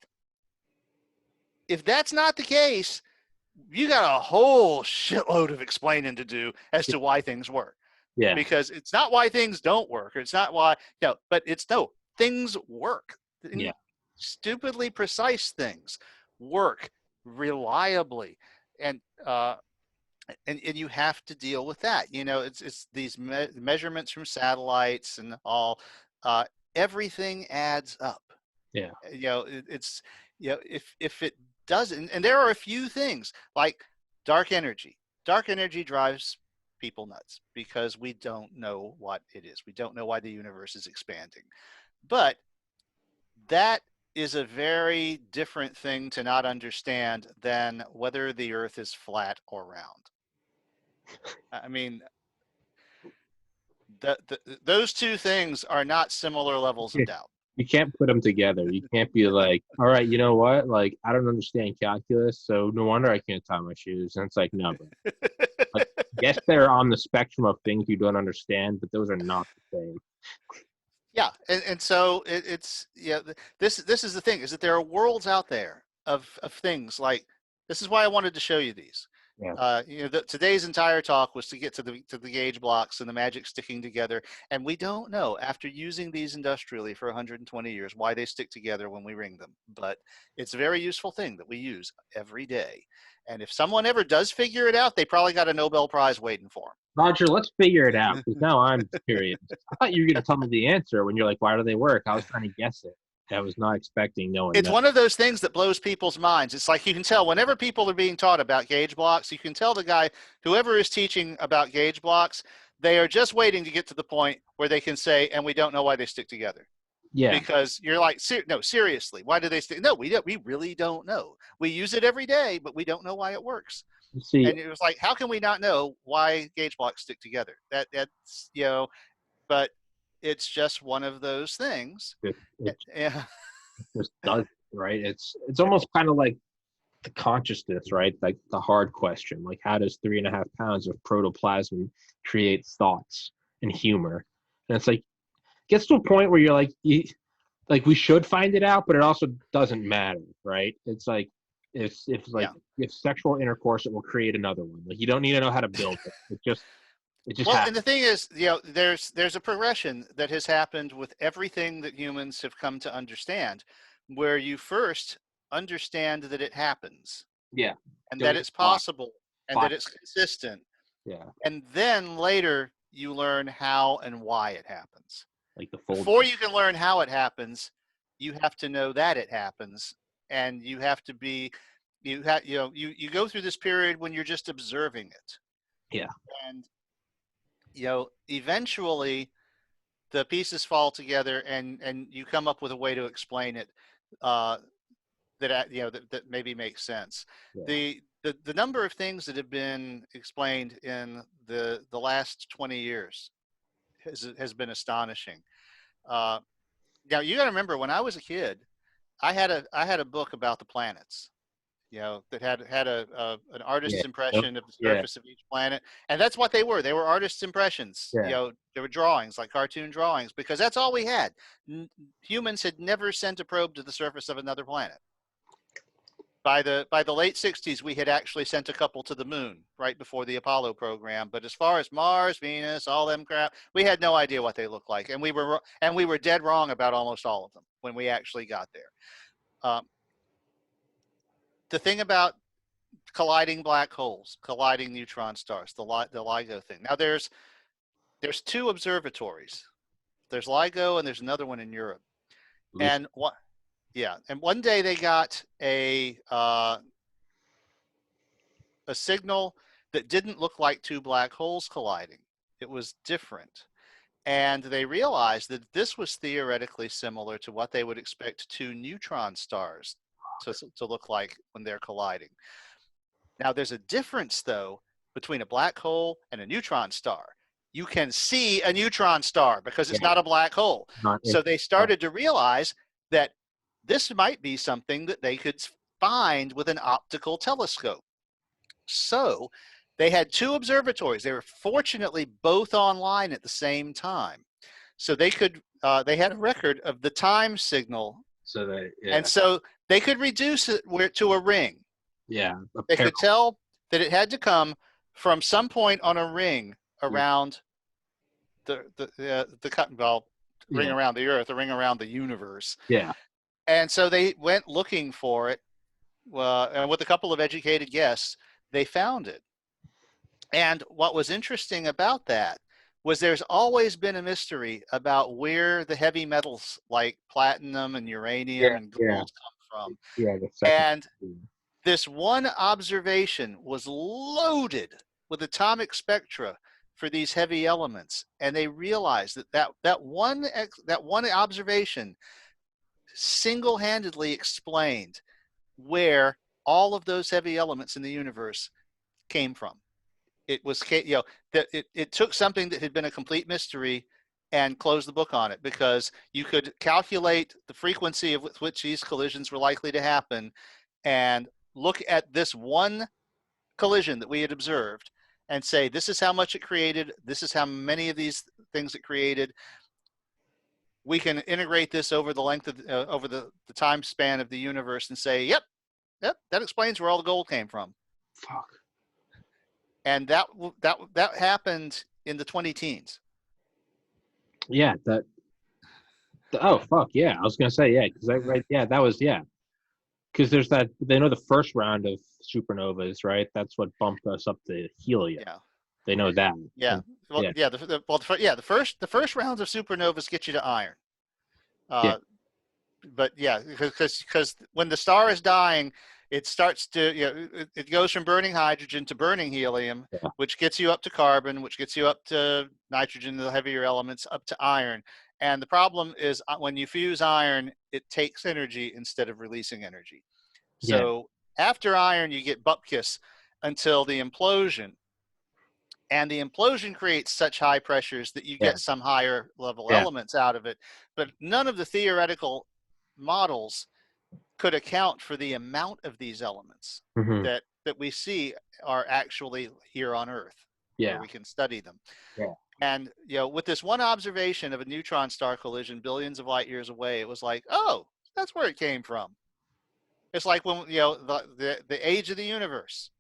If that's not the case, you got a whole shitload of explaining to do as to why things work. Yeah. Because it's not why things don't work, or it's not why, but it's no, things work. Yeah. Stupidly precise things work reliably. And and you have to deal with that. You know, it's these measurements from satellites and all. Everything adds up. Yeah. You know, it's if it doesn't, and there are a few things like dark energy. Dark energy drives people nuts because we don't know what it is. We don't know why the universe is expanding, but that is a very different thing to not understand than whether the Earth is flat or round. I mean, those two things are not similar levels of Yeah. doubt. You can't put them together. You can't be like, all right, you know what? Like, I don't understand calculus, so no wonder I can't tie my shoes. And it's like, no, but like, yes, they're on the spectrum of things you don't understand, but those are not the same. Yeah, and so it's this is the thing, is that there are worlds out there of things like, this is why I wanted to show you these. Yeah. Today's entire talk was to get to the gauge blocks and the magic sticking together, and we don't know, after using these industrially for 120 years, why they stick together when we ring them. But it's a very useful thing that we use every day, and if someone ever does figure it out, they probably got a Nobel Prize waiting for Roger, let's figure it out because them. now I'm curious. I thought you were going to tell me the answer when you're like, why do they work? I was trying to guess it. I was not expecting no one It's knows. one of those things that blows people's minds. It's like, you can tell whenever people are being taught about gauge blocks, you can tell the guy, whoever is teaching about gauge blocks, they are just waiting to get to the point where they can say, and we don't know why they stick together. Yeah. Because you're like, no, seriously, why do they stick? No, we really don't know. We use it every day, but we don't know why it works. See, And it was like, how can we not know why gauge blocks stick together? That's, but it's just one of those things. it Yeah. just does, right? It's almost kind of like the consciousness, right? Like the hard question, like how does 3.5 pounds of protoplasm create thoughts and humor? And it's like gets to a point where you're like, like we should find it out, but it also doesn't matter, right? It's like Yeah. if sexual intercourse, it will create another one. Like you don't need to know how to build it. It just Well, and the happens. thing is, there's a progression that has happened with everything that humans have come to understand, where you first understand that it happens Yeah. and that Building it's blocks, possible and that blocks. it's consistent, Yeah. and then later you learn how and why it happens. Like the fold. Before you can learn how it happens, you have to know that it happens, and you have to be, you go through this period when you're just observing it, Yeah. and eventually the pieces fall together, and you come up with a way to explain it, uh, that that maybe makes sense. Yeah. The number of things that have been explained in the last 20 years has been astonishing. Now you got to remember, when I was a kid, I had a book about the planets, that had an Yeah. artist's impression of the Yeah. surface of each planet, and that's what they were. They were artist's impressions. Yeah. They were drawings, like cartoon drawings, because that's all we had. Humans had never sent a probe to the surface of another planet. By the late 60s, we had actually sent a couple to the moon right before the Apollo program. But as far as Mars, Venus, all them crap, we had no idea what they looked like, and we were dead wrong about almost all of them when we actually got there. The thing about colliding black holes, colliding neutron stars, the LIGO thing. Now there's two observatories. There's LIGO and there's another one in Europe. And one day they got a signal that didn't look like two black holes colliding. It was different. And they realized that this was theoretically similar to what they would expect two neutron stars to look like when they're colliding. Now, there's a difference, though, between a black hole and a neutron star. You can see a neutron star because it's not a black hole. So they started to realize that this might be something that they could find with an optical telescope. So they had two observatories. They were fortunately both online at the same time. So they could they had a record of the time signal. And so they could reduce it to a ring. Yeah. They could tell that it had to come from some point on a ring around ring around the Earth, a ring around the universe. Yeah. And so they went looking for it, and with a couple of educated guesses, they found it. And what was interesting about that was there's always been a mystery about where the heavy metals like platinum and uranium and gold come from. Yeah. And this one observation was loaded with atomic spectra for these heavy elements, and they realized that one observation single-handedly explained where all of those heavy elements in the universe came from. It was, that it took something that had been a complete mystery and closed the book on it, because you could calculate the frequency of which these collisions were likely to happen and look at this one collision that we had observed and say, this is how much it created. This is how many of these things it created. We can integrate this over the length of, over the time span of the universe and say, yep, that explains where all the gold came from. Fuck. And that happened in the 2010s. Yeah. Oh, fuck. Yeah. I was going to say, yeah. Because that was, yeah. Because there's that, they know the first round of supernovas, right? That's what bumped us up to helium. Yeah. They know that. Yeah. Well, yeah. The first rounds of supernovas get you to iron. But yeah, because when the star is dying, it starts to, it goes from burning hydrogen to burning helium, which gets you up to carbon, which gets you up to nitrogen, the heavier elements, up to iron. And the problem is when you fuse iron, it takes energy instead of releasing energy. So after iron, you get bupkis until the implosion. And the implosion creates such high pressures that you get some higher level elements out of it. But none of the theoretical models could account for the amount of these elements that we see are actually here on Earth, where we can study them. And with this one observation of a neutron star collision billions of light years away, it was like, oh, that's where it came from. It's like when the age of the universe,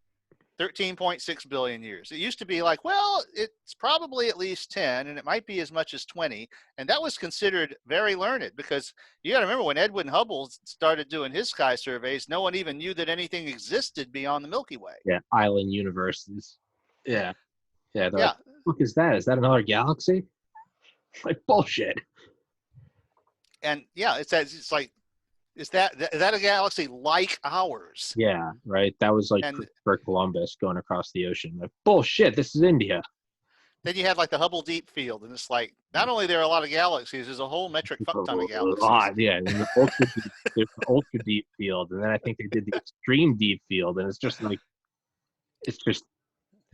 13.6 billion years. It used to be like, well, it's probably at least 10, and it might be as much as 20. And that was considered very learned, because you got to remember when Edwin Hubble started doing his sky surveys, no one even knew that anything existed beyond the Milky Way. Yeah, island universes. Yeah. Like, what the fuck is that? Is that another galaxy? Like, bullshit. And it's like, is that a galaxy like ours? Yeah, right. That was like for Columbus going across the ocean. Like, bullshit, this is India. then you had like the Hubble Deep Field, and it's like not only there are a lot of galaxies, there's a whole metric fuck ton of galaxies. Yeah, and the there's the ultra deep field, and then I think they did the extreme deep field, and it's just like it's just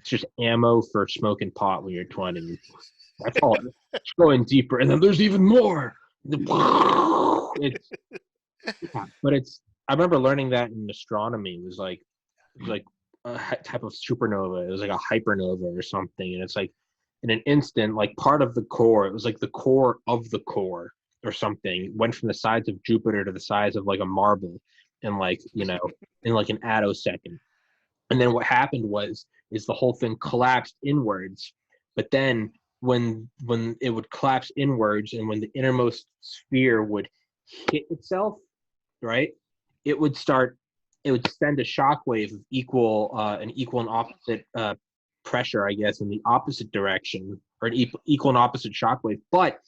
it's just ammo for smoking pot when you're 20. That's all. It's going deeper, and then there's even more. It's yeah, but it's. I remember learning that in astronomy. It was like a type of supernova. It was like a hypernova or something, and it's like in an instant, like part of the core. It was like the core of the core or something went from the size of Jupiter to the size of like a marble, in like in like an attosecond. And then what happened is the whole thing collapsed inwards. But then when it would collapse inwards and when the innermost sphere would hit itself, right, it would start it would send a shockwave of equal and opposite pressure, I guess, in the opposite direction, or an equal and opposite shockwave. But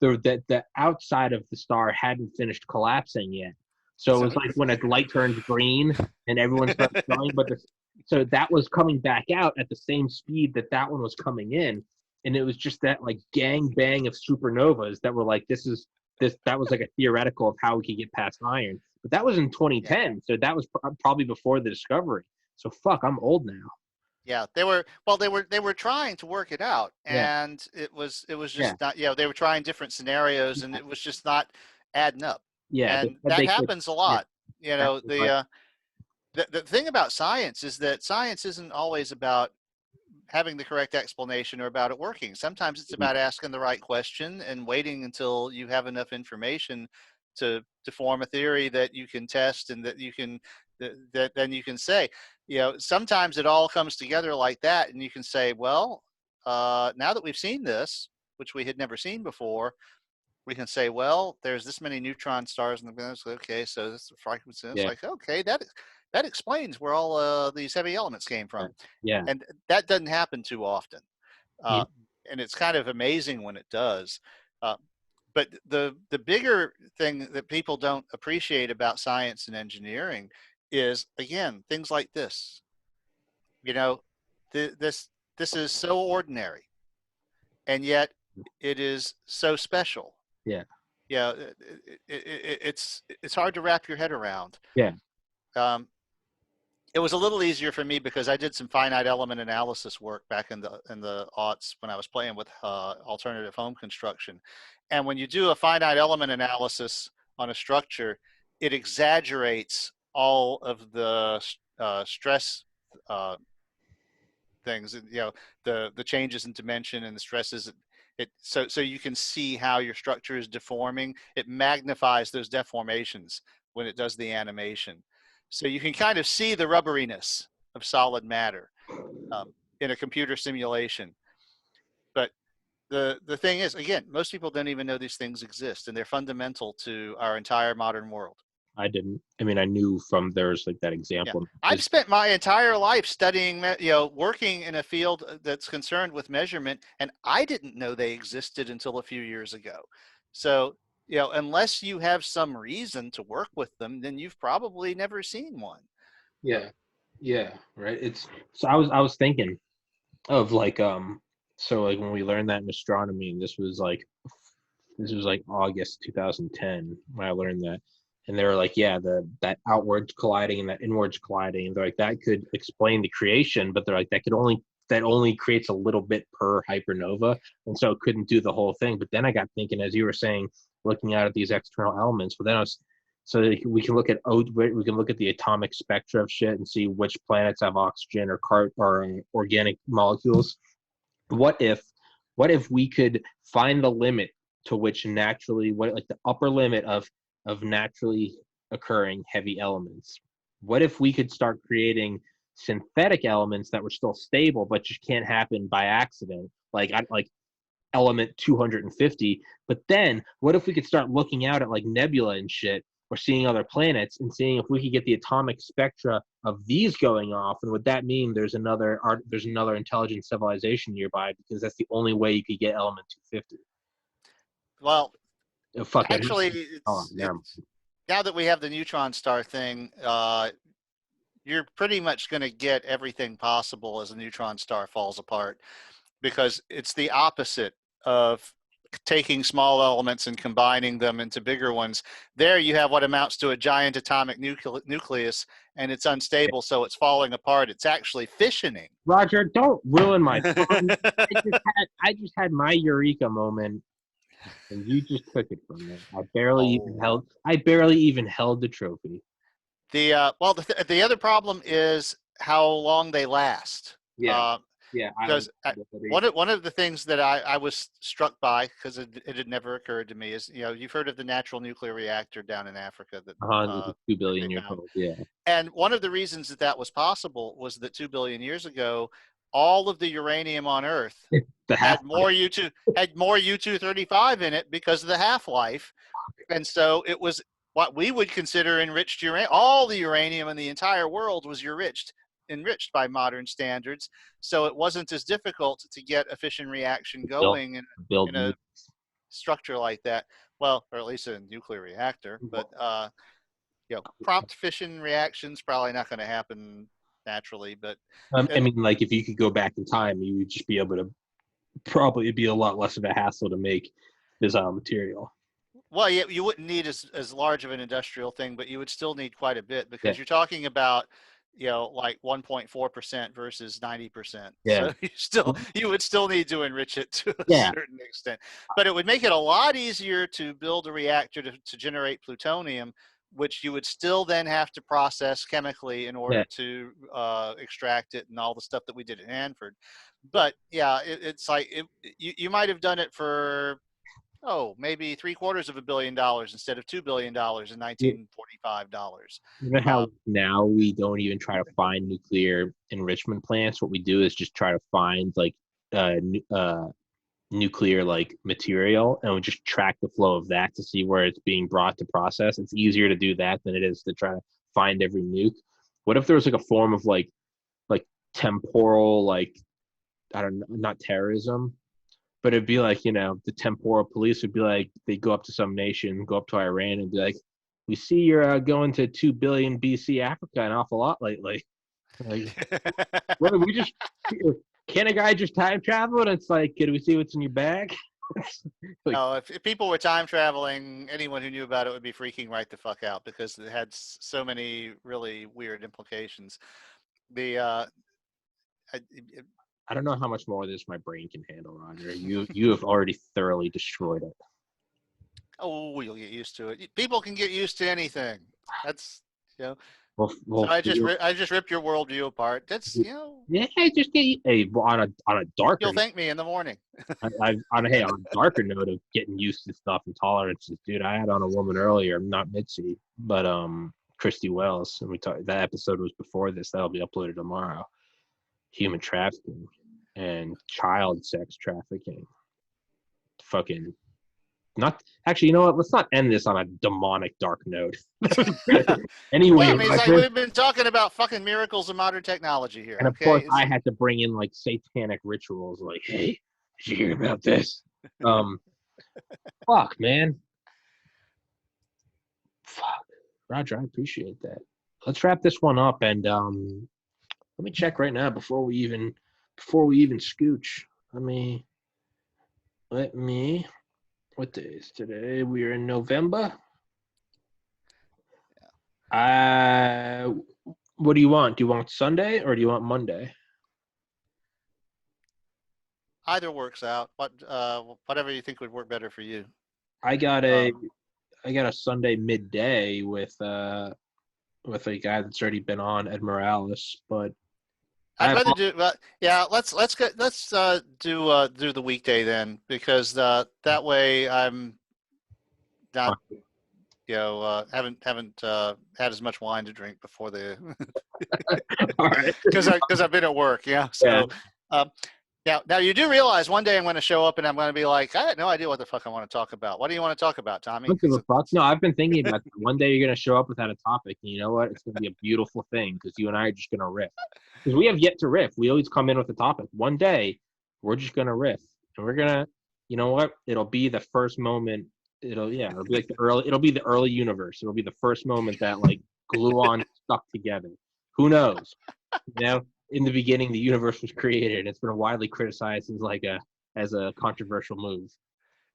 the outside of the star hadn't finished collapsing yet. So it was like when a light turns green and everyone starts going, so that was coming back out at the same speed that one was coming in, and it was just that like gang bang of supernovas that were like that was like a theoretical of how we could get past iron. But that was in 2010, so that was probably before the discovery. So fuck, I'm old now. Yeah, they were trying to work it out, Yeah, and it was yeah, just not. They were trying different scenarios, and it was just not adding up. yeah. They And said that they could. happens a Yeah, lot. that was right. The thing about science is that science isn't always about having the correct explanation or about it working. Sometimes it's about asking the right question and waiting until you have enough information to form a theory that you can test and that you can that then you can say, sometimes it all comes together like that, and you can say, well, now that we've seen this, which we had never seen before, we can say, well, there's this many neutron stars in the galaxy. Okay, so this is the frequency. It's Yeah, like, okay, that explains where all these heavy elements came from, yeah. and that doesn't happen too often, You, uh, and it's kind of amazing when it does. Uh, but the bigger thing that people don't appreciate about science and engineering is, again, things like this. You know, this is so ordinary, and yet it is so special. yeah, Yeah, it's hard to wrap your head around. yeah. Um, it was a little easier for me because I did some finite element analysis work back in the aughts when I was playing with alternative home construction. And when you do a finite element analysis on a structure, it exaggerates all of the stress uh, things, the changes in dimension and the stresses. So you can see how your structure is deforming. It magnifies those deformations when it does the animation. So you can kind of see the rubberiness of solid matter in a computer simulation. But the thing is, again, most people don't even know these things exist, and they're fundamental to our entire modern world. I didn't. I mean, I knew from there's like that Yeah, example. I've spent my entire life studying, working in a field that's concerned with measurement, and I didn't know they existed until a few years ago. So, unless you have some reason to work with them, then you've probably never seen one. Yeah, yeah, right. It's so I was thinking of like so like when we learned that in astronomy, and this was like August 2010 when I learned that, and they were like, yeah, that outwards colliding and that inwards colliding, and they're like that could explain the creation, but they're like that only creates a little bit per hypernova, and so it couldn't do the whole thing. But then I got thinking, as you were saying, looking out at these external elements, but then I was so we can look at the atomic spectra of shit and see which planets have oxygen or organic molecules. What if we could find the limit to which naturally what like the upper limit of naturally occurring heavy elements? What if we could start creating synthetic elements that were still stable but just can't happen by accident, like element 250? But then what if we could start looking out at like nebula and shit, or seeing other planets and seeing if we could get the atomic spectra of these going off? And would that mean there's another intelligent civilization nearby, because that's the only way you could get element 250? Well, Oh, fuck it. actually, Oh, it's now that we have the neutron star thing, you're pretty much going to get everything possible as a neutron star falls apart. because it's the opposite of taking small elements and combining them into bigger ones. There you have what amounts to a giant atomic nucleus, and it's unstable, so it's falling apart. It's actually fissioning. Roger, don't ruin my fun. I just had my eureka moment, and you just took it from me. I barely even held the trophy. The other problem is how long they last. Because one of the things that I was struck by, because it had never occurred to me, is, you've heard of the natural nuclear reactor down in Africa that 2 billion years old. Yeah. And one of the reasons that was possible was that 2 billion years ago, all of the uranium on Earth had more U-235 in it because of the half-life, and so it was what we would consider enriched uranium. All the uranium in the entire world was enriched by modern standards, so it wasn't as difficult to get a fission reaction going in a structure like that. Well, or at least a nuclear reactor, but prompt fission reactions probably not going to happen naturally. But I mean, like, if you could go back in time, you would just be able to, probably it'd be a lot less of a hassle to make this material. Well, you wouldn't need as large of an industrial thing, but you would still need quite a bit, because you're talking about, like 1.4% versus 90%. Yeah. So you would still need to enrich it to a certain extent. But it would make it a lot easier to build a reactor to generate plutonium, which you would still then have to process chemically in order to extract it, and all the stuff that we did at Hanford. But it's like you might have done it for maybe $750 million instead of $2 billion in $1945. You know how now we don't even try to find nuclear enrichment plants? What we do is just try to find like nuclear like material, and we just track the flow of that to see where it's being brought to process. It's easier to do that than it is to try to find every nuke. What if there was like a form of like temporal, like, I don't know, not terrorism, but it'd be like, the temporal police would be like, they go up to some nation, go up to Iran and be like, we see you're going to 2 billion BC Africa an awful lot lately. Like, well, can a guy just time travel? And it's like, can we see what's in your bag? No, if people were time traveling, anyone who knew about it would be freaking right the fuck out, because it had so many really weird implications. I don't know how much more of this my brain can handle, Roger. You have already thoroughly destroyed it. Oh, you'll get used to it. People can get used to anything. That's Well, so I just ripped your worldview apart. That's Yeah, just get on a darker. You'll thank me in the morning. On a darker note of getting used to stuff and tolerances, dude. I had on a woman earlier, not Mitzi, but Christy Wells, and we talked. That episode was before this. That'll be uploaded tomorrow. Human trafficking and child sex trafficking. Fucking not actually. You know what? Let's not end this on a demonic dark note. Anyway, well, I mean, it's like we've been talking about fucking miracles of modern technology here. And of course, I had to bring in like satanic rituals. Like, hey, did you hear about this? Fuck, man. Fuck, Roger. I appreciate that. Let's wrap this one up, and let me check right now before we even scooch. Let me. What day is today? We are in November. What do you want? Do you want Sunday or do you want Monday? Either works out. Whatever you think would work better for you. I got a Sunday midday with a guy that's already been on, Ed Morales, but I'd rather do. Let's do the weekday then, because that way I'm not haven't had as much wine to drink before the all right, because I've been at work. Now you do realize one day I'm going to show up and I'm going to be like, I had no idea what the fuck I want to talk about. What do you want to talk about, Tommy? No, I've been thinking about that. One day you're going to show up without a topic, and you know what? It's going to be a beautiful thing, because you and I are just going to riff. Because we have yet to riff. We always come in with a topic. One day we're just going to riff, and we're going to, you know what? It'll be the first moment. It'll be like it'll be the early universe. It'll be the first moment that like gluon stuck together. Who knows? in the beginning the universe was created. It's been widely criticized as a controversial move.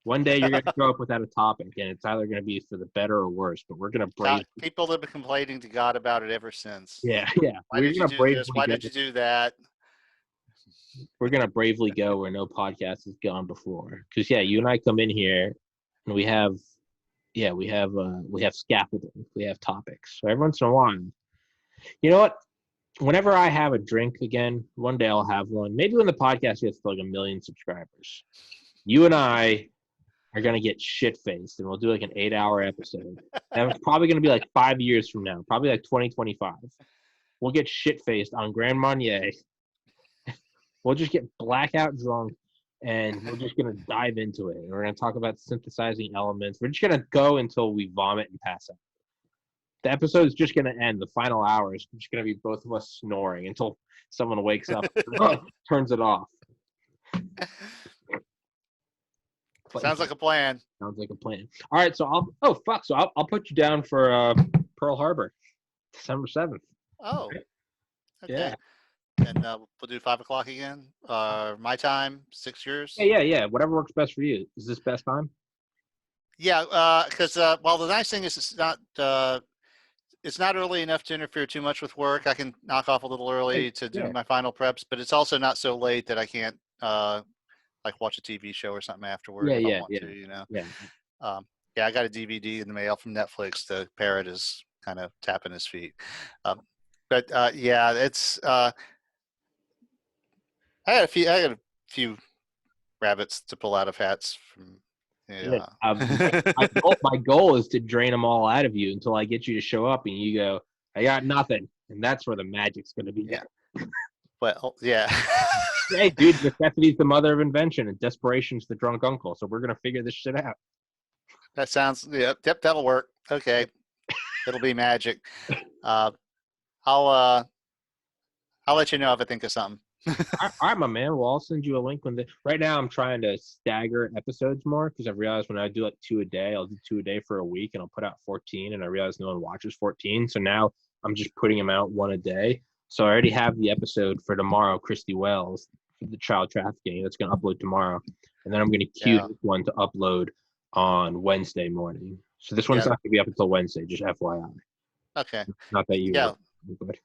One day you're going to show up without a topic, and it's either going to be for the better or worse. But we're going to brave. People have been complaining to God about it ever since. Yeah. Why did you do this? Why did you do that? We're going to bravely go where no podcast has gone before. Because you and I come in here, and we have scaffolding, we have topics. So every once in a while, you know what? Whenever I have a drink again, one day I'll have one. Maybe when the podcast gets to like 1 million subscribers, you and I are going to get shit-faced, and we'll do like an 8-hour episode. That's probably going to be like 5 years from now, probably like 2025. We'll get shit-faced on Grand Marnier. We'll just get blackout drunk, and we're just going to dive into it. And we're going to talk about synthesizing elements. We're just going to go until we vomit and pass out. The episode is just going to end. The final hour is just going to be both of us snoring until someone wakes up and turns it off. Sounds like a plan. Sounds like a plan. All right, so I'll put you down for Pearl Harbor, December 7th. Oh, okay. Yeah. And we'll do 5 o'clock again. My time, 6 years. Yeah. Whatever works best for you. Is this best time? Yeah, because the nice thing is it's not early enough to interfere too much with work. I can knock off a little early to do my final preps, but it's also not so late that I can't like watch a TV show or something afterward if I want to, you know. Yeah. I got a DVD in the mail from Netflix. The parrot is kind of tapping his feet. But it's I got a few rabbits to pull out of hats from. Yeah. My goal is to drain them all out of you until I get you to show up and you go, I got nothing, and that's where the magic's going to be. Yeah. Well, yeah. Hey, dude, necessity's the mother of invention, and desperation's the drunk uncle. So we're going to figure this shit out. That sounds. Yep. That'll work. Okay. It'll be magic. I'll let you know if I think of something. All right, my man. Well, I'll send you a link right now I'm trying to stagger episodes more because I've realized when I do like 2 a day, I'll do 2 a day for a week and I'll put out 14, and I realize no one watches 14. So now I'm just putting them out 1 a day. So I already have the episode for tomorrow, Christy Wells, for the child trafficking. That's going to upload tomorrow. And then I'm going to queue this one to upload on Wednesday morning. So this one's not going to be up until Wednesday, just FYI. Okay. Not that you but.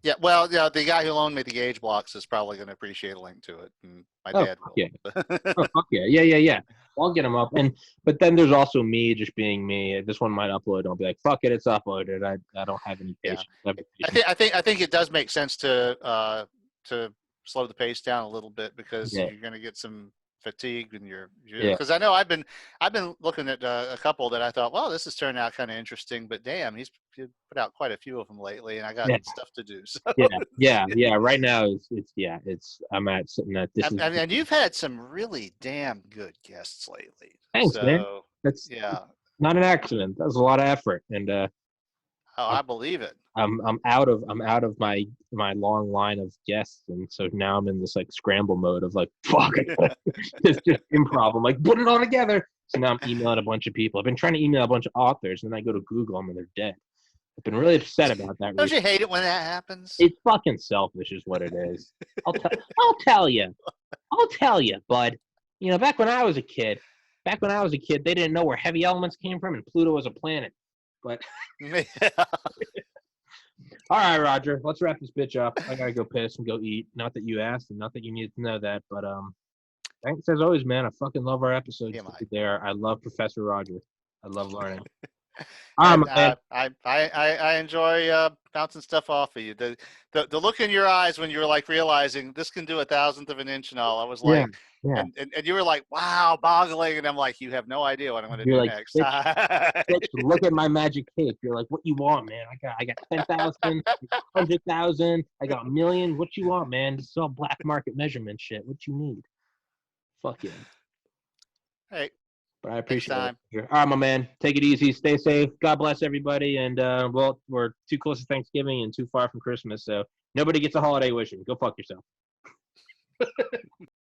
Yeah, well, the guy who loaned me the gauge blocks is probably going to appreciate a link to it, and my dad will. Yeah. Fuck yeah. Yeah. I'll get them up, but then there's also me just being me. This one might upload. I'll be like, fuck it, it's uploaded. I don't have any patience. I think it does make sense to slow the pace down a little bit because you're going to get some fatigue and because I know I've been looking at a couple that I thought, well, this has turned out kind of interesting, but damn, he's put out quite a few of them lately, and I got stuff to do. So. Yeah. Right now I'm sitting at this. And you've had some really damn good guests lately. Thanks, man. That's not an accident. That was a lot of effort, and I believe it. I'm out of my long line of guests, and so now I'm in this like scramble mode of like fuck, just improv. I'm like put it all together. So now I'm emailing a bunch of people. I've been trying to email a bunch of authors, and then I go to Google them and they're dead. I've been really upset about that. Don't you hate it when that happens? It's fucking selfish, is what it is. I'll tell you, bud. You know, back when I was a kid, they didn't know where heavy elements came from, and Pluto was a planet. But all right, Roger, let's wrap this bitch up. I gotta go piss and go eat. Not that you asked, and not that you needed to know that, but thanks as always, man. I fucking love our episodes. I love Professor Roger. I love learning. I enjoy bouncing stuff off of you. The look in your eyes when you were like realizing this can do 1,000th of an inch and all. I was like, and you were like, wow, boggling, and I'm like, you have no idea what I'm going to do next. Bitch, look at my magic cake. You're like, what you want, man? I got 10,000, 100,000. I got 1 million. What you want, man? This is all black market measurement shit. What you need? Fuck yeah. Hey. But I appreciate it. All right, my man. Take it easy. Stay safe. God bless everybody. And, we're too close to Thanksgiving and too far from Christmas, so nobody gets a holiday wishing. Go fuck yourself.